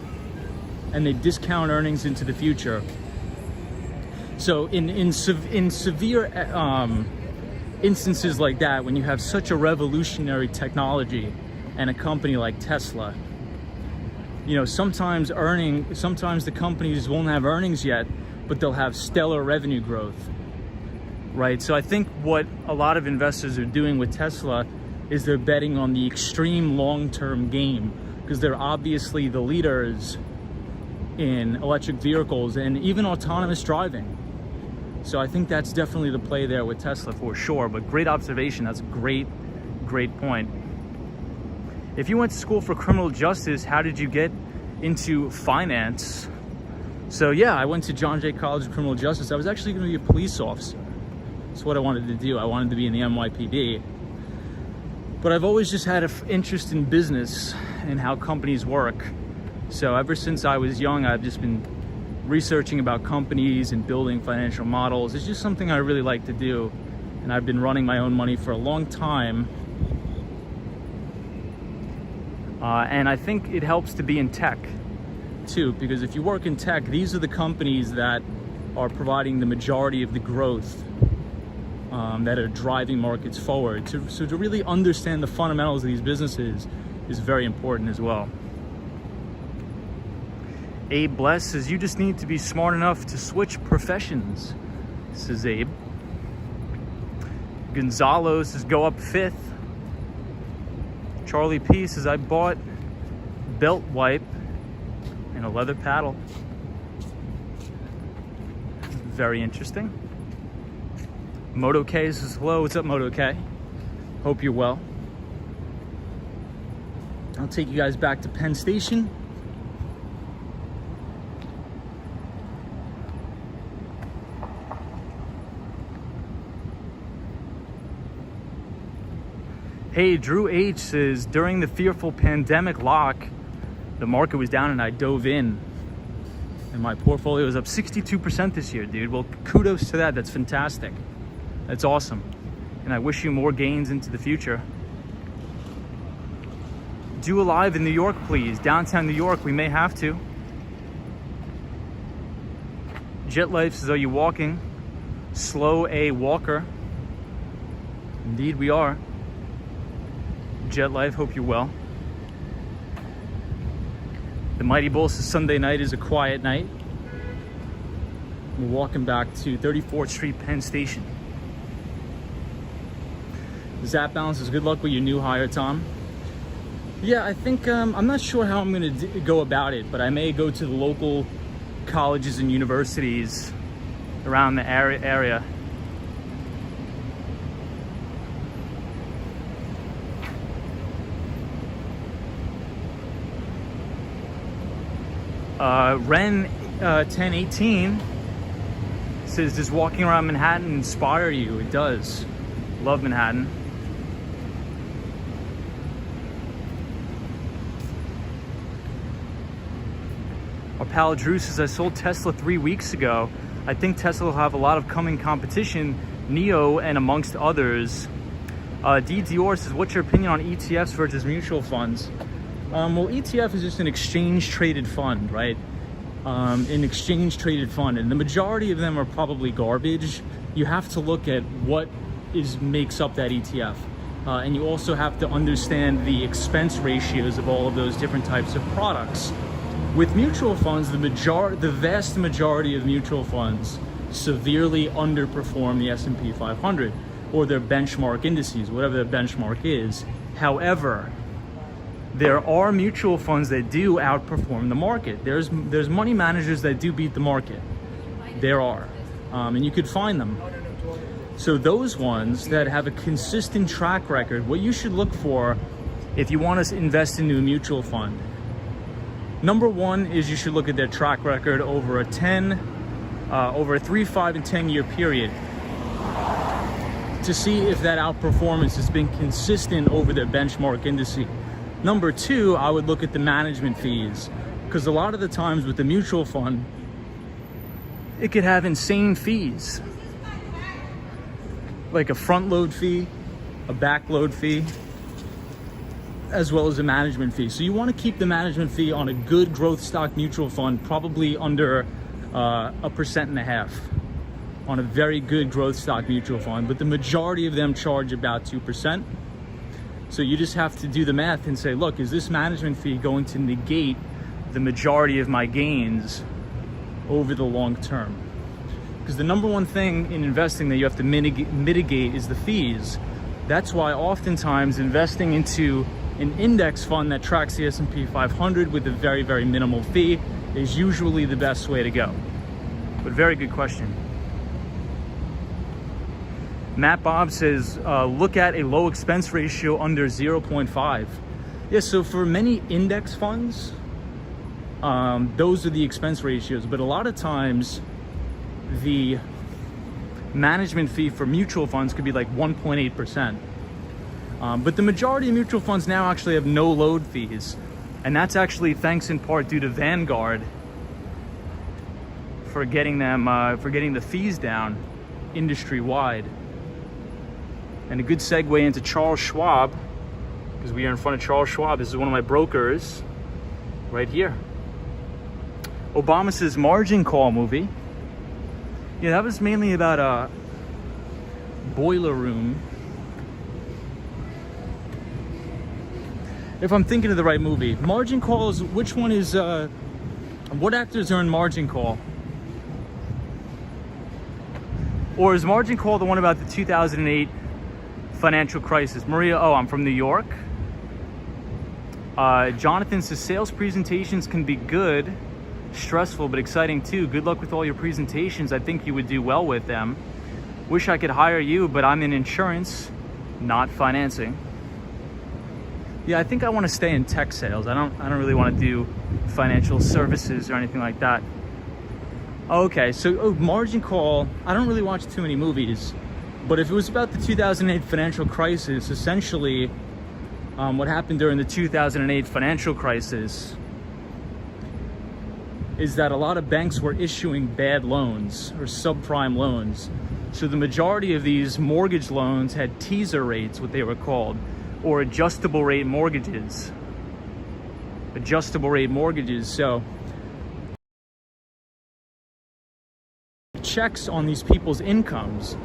and they discount earnings into the future. So in severe instances like that, when you have such a revolutionary technology and a company like Tesla, you know, sometimes the companies won't have earnings yet, but they'll have stellar revenue growth. right? So I think what a lot of investors are doing with Tesla is they're betting on the extreme long-term game, because they're obviously the leaders in electric vehicles and even autonomous driving. So I think that's definitely the play there with Tesla for sure. But great observation. That's a great point. If you went to school for criminal justice, how did you get into finance? So yeah, I went to John Jay College of Criminal Justice. I was actually going to be a police officer. That's what I wanted to do. I wanted to be in the NYPD. But I've always just had an interest in business and how companies work. So ever since I was young, I've just been researching about companies and building financial models. It's just something I really like to do. And I've been running my own money for a long time. And I think it helps to be in tech too, because if you work in tech, these are the companies that are providing the majority of the growth, that are driving markets forward. So to really understand the fundamentals of these businesses is very important as well. Abe Bless says, you just need to be smart enough to switch professions, says Abe. Gonzalo says, go up 5th. Charlie P says, I bought belt wipe and a leather paddle. Very interesting. Moto K says, hello, what's up, Moto K? Hope you're well. I'll take you guys back to Penn Station. Hey, Drew H says, during the fearful pandemic lock, the market was down and I dove in. And my portfolio is up 62% this year, dude. Well, kudos to that. That's fantastic. That's awesome. And I wish you more gains into the future. Do a live in New York, please. Downtown New York, we may have to. Jet Life says, are you walking? Slow A walker. Indeed we are. Jet Life, hope you're well. The Mighty Bull says Sunday night is a quiet night. We're walking back to 34th Street, Penn Station. Zap Balance says, good luck with your new hire, Tom. Yeah, I think, I'm not sure how I'm gonna go about it, but I may go to the local colleges and universities around the area. Ren 1018 says, does walking around Manhattan inspire you? It does. Love Manhattan. Our pal Drew says, I sold Tesla 3 weeks ago. I think Tesla will have a lot of coming competition, NIO and amongst others. D. Dior says, what's your opinion on ETFs versus mutual funds? Well, ETF is just an exchange-traded fund, right? An exchange-traded fund, and the majority of them are probably garbage. You have to look at what makes up that ETF, and you also have to understand the expense ratios of all of those different types of products. With mutual funds, the vast majority of mutual funds severely underperform the S&P 500 or their benchmark indices, whatever their benchmark is. However, there are mutual funds that do outperform the market. There's money managers that do beat the market. There are, and you could find them. So those ones that have a consistent track record, what you should look for if you want to invest into a mutual fund, number one is you should look at their track record over a 3, 5, and 10 year period to see if that outperformance has been consistent over their benchmark indices. Number two, I would look at the management fees, because a lot of the times with the mutual fund, it could have insane fees, like a front load fee, a back load fee, as well as a management fee. So you want to keep the management fee on a good growth stock mutual fund, probably under 1.5% on a very good growth stock mutual fund, but the majority of them charge about 2%. So you just have to do the math and say, look, is this management fee going to negate the majority of my gains over the long term? Because the number one thing in investing that you have to mitigate is the fees. That's why oftentimes investing into an index fund that tracks the S&P 500 with a very, very minimal fee is usually the best way to go. But very good question. Matt Bob says, look at a low expense ratio under 0.5. Yeah, so for many index funds, those are the expense ratios. But a lot of times, the management fee for mutual funds could be like 1.8%. But the majority of mutual funds now actually have no load fees. And that's actually thanks in part due to Vanguard for getting the fees down industry-wide. And a good segue into Charles Schwab, because we are in front of Charles Schwab. This is one of my brokers right here. Obama says margin call movie. Yeah, that was mainly about a boiler room. If I'm thinking of the right movie. Margin Call is, which one is, what actors are in Margin Call? Or is Margin Call the one about the 2008 financial crisis? Maria, oh, I'm from New York. Jonathan says sales presentations can be good, stressful, but exciting too. Good luck with all your presentations. I think you would do well with them. Wish I could hire you, but I'm in insurance, not financing. Yeah, I think I want to stay in tech sales. I don't really want to do financial services or anything like that. Okay, so Margin Call, I don't really watch too many movies, but if it was about the 2008 financial crisis, essentially what happened during the 2008 financial crisis is that a lot of banks were issuing bad loans or subprime loans. So the majority of these mortgage loans had teaser rates, what they were called, or adjustable rate mortgages. Adjustable rate mortgages. So checks on these people's incomes,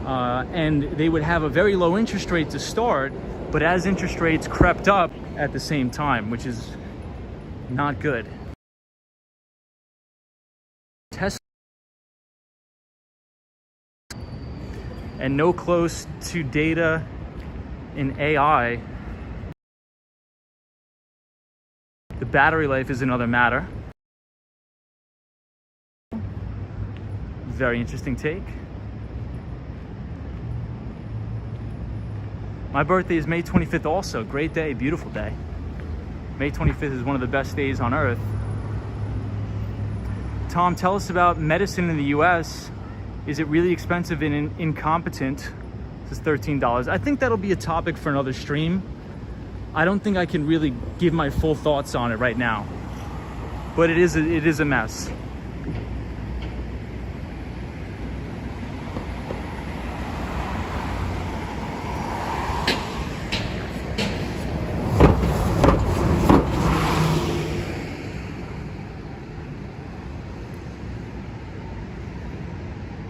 and they would have a very low interest rate to start, but as interest rates crept up at the same time, which is not good. Tesla and no close to data in AI. The battery life is another matter. Very interesting take. My birthday is May 25th also. Great day, beautiful day. May 25th is one of the best days on earth. Tom, tell us about medicine in the US. Is it really expensive and incompetent? This is $13. I think that'll be a topic for another stream. I don't think I can really give my full thoughts on it right now. But it is a mess.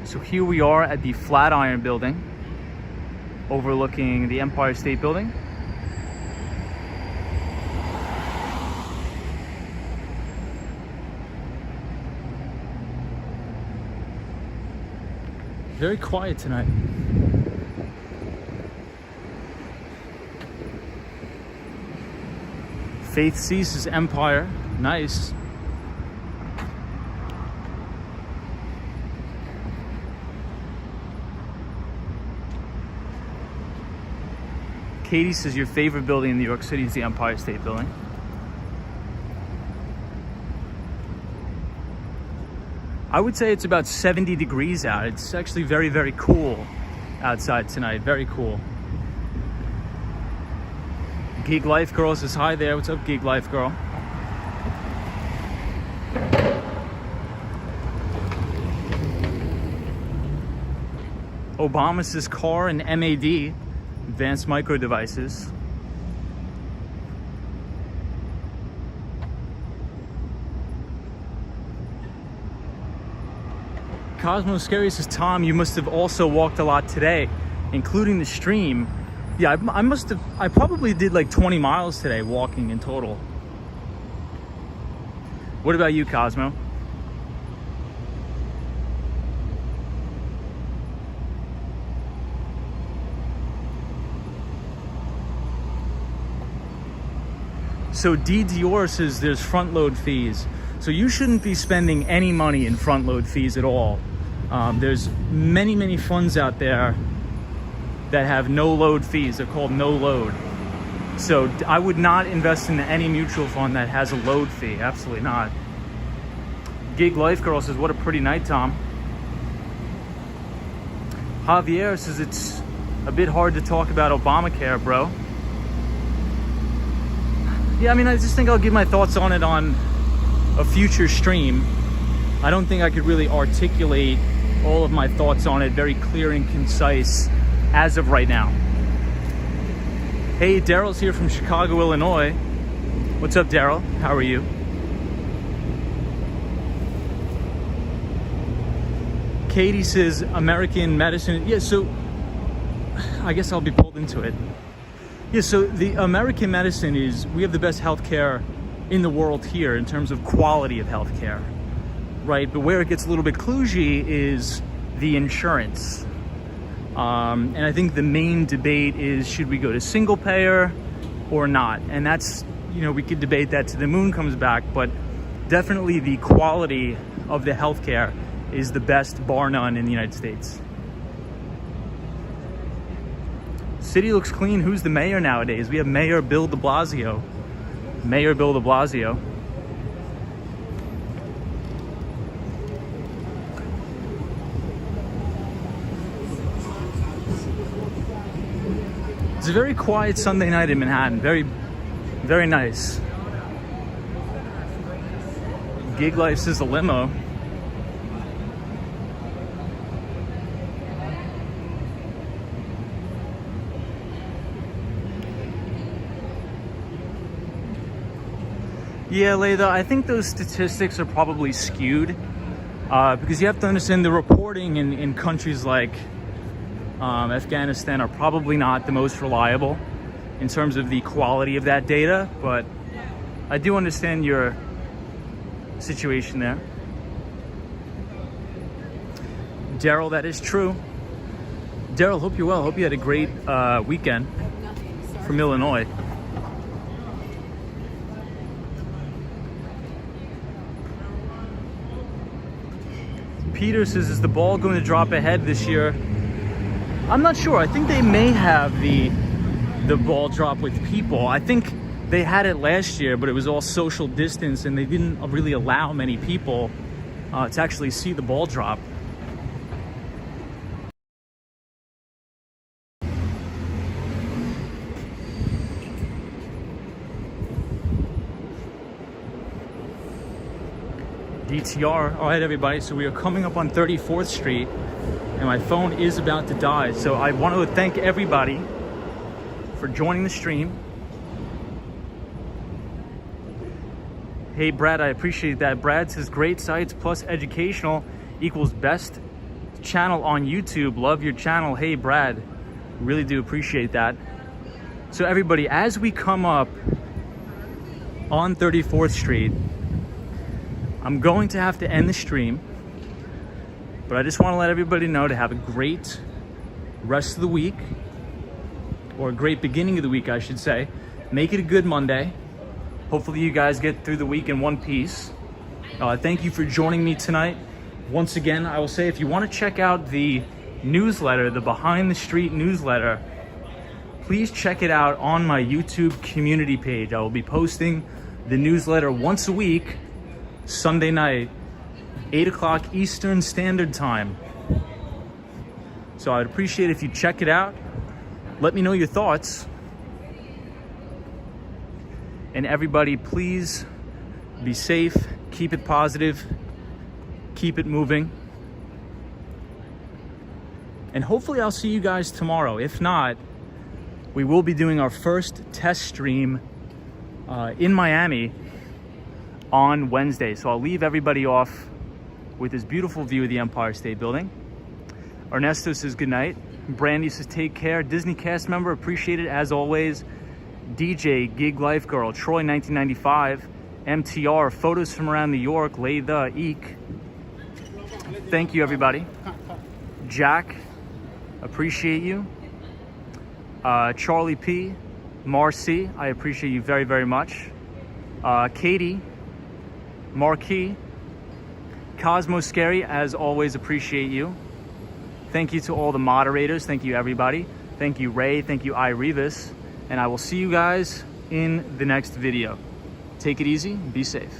So here we are at the Flatiron Building, overlooking the Empire State Building. Very quiet tonight. Faith Cease's Empire, nice. Katie says your favorite building in New York City is the Empire State Building. I would say it's about 70 degrees out. It's actually very, very cool outside tonight. Very cool. Geek Life Girl says hi there. What's up, Geek Life Girl? Obama says car and MAD. Advanced Micro Devices. Cosmo Scary says, Tom, you must have also walked a lot today, including the stream. Yeah, I probably did like 20 miles today walking in total. What about you, Cosmo? So D Dior says there's front load fees. So you shouldn't be spending any money in front load fees at all. There's many funds out there that have no load fees. They're called no load. So I would not invest in any mutual fund that has a load fee. Absolutely not. Gig Life Girl says, what a pretty night, Tom. Javier says it's a bit hard to talk about Obamacare, bro. Yeah, I mean, I just think I'll give my thoughts on it on a future stream. I don't think I could really articulate all of my thoughts on it very clear and concise as of right now. Hey, Daryl's here from Chicago, Illinois. What's up, Daryl? How are you? Katie says American medicine. Yeah, so I guess I'll be pulled into it. Yeah, so the American medicine is, we have the best healthcare in the world here in terms of quality of healthcare, right? But where it gets a little bit kludgy is the insurance. And I think the main debate is, should we go to single payer or not? And that's, you know, we could debate that till the moon comes back, but definitely the quality of the healthcare is the best, bar none, in the United States. City looks clean. Who's the mayor nowadays? We have Mayor Bill de Blasio. Mayor Bill de Blasio. It's a very quiet Sunday night in Manhattan. Very nice. Gig Life says a limo. Yeah, Layla, I think those statistics are probably skewed because you have to understand the reporting in countries like Afghanistan are probably not the most reliable in terms of the quality of that data, but I do understand your situation there. Daryl, that is true. Daryl, hope you're well. Hope you had a great weekend from Illinois. Peter says, is the ball going to drop ahead this year? I'm not sure. I think they may have the ball drop with people. I think they had it last year, but it was all social distance and they didn't really allow many people to actually see the ball drop. DTR. All right, everybody, so we are coming up on 34th Street and my phone is about to die. So I want to thank everybody for joining the stream. Hey, Brad, I appreciate that. Brad says great sites plus educational equals best channel on YouTube. Love your channel. Hey, Brad, really do appreciate that. So everybody, as we come up on 34th Street, I'm going to have to end the stream, but I just want to let everybody know to have a great rest of the week, or a great beginning of the week, I should say. Make it a good Monday. Hopefully you guys get through the week in one piece. Thank you for joining me tonight. Once again, I will say, if you want to check out the newsletter, the Behind the Street newsletter, please check it out on my YouTube community page. I will be posting the newsletter once a week, Sunday night, 8 o'clock Eastern Standard Time. So I'd appreciate if you check it out. Let me know your thoughts. And everybody, please be safe, keep it positive, keep it moving. And hopefully I'll see you guys tomorrow. If not, we will be doing our first test stream in Miami on Wednesday. So I'll leave everybody off with this beautiful view of the Empire State Building. Ernesto says good night. Brandy says take care. Disney cast member, appreciate it as always. DJ, Gig Life Girl, Troy 1995, MTR, photos from around New York, Lay the Eek. Thank you, everybody. Jack, appreciate you. Charlie P, Marcy, I appreciate you very, very much. Katie, Marquis, Cosmo Scary, as always, appreciate you. Thank you to all the moderators. Thank you, everybody. Thank you, Ray. Thank you, I Revis. And I will see you guys in the next video. Take it easy. Be safe.